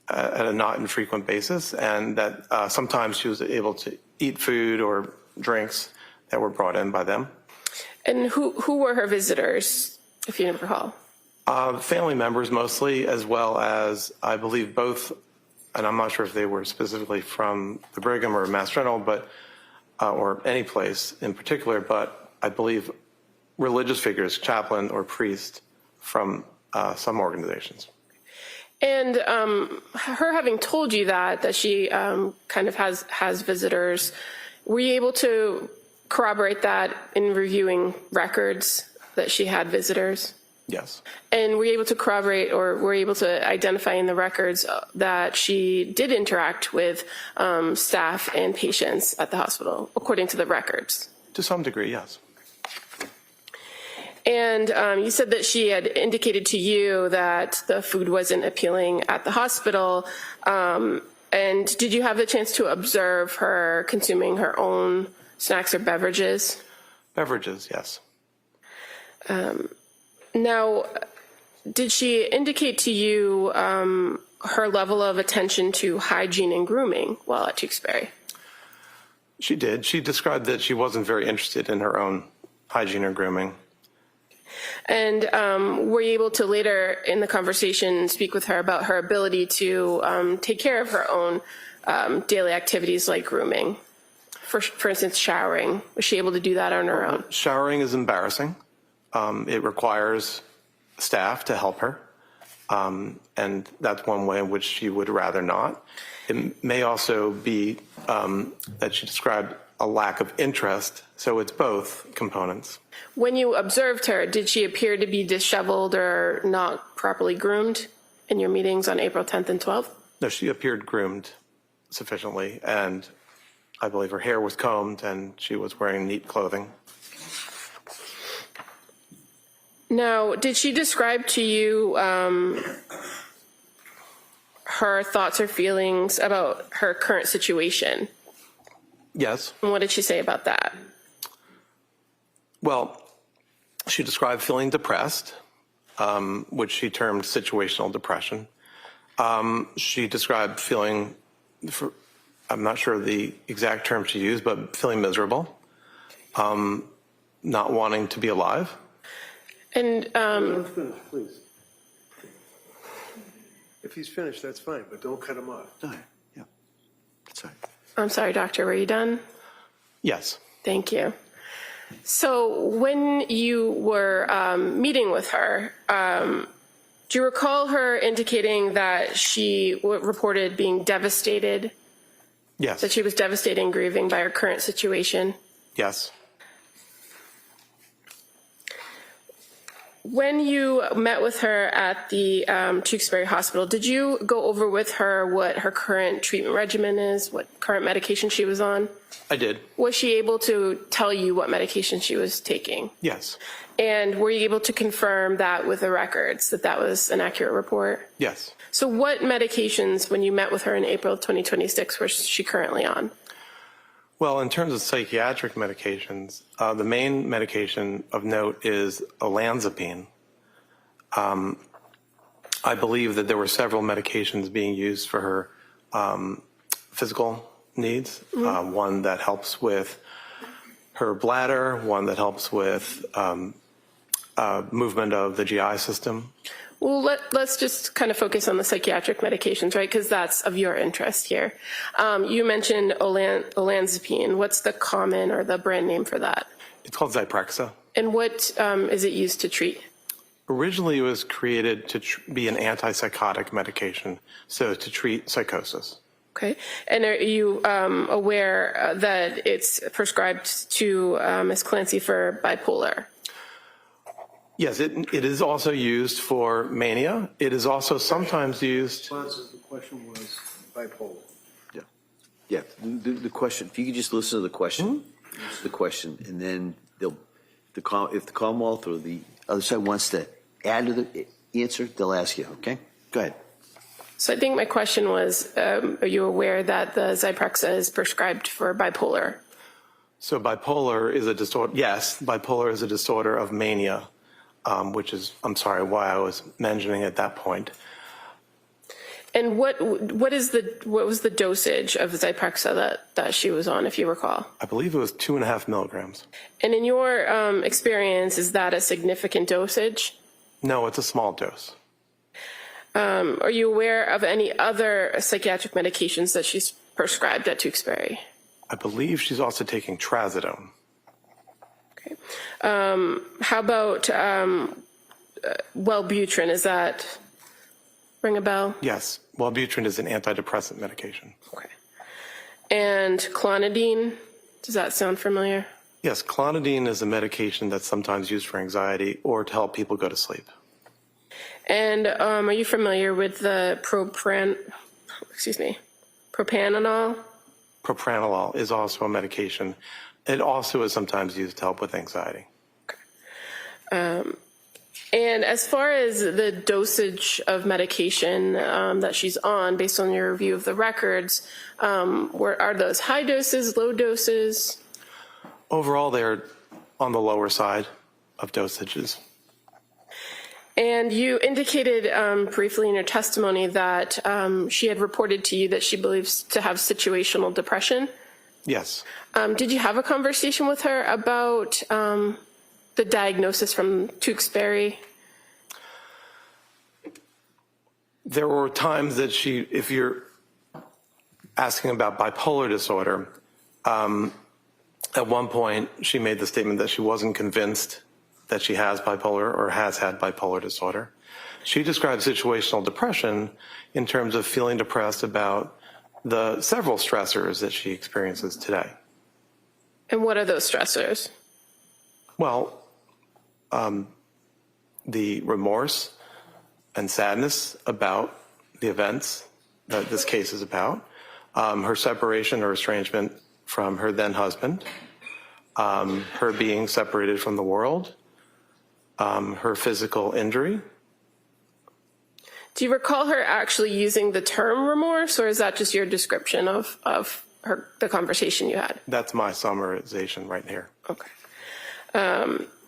a not infrequent basis, and that sometimes she was able to eat food or drinks that were brought in by them. And who were her visitors, if you recall? Family members mostly, as well as I believe both, and I'm not sure if they were specifically from the Brigham or Mass General, but or any place in particular, but I believe religious figures, chaplain or priest from some organizations. And her having told you that she kind of has visitors, were you able to corroborate that in reviewing records that she had visitors? Yes. And were you able to corroborate, or were you able to identify in the records that she did interact with staff and patients at the hospital, according to the records? To some degree, yes. And you said that she had indicated to you that the food wasn't appealing at the hospital. And did you have the chance to observe her consuming her own snacks or beverages? Beverages, yes. Now, did she indicate to you her level of attention to hygiene and grooming while at Tewksbury? She did. She described that she wasn't very interested in her own hygiene or grooming. And were you able to later in the conversation speak with her about her ability to take care of her own daily activities like grooming? for instance, showering? Was she able to do that on her own? Showering is embarrassing. It requires staff to help her. And that's one way in which she would rather not. It may also be that she described a lack of interest, so it's both components. When you observed her, did she appear to be disheveled or not properly groomed in your meetings on April 10th and 12th? No, she appeared groomed sufficiently, and I believe her hair was combed and she was wearing neat clothing. Now, did she describe to you her thoughts or feelings about her current situation? Yes. And what did she say about that? Well, she described feeling depressed, which she termed situational depression. She described feeling, I'm not sure the exact term she used, but feeling miserable, not wanting to be alive. And Finish, please. If he's finished, that's fine, but don't cut him off. All right, yeah, that's all right. I'm sorry, doctor, were you done? Yes. Thank you. So when you were meeting with her, do you recall her indicating that she reported being devastated, Yes. that she was devastated and grieving by her current situation? Yes. When you met with her at the Tewksbury Hospital, did you go over with her what her current treatment regimen is, what current medication she was on? I did. Was she able to tell you what medication she was taking? Yes. And were you able to confirm that with the records, that that was an accurate report? Yes. So what medications, when you met with her in April 2026, was she currently on? Well, in terms of psychiatric medications, the main medication of note is olanzapine. I believe that there were several medications being used for her physical needs. One that helps with her bladder, one that helps with movement of the GI system. Well, let's just kind of focus on the psychiatric medications, right? Because that's of your interest here. You mentioned olanzapine. What's the common or the brand name for that? It's called Zyprexa. And what is it used to treat? Originally, it was created to be an antipsychotic medication, so to treat psychosis. Okay. And are you aware that it's prescribed to Ms. Clancy for bipolar? Yes, it is also used for mania. It is also sometimes used. The question was bipolar. Yeah, yeah. The question. If you could just listen to the question, and then if the Commonwealth or the other side wants to add to the answer, they'll ask you. Okay, go ahead. So I think my question was, are you aware that the Zyprexa is prescribed for bipolar? So bipolar is a disorder. Yes, bipolar is a disorder of mania. Which is, I'm sorry, why I was mentioning at that point. And what was the dosage of Zyprexa that she was on, if you recall? I believe it was 2.5 milligrams. And in your experience, is that a significant dosage? No, it's a small dose. Are you aware of any other psychiatric medications that she's prescribed at Tewksbury? I believe she's also taking trazodone. Okay. How about Wellbutrin? Is that ring a bell? Yes, Wellbutrin is an antidepressant medication. Okay. And clonidine, does that sound familiar? Yes, clonidine is a medication that's sometimes used for anxiety or to help people go to sleep. And are you familiar with the propranolol? Propranolol is also a medication. It also is sometimes used to help with anxiety. And as far as the dosage of medication that she's on, based on your review of the records, are those high doses, low doses? Overall, they're on the lower side of dosages. And you indicated briefly in your testimony that she had reported to you that she believes to have situational depression. Yes. Did you have a conversation with her about the diagnosis from Tewksbury? There were times that if you're asking about bipolar disorder, At one point, she made the statement that she wasn't convinced that she has bipolar or has had bipolar disorder. She described situational depression in terms of feeling depressed about the several stressors that she experiences today. And what are those stressors? Well, the remorse and sadness about the events that this case is about, her separation or estrangement from her then husband, her being separated from the world, her physical injury. Do you recall her actually using the term remorse, or is that just your description of the conversation you had? That's my summarization right here. Okay.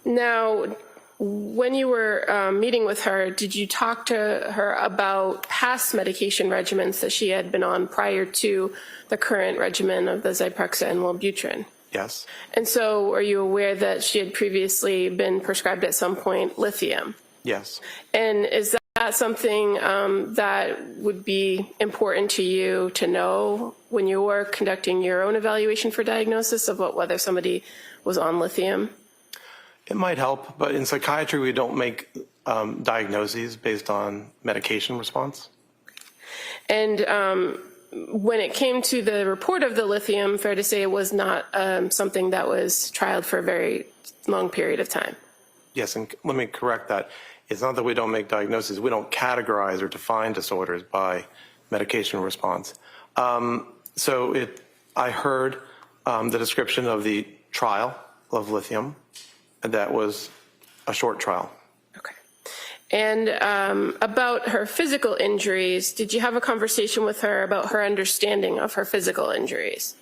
Now, when you were meeting with her, did you talk to her about past medication regimens that she had been on prior to the current regimen of the Zyprexa and Wellbutrin? Yes. And so are you aware that she had previously been prescribed at some point lithium? Yes. And is that something that would be important to you to know when you were conducting your own evaluation for diagnosis of whether somebody was on lithium? It might help, but in psychiatry, we don't make diagnoses based on medication response. And when it came to the report of the lithium, fair to say it was not something that was trialed for a very long period of time. Yes, and let me correct that. It's not that we don't make diagnoses. We don't categorize or define disorders by medication response. I heard the description of the trial of lithium. That was a short trial. Okay. And about her physical injuries, did you have a conversation with her about her understanding of her physical injuries?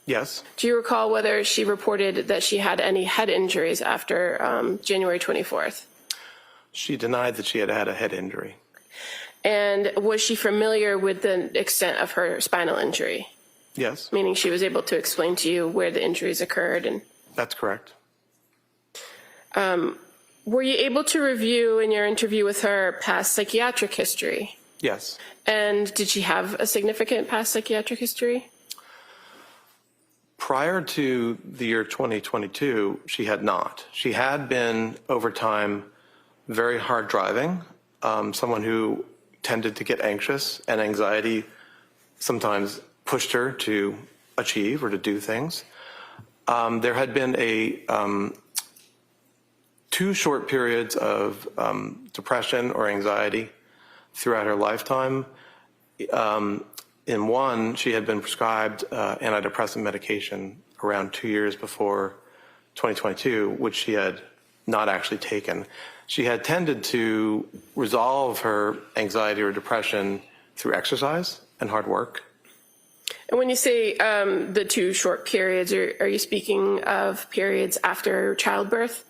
Yes. Do you recall whether she reported that she had any head injuries after January 24th? She denied that she had had a head injury. And was she familiar with the extent of her spinal injury? Yes. Meaning she was able to explain to you where the injuries occurred? And that's correct. Were you able to review in your interview with her past psychiatric history? Yes. And did she have a significant past psychiatric history? Prior to the year 2022, she had not. She had been, over time, very hard driving, someone who tended to get anxious, and anxiety sometimes pushed her to achieve or to do things. There had been two short periods of depression or anxiety throughout her lifetime. In one, she had been prescribed antidepressant medication around 2 years before 2022, which she had not actually taken. She had tended to resolve her anxiety or depression through exercise and hard work. And when you say the two short periods, are you speaking of periods after childbirth?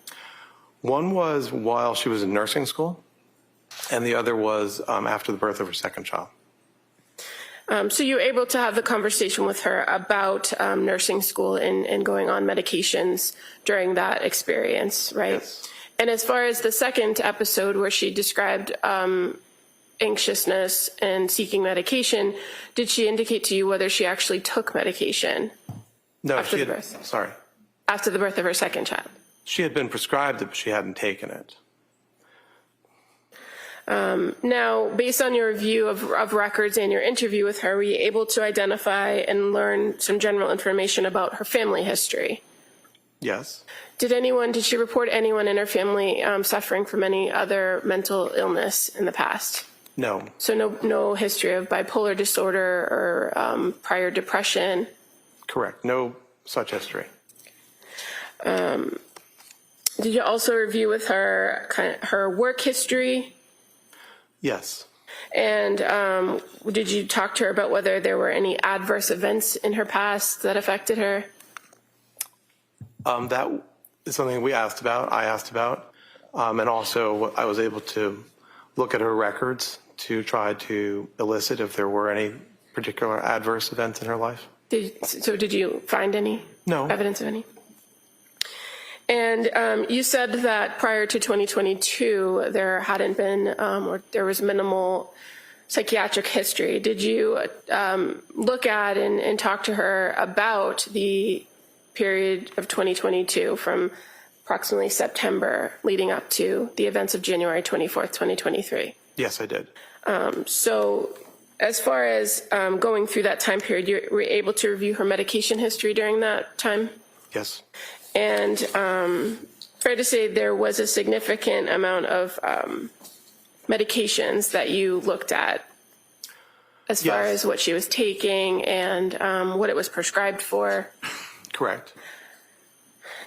One was while she was in nursing school, and the other was after the birth of her second child. So you were able to have the conversation with her about nursing school and going on medications during that experience, right? Yes. And as far as the second episode where she described anxiousness and seeking medication, did she indicate to you whether she actually took medication? No, after she the had, birth? sorry. After the birth of her second child? She had been prescribed it, but she hadn't taken it. Now, based on your review of records and your interview with her, were you able to identify and learn some general information about her family history? Yes. Did she report anyone in her family suffering from any other mental illness in the past? No. So no history of bipolar disorder or prior depression? Correct. No such history. Did you also review with her her work history? Yes. And did you talk to her about whether there were any adverse events in her past that affected her? That is something I asked about. And also I was able to look at her records to try to elicit if there were any particular adverse events in her life. Did you find any? No. Evidence of any? And you said that prior to 2022, there hadn't been, or there was minimal psychiatric history, did you look at and talk to her about the period of 2022 from approximately September leading up to the events of January 24th, 2023? Yes, I did. So as far as going through that time period, you were able to review her medication history during that time? Yes. And fair to say there was a significant amount of medications that you looked at as far Yes. as what she was taking and what it was prescribed for? Correct.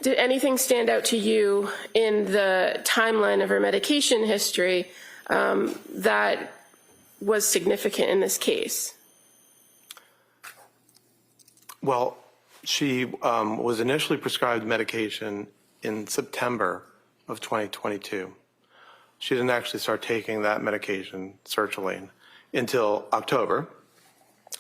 Did anything stand out to you in the timeline of her medication history that was significant in this case? Well, she was initially prescribed medication in September of 2022. She didn't actually start taking that medication, sertraline, until October.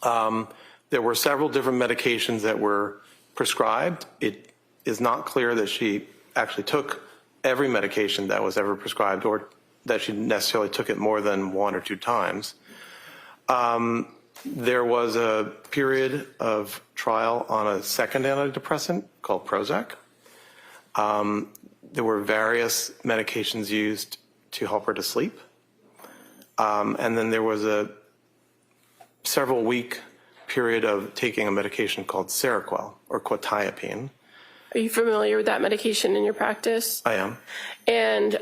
There were several different medications that were prescribed. It is not clear that she actually took every medication that was ever prescribed or that she necessarily took it more than 1 or 2 times. There was a period of trial on a second antidepressant called Prozac. There were various medications used to help her to sleep. And then there was a several-week period of taking a medication called Seroquel or quetiapine. Are you familiar with that medication in your practice? I am. And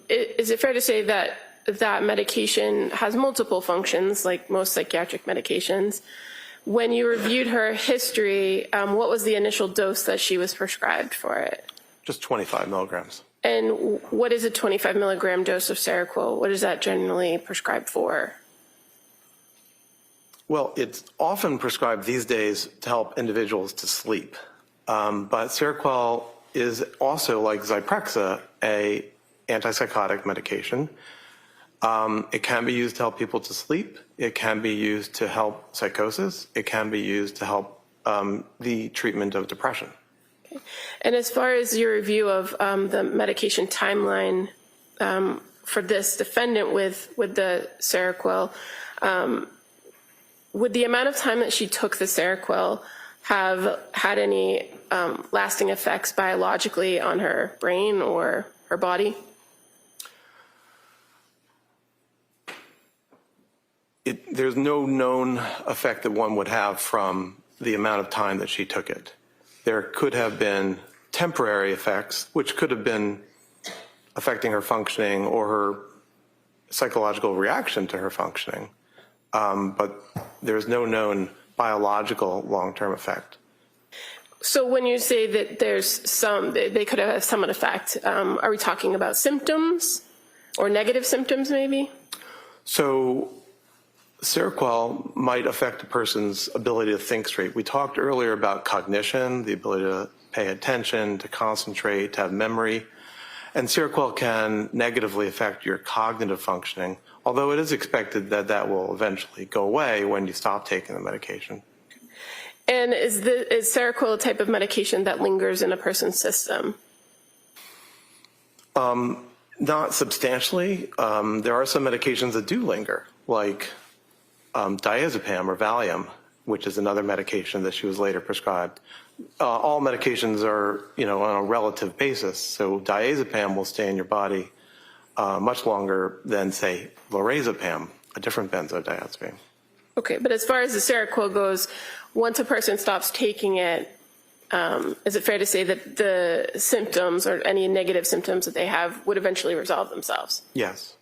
is it fair to say that that medication has multiple functions, like most psychiatric medications? When you reviewed her history, what was the initial dose that she was prescribed for it? Just 25 milligrams. And what is a 25 milligram dose of Seroquel? What is that generally prescribed for? Well, it's often prescribed these days to help individuals to sleep. But Seroquel is also, like Zyprexa, a antipsychotic medication. It can be used to help people to sleep. It can be used to help psychosis. It can be used to help the treatment of depression. Okay. And as far as your review of the medication timeline for this defendant with the Seroquel, would the amount of time that she took the Seroquel have had any lasting effects biologically on her brain or her body? There's no known effect that one would have from the amount of time that she took it. There could have been temporary effects, which could have been affecting her functioning or her psychological reaction to her functioning. But there's no known biological long-term effect. So when you say that they could have some effect, are we talking about symptoms or negative symptoms maybe? So Seroquel might affect a person's ability to think straight. We talked earlier about cognition, the ability to pay attention, to concentrate, to have memory. And Seroquel can negatively affect your cognitive functioning, although it is expected that that will eventually go away when you stop taking the medication. And is Seroquel a type of medication that lingers in a person's system? Not substantially. There are some medications that do linger, like diazepam or Valium, which is another medication that she was later prescribed. All medications are, on a relative basis. So diazepam will stay in your body much longer than, say, lorazepam, a different benzodiazepine. Okay, but as far as the Seroquel goes, once a person stops taking it, is it fair to say that the symptoms or any negative symptoms that they have would eventually resolve themselves? Yes.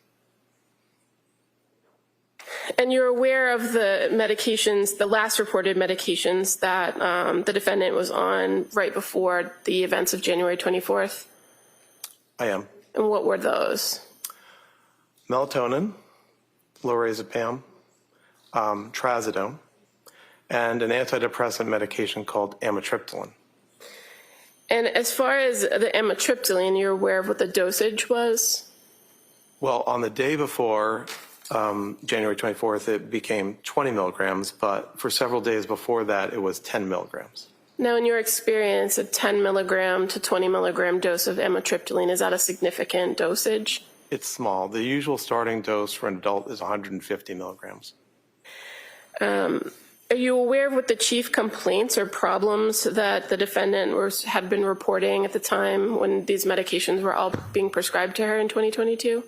And you're aware of the medications, the last reported medications that the defendant was on right before the events of January 24th? I am. And what were those? Melatonin, lorazepam, trazodone, and an antidepressant medication called amitriptyline. And as far as the amitriptyline, you're aware of what the dosage was? Well, on the day before January 24th, it became 20 milligrams, but for several days before that, it was 10 milligrams. Now, in your experience, a 10 milligram to 20 milligram dose of amitriptyline, is that a significant dosage? It's small. The usual starting dose for an adult is 150 milligrams. Are you aware of what the chief complaints or problems that the defendant had been reporting at the time when these medications were all being prescribed to her in 2022?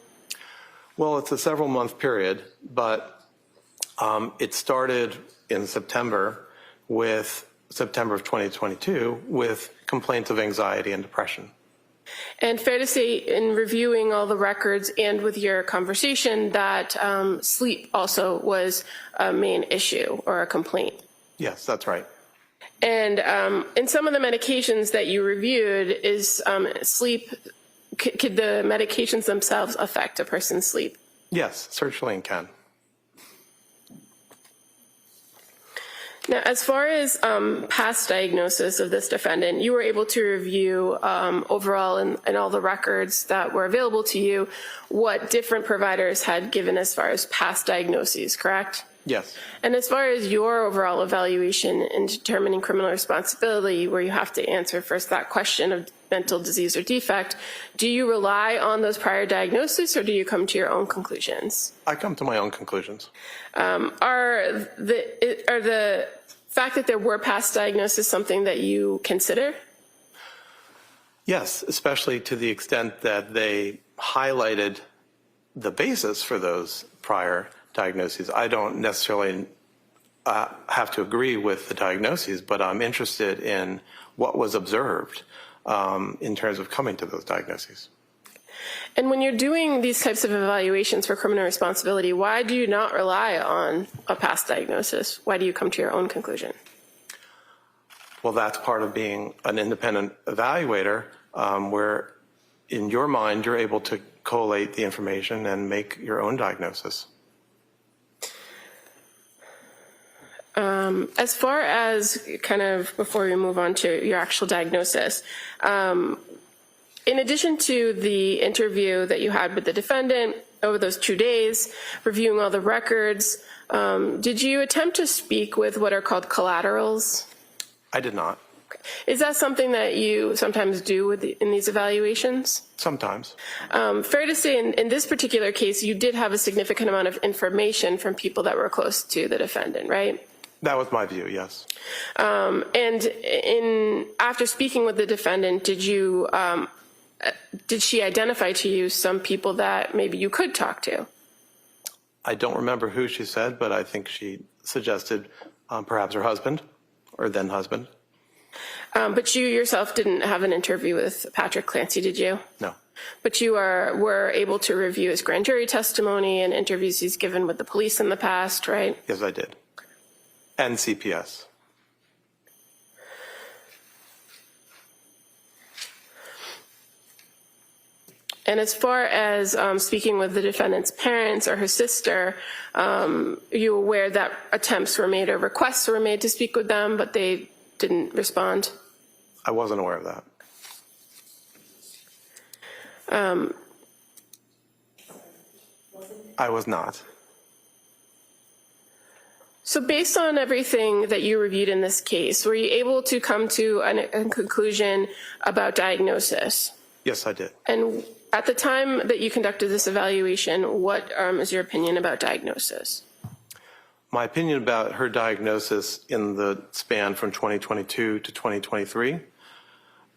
Well, it's a several-month period, but it started in September of 2022 with complaints of anxiety and depression. And fair to say, in reviewing all the records and with your conversation, that sleep also was a main issue or a complaint. Yes, that's right. And in some of the medications that you reviewed, is sleep, could the medications themselves affect a person's sleep? Yes, sertraline can. Now, as far as past diagnosis of this defendant, you were able to review overall in all the records that were available to you what different providers had given as far as past diagnoses, correct? Yes. And as far as your overall evaluation in determining criminal responsibility, where you have to answer first that question of mental disease or defect, do you rely on those prior diagnoses or do you come to your own conclusions? I come to my own conclusions. Are the fact that there were past diagnoses something that you consider? Yes, especially to the extent that they highlighted the basis for those prior diagnoses. I don't necessarily have to agree with the diagnoses, but I'm interested in what was observed in terms of coming to those diagnoses. And when you're doing these types of evaluations for criminal responsibility, why do you not rely on a past diagnosis? Why do you come to your own conclusion? Well, that's part of being an independent evaluator, where in your mind, you're able to collate the information and make your own diagnosis. As far as kind of before we move on to your actual diagnosis, in addition to the interview that you had with the defendant over those 2 days, reviewing all the records, did you attempt to speak with what are called collaterals? I did not. Is that something that you sometimes do in these evaluations? Sometimes. Fair to say, in this particular case, you did have a significant amount of information from people that were close to the defendant, right? That was my view, yes. And after speaking with the defendant, did she identify to you some people that maybe you could talk to? I don't remember who she said, but I think she suggested perhaps her husband or then husband. But you yourself didn't have an interview with Patrick Clancy, did you? No. But you were able to review his grand jury testimony and interviews he's given with the police in the past, right? Yes, I did. And CPS. And as far as speaking with the defendant's parents or her sister, are you aware that attempts were made or requests were made to speak with them, but they didn't respond? I wasn't aware of that. I was not. So based on everything that you reviewed in this case, were you able to come to a conclusion about diagnosis? Yes, I did. And at the time that you conducted this evaluation, what is your opinion about diagnosis? My opinion about her diagnosis in the span from 2022 to 2023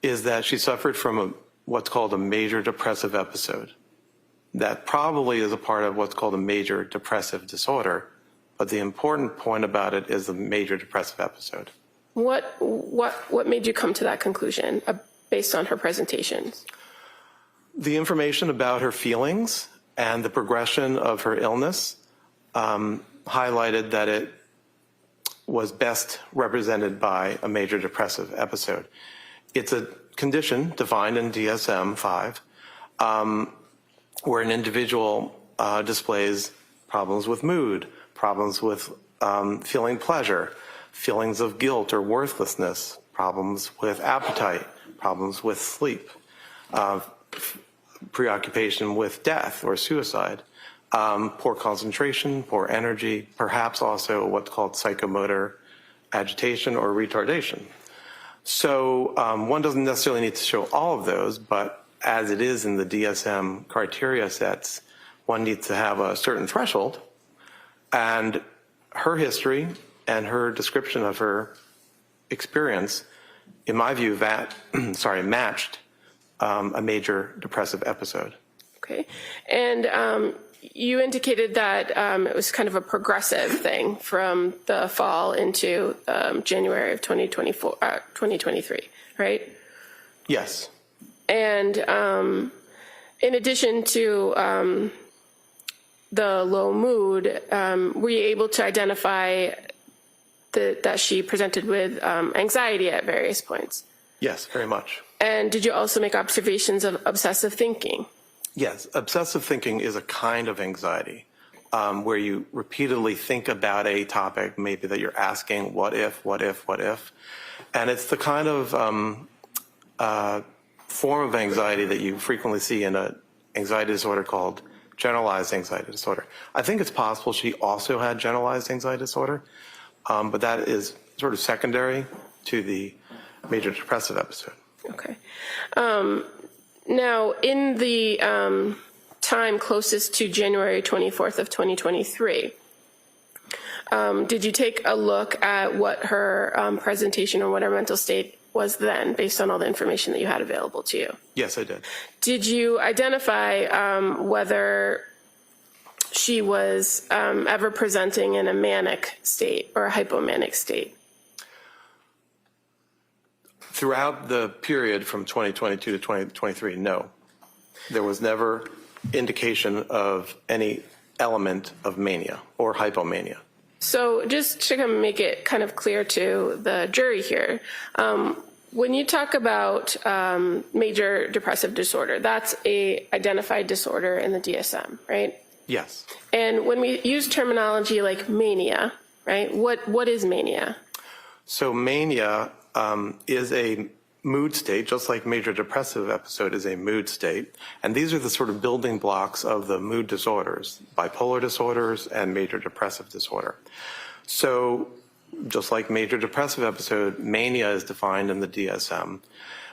is that she suffered from what's called a major depressive episode. That probably is a part of what's called a major depressive disorder, but the important point about it is the major depressive episode. What made you come to that conclusion based on her presentations? The information about her feelings and the progression of her illness highlighted that it was best represented by a major depressive episode. It's a condition defined in DSM-5 where an individual displays problems with mood, problems with feeling pleasure, feelings of guilt or worthlessness, problems with appetite, problems with sleep, preoccupation with death or suicide, poor concentration, poor energy, perhaps also what's called psychomotor agitation or retardation. So one doesn't necessarily need to show all of those, but as it is in the DSM criteria sets, one needs to have a certain threshold, and her history and her description of her experience, in my view, matched a major depressive episode. Okay. And you indicated that it was kind of a progressive thing from the fall into January of 2023, right? Yes. And in addition to the low mood, were you able to identify that she presented with anxiety at various points? Yes, very much. And did you also make observations of obsessive thinking? Yes, obsessive thinking is a kind of anxiety where you repeatedly think about a topic, maybe that you're asking, what if, what if, what if? And it's the kind of form of anxiety that you frequently see in an anxiety disorder called generalized anxiety disorder. I think it's possible she also had generalized anxiety disorder, but that is sort of secondary to the major depressive episode. Okay. Now, in the time closest to January 24th of 2023, did you take a look at what her presentation or what her mental state was then, based on all the information that you had available to you? Yes, I did. Did you identify whether she was ever presenting in a manic state or a hypomanic state? Throughout the period from 2022 to 2023, no. There was never indication of any element of mania or hypomania. So just to kind of make it kind of clear to the jury here, when you talk about major depressive disorder, that's a identified disorder in the DSM, right? Yes. And when we use terminology like mania, right, what is mania? So mania is a mood state, just like major depressive episode is a mood state. And these are the sort of building blocks of the mood disorders, bipolar disorders and major depressive disorder. So just like major depressive episode, mania is defined in the DSM,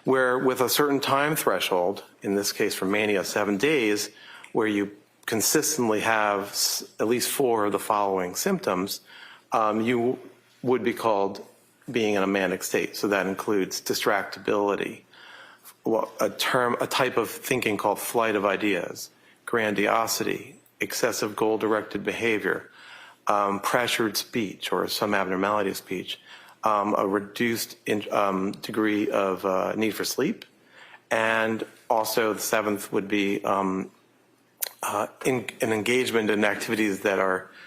where with a certain time threshold, in this case for mania, 7 days, where you consistently have at least 4 of the following symptoms, you would be called being in a manic state. So that includes distractibility, a type of thinking called flight of ideas, grandiosity, excessive goal-directed behavior, pressured speech or some abnormality of speech, a reduced degree of need for sleep, and also the 7th would be an engagement in activities that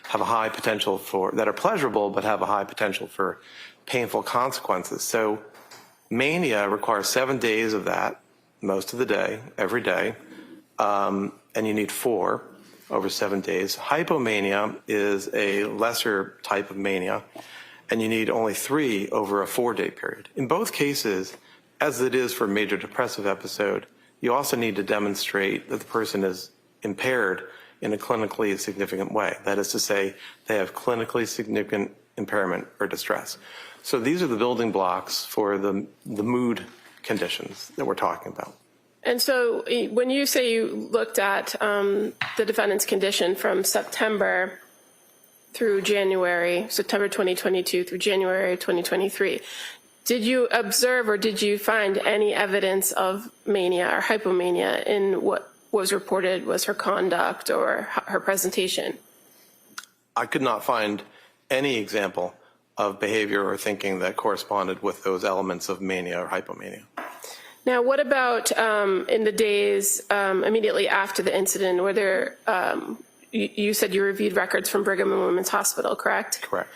have a high potential that are pleasurable but have a high potential for painful consequences. So mania requires 7 days of that, most of the day, every day, and you need 4 over 7 days. Hypomania is a lesser type of mania, and you need only 3 over a 4-day period. In both cases, as it is for a major depressive episode, you also need to demonstrate that the person is impaired in a clinically significant way. That is to say, they have clinically significant impairment or distress. So these are the building blocks for the mood conditions that we're talking about. And so when you say you looked at the defendant's condition from September through January, September 2022 through January 2023, did you observe or did you find any evidence of mania or hypomania in what was reported was her conduct or her presentation? I could not find any example of behavior or thinking that corresponded with those elements of mania or hypomania. Now, what about in the days immediately after the incident, were there, you said you reviewed records from Brigham and Women's Hospital, correct? Correct.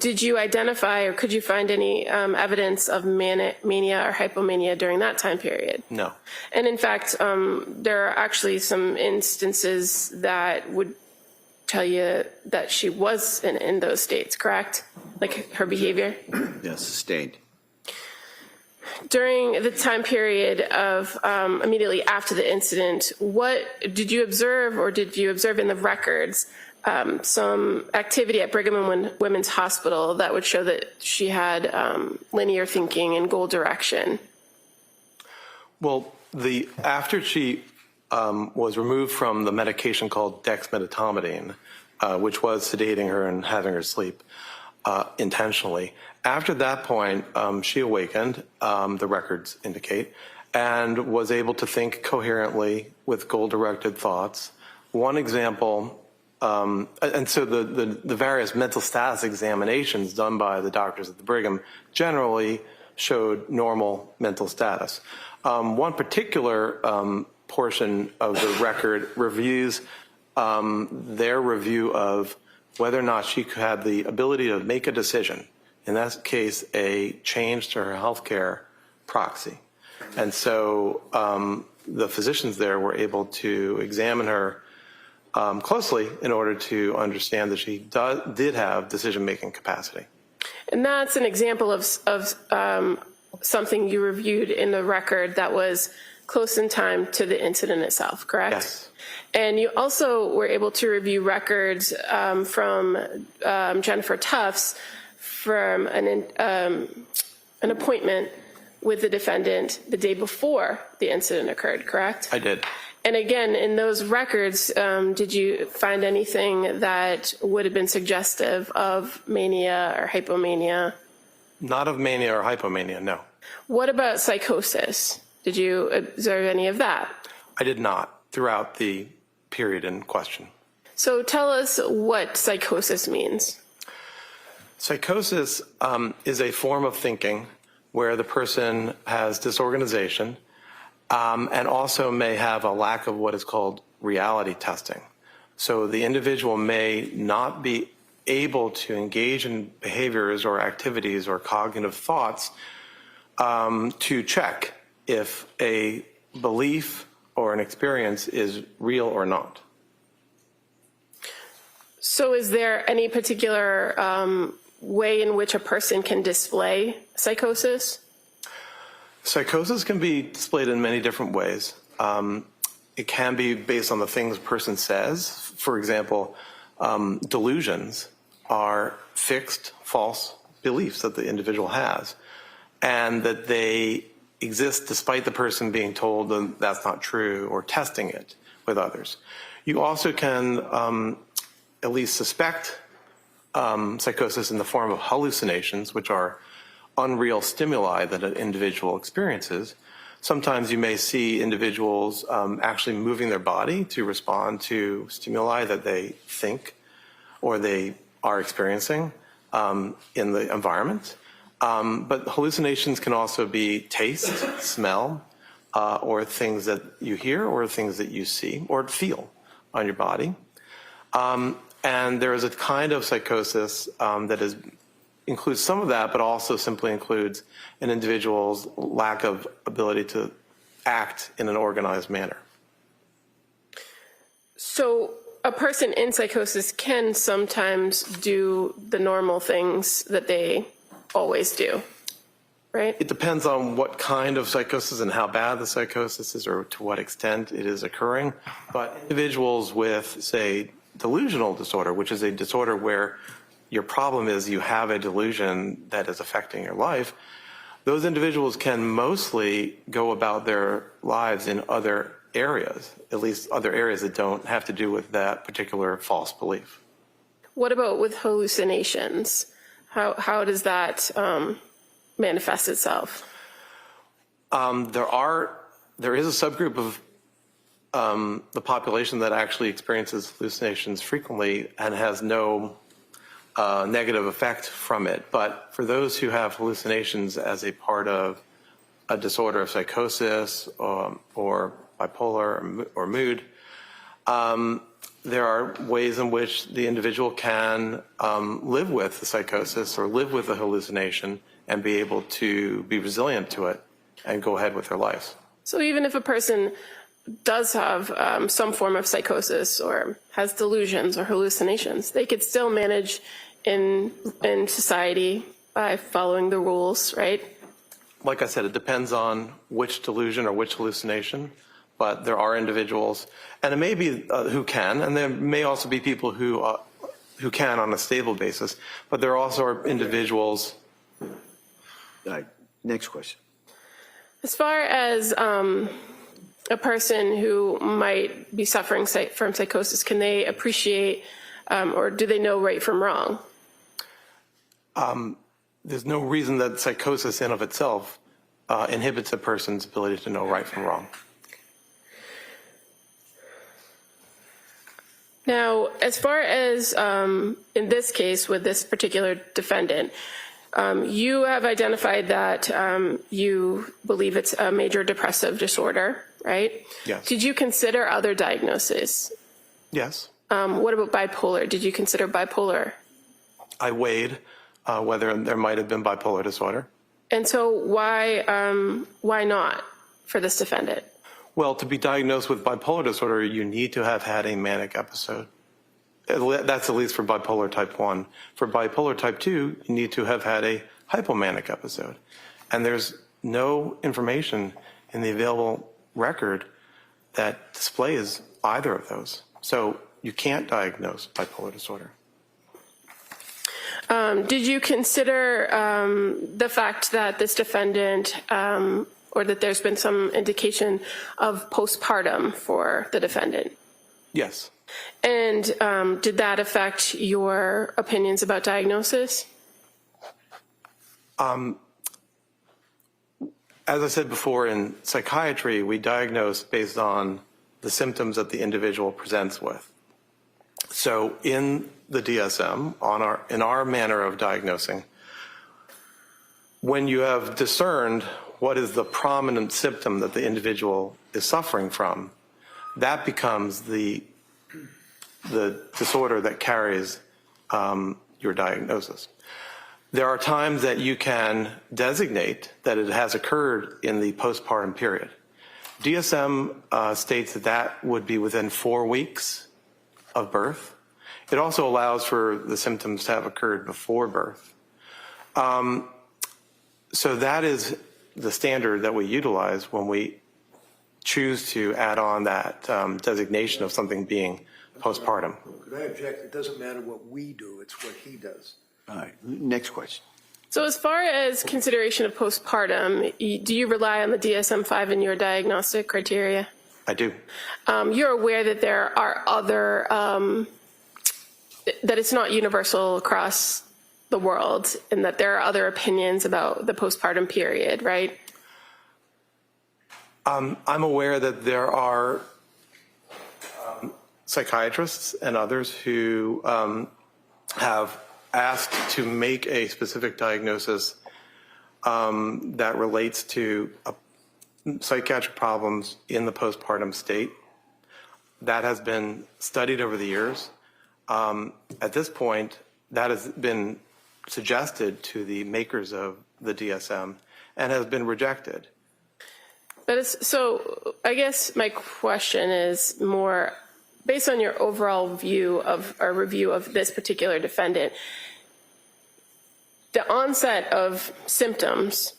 Did you identify or could you find any evidence of mania or hypomania during that time period? No. And in fact, there are actually some instances that would tell you that she was in those states, correct? Like her behavior? Yes, sustained. During the time period of immediately after the incident, what did you observe or did you observe in the records some activity at Brigham and Women's Hospital that would show that she had linear thinking and goal direction? Well, after she was removed from the medication called dexmedetomidine, which was sedating her and having her sleep intentionally, after that point, she awakened, the records indicate, and was able to think coherently with goal-directed thoughts. One example, and so the various mental status examinations done by the doctors at the Brigham generally showed normal mental status. One particular portion of the record reviews their review of whether or not she had the ability to make a decision. In that case, a change to her healthcare proxy. And so the physicians there were able to examine her closely in order to understand that she did have decision-making capacity. And that's an example of something you reviewed in the record that was close in time to the incident itself, correct? Yes. And you also were able to review records from Jennifer Tufts from an appointment with the defendant the day before the incident occurred, correct? I did. And again, in those records, did you find anything that would have been suggestive of mania or hypomania? Not of mania or hypomania, no. What about psychosis? Did you observe any of that? I did not throughout the period in question. So tell us what psychosis means. Psychosis is a form of thinking where the person has disorganization and also may have a lack of what is called reality testing. So the individual may not be able to engage in behaviors or activities or cognitive thoughts to check if a belief or an experience is real or not. So is there any particular way in which a person can display psychosis? Psychosis can be displayed in many different ways. It can be based on the things a person says. For example, delusions are fixed, false beliefs that the individual has, and that they exist despite the person being told that that's not true or testing it with others. You also can at least suspect psychosis in the form of hallucinations, which are unreal stimuli that an individual experiences. Sometimes you may see individuals actually moving their body to respond to stimuli that they think or they are experiencing in the environment. But hallucinations can also be taste, smell, or things that you hear or things that you see or feel on your body. And there is a kind of psychosis that includes some of that, but also simply includes an individual's lack of ability to act in an organized manner. So a person in psychosis can sometimes do the normal things that they always do, right? It depends on what kind of psychosis and how bad the psychosis is or to what extent it is occurring. But individuals with, say, delusional disorder, which is a disorder where your problem is you have a delusion that is affecting your life, those individuals can mostly go about their lives in other areas, at least other areas that don't have to do with that particular false belief. What about with hallucinations? How does that manifest itself? There is a subgroup of the population that actually experiences hallucinations frequently and has no negative effect from it. But for those who have hallucinations as a part of a disorder of psychosis or bipolar or mood, there are ways in which the individual can live with the psychosis or live with the hallucination and be able to be resilient to it and go ahead with their lives. So even if a person does have some form of psychosis or has delusions or hallucinations, they could still manage in society by following the rules, right? Like I said, it depends on which delusion or which hallucination, but there are individuals, and it may be who can, and there may also be people who can on a stable basis, but there also are individuals. All right, next question. As far as a person who might be suffering from psychosis, can they appreciate or do they know right from wrong? There's no reason that psychosis in of itself inhibits a person's ability to know right from wrong. Now, as far as in this case with this particular defendant, you have identified that you believe it's a major depressive disorder, right? Yes. Did you consider other diagnoses? Yes. What about bipolar? Did you consider bipolar? I weighed whether there might have been bipolar disorder. And so why not for this defendant? Well, to be diagnosed with bipolar disorder, you need to have had a manic episode. That's at least for bipolar type 1. For bipolar type 2, you need to have had a hypomanic episode. And there's no information in the available record that displays either of those. So you can't diagnose bipolar disorder. Did you consider the fact that this defendant or that there's been some indication of postpartum for the defendant? Yes. And did that affect your opinions about diagnosis? As I said before, in psychiatry, we diagnose based on the symptoms that the individual presents with. So in the DSM, in our manner of diagnosing, when you have discerned what is the prominent symptom that the individual is suffering from, that becomes the disorder that carries your diagnosis. There are times that you can designate that it has occurred in the postpartum period. DSM states that that would be within 4 weeks of birth. It also allows for the symptoms to have occurred before birth. So that is the standard that we utilize when we choose to add on that designation of something being postpartum. Could I object? It doesn't matter what we do, it's what he does. All right, next question. So as far as consideration of postpartum, do you rely on the DSM-5 in your diagnostic criteria? I do. You're aware that there are other, that it's not universal across the world and that there are other opinions about the postpartum period, right? I'm aware that there are psychiatrists and others who have asked to make a specific diagnosis that relates to psychiatric problems in the postpartum state. That has been studied over the years. At this point, that has been suggested to the makers of the DSM and has been rejected. But so I guess my question is more based on your overall view of or review of this particular defendant. The onset of symptoms,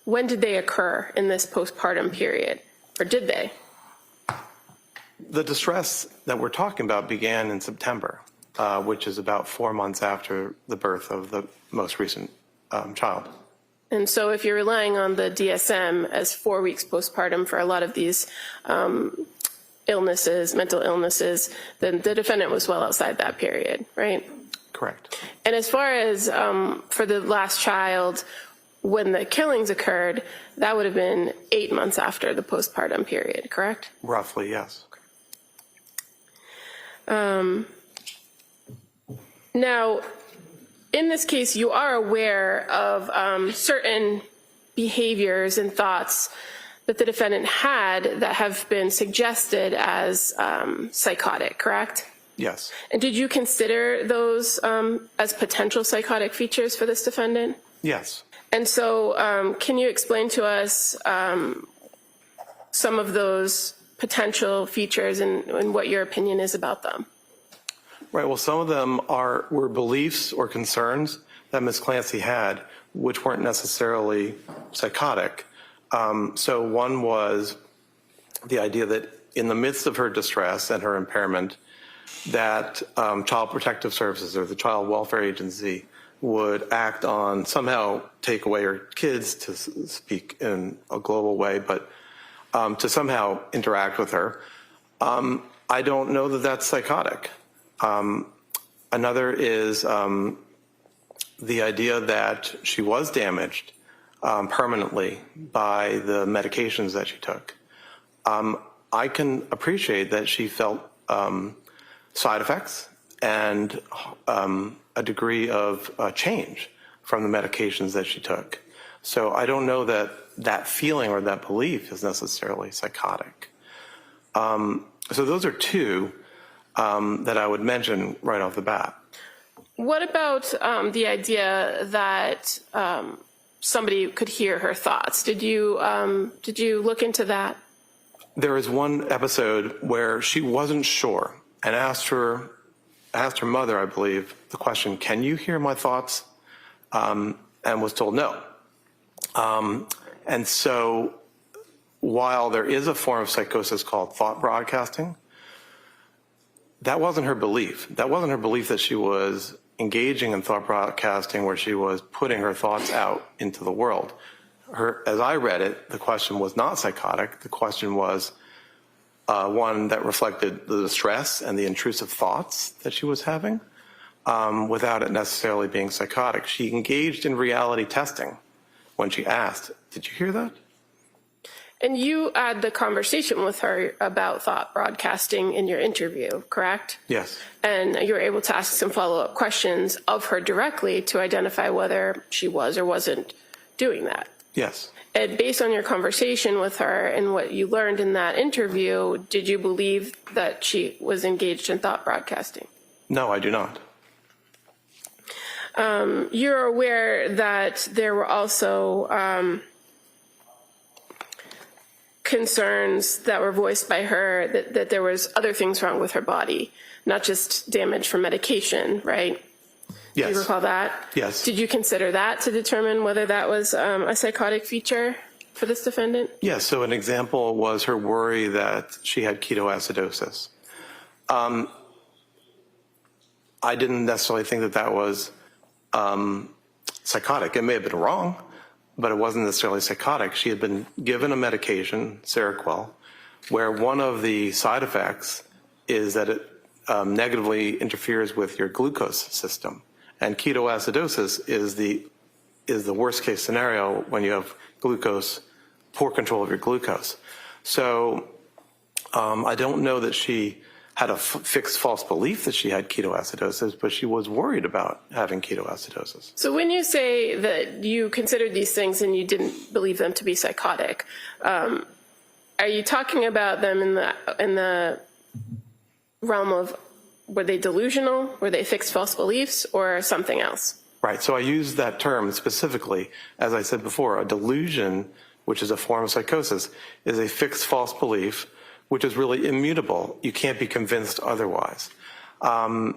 when did they occur in this postpartum period, or did they? The distress that we're talking about began in September, which is about 4 months after the birth of the most recent child. And so if you're relying on the DSM as 4 weeks postpartum for a lot of these illnesses, mental illnesses, then the defendant was well outside that period, right? Correct. And as far as for the last child, when the killings occurred, that would have been 8 months after the postpartum period, correct? Roughly, yes. Now, in this case, you are aware of certain behaviors and thoughts that the defendant had that have been suggested as psychotic, correct? Yes. And did you consider those as potential psychotic features for this defendant? Yes. And so can you explain to us some of those potential features and what your opinion is about them? Right. Well, some of them were beliefs or concerns that Ms. Clancy had, which weren't necessarily psychotic. So one was the idea that in the midst of her distress and her impairment, that Child Protective Services or the Child Welfare Agency would act on, somehow take away her kids, to speak in a global way, but to somehow interact with her. I don't know that that's psychotic. Another is the idea that she was damaged permanently by the medications that she took. I can appreciate that she felt side effects and a degree of change from the medications that she took. So I don't know that that feeling or that belief is necessarily psychotic. So those are two that I would mention right off the bat. What about the idea that somebody could hear her thoughts? Did you look into that? There is one episode where she wasn't sure and asked her mother, I believe, the question, "Can you hear my thoughts?" And was told no. And so while there is a form of psychosis called thought broadcasting, that wasn't her belief. That wasn't her belief that she was engaging in thought broadcasting where she was putting her thoughts out into the world. As I read it, the question was not psychotic. The question was one that reflected the distress and the intrusive thoughts that she was having without it necessarily being psychotic. She engaged in reality testing when she asked, "Did you hear that?" And you had the conversation with her about thought broadcasting in your interview, correct? Yes. And you were able to ask some follow-up questions of her directly to identify whether she was or wasn't doing that. Yes. And based on your conversation with her and what you learned in that interview, did you believe that she was engaged in thought broadcasting? No, I do not. You're aware that there were also concerns that were voiced by her that there was other things wrong with her body, not just damage from medication, right? Yes. Do you recall that? Yes. Did you consider that to determine whether that was a psychotic feature for this defendant? Yes. So an example was her worry that she had ketoacidosis. I didn't necessarily think that that was psychotic. It may have been wrong, but it wasn't necessarily psychotic. She had been given a medication, Seroquel, where one of the side effects is that it negatively interferes with your glucose system. And ketoacidosis is the worst case scenario when you have glucose, poor control of your glucose. So I don't know that she had a fixed false belief that she had ketoacidosis, but she was worried about having ketoacidosis. So when you say that you considered these things and you didn't believe them to be psychotic, are you talking about them in the realm of, were they delusional, were they fixed false beliefs, or something else? Right, so I use that term specifically, as I said before, a delusion, which is a form of psychosis, is a fixed false belief, which is really immutable. You can't be convinced otherwise. But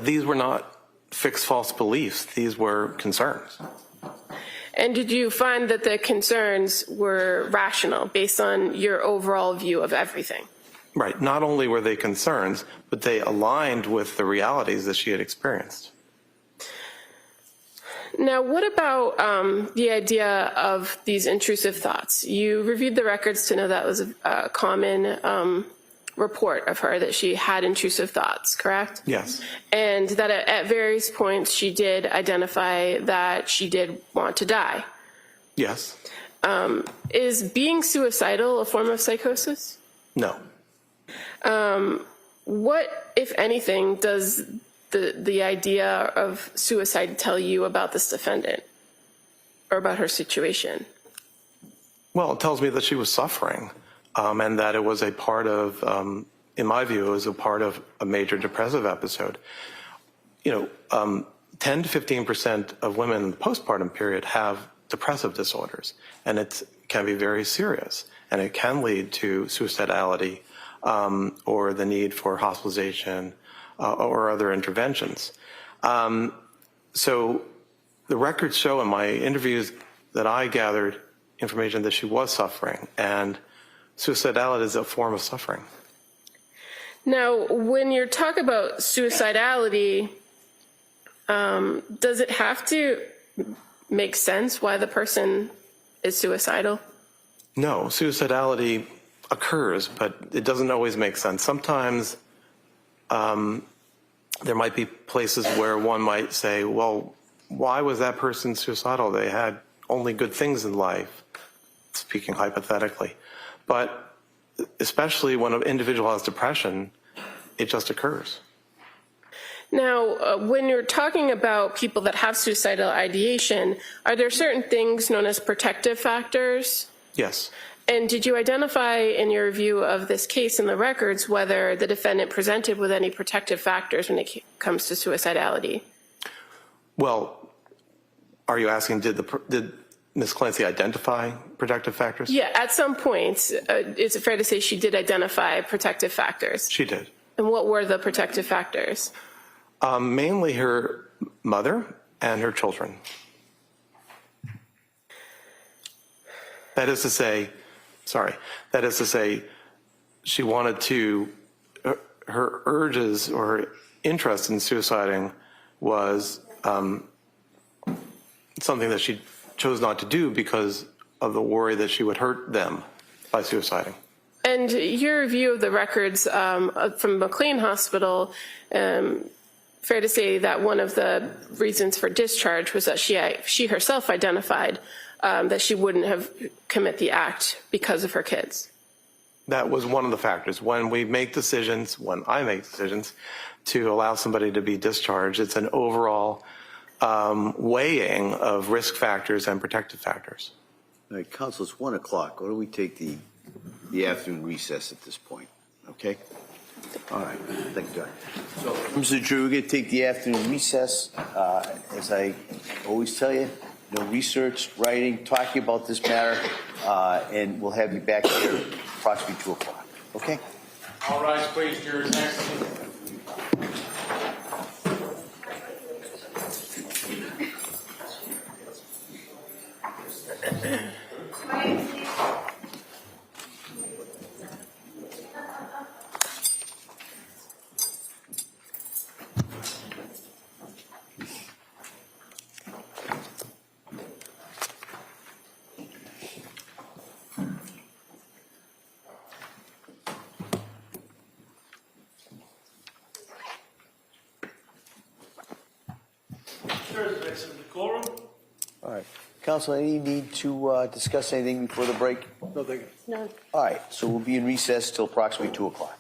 these were not fixed false beliefs, these were concerns. And did you find that the concerns were rational based on your overall view of everything? Right, not only were they concerns, but they aligned with the realities that she had experienced. Now, what about the idea of these intrusive thoughts? You reviewed the records to know that was a common report of her, that she had intrusive thoughts, correct? Yes. And that at various points she did identify that she did want to die. Yes. Is being suicidal a form of psychosis? No. What, if anything, does the idea of suicide tell you about this defendant or about her situation? Well, it tells me that she was suffering and that it was a part of, in my view, it was a part of a major depressive episode. 10 to 15% of women in the postpartum period have depressive disorders, and it can be very serious, and it can lead to suicidality or the need for hospitalization or other interventions. So the records show in my interviews that I gathered information that she was suffering, and suicidality is a form of suffering. Now, when you talk about suicidality, does it have to make sense why the person is suicidal? No, suicidality occurs, but it doesn't always make sense. Sometimes there might be places where one might say, well, why was that person suicidal? They had only good things in life, speaking hypothetically. But especially when an individual has depression, it just occurs. Now, when you're talking about people that have suicidal ideation, are there certain things known as protective factors? Yes. And did you identify in your review of this case in the records whether the defendant presented with any protective factors when it comes to suicidality? Well, are you asking, did Ms. Clancy identify protective factors? Yeah, at some point, is it fair to say she did identify protective factors? She did. And what were the protective factors? Mainly her mother and her children. That is to say, she wanted to, her urges or interest in suiciding was something that she chose not to do because of the worry that she would hurt them by suiciding. And your review of the records from McLean Hospital, fair to say that one of the reasons for discharge was that she herself identified that she wouldn't have commit the act because of her kids. That was one of the factors. When I make decisions to allow somebody to be discharged, it's an overall weighing of risk factors and protective factors. All right, Counsel, it's 1 o'clock. Why don't we take the afternoon recess at this point, okay? All right, thank you, John. So, Mr. Drew, we're going to take the afternoon recess. As I always tell you, no research, writing, talking about this matter, and we'll have you back here approximately 2 o'clock, okay? All rise, please. Your next. There's next of the quorum. All right. Counsel, any need to discuss anything before the break? No, thank you. No. All right, so we'll be in recess till approximately 2 o'clock.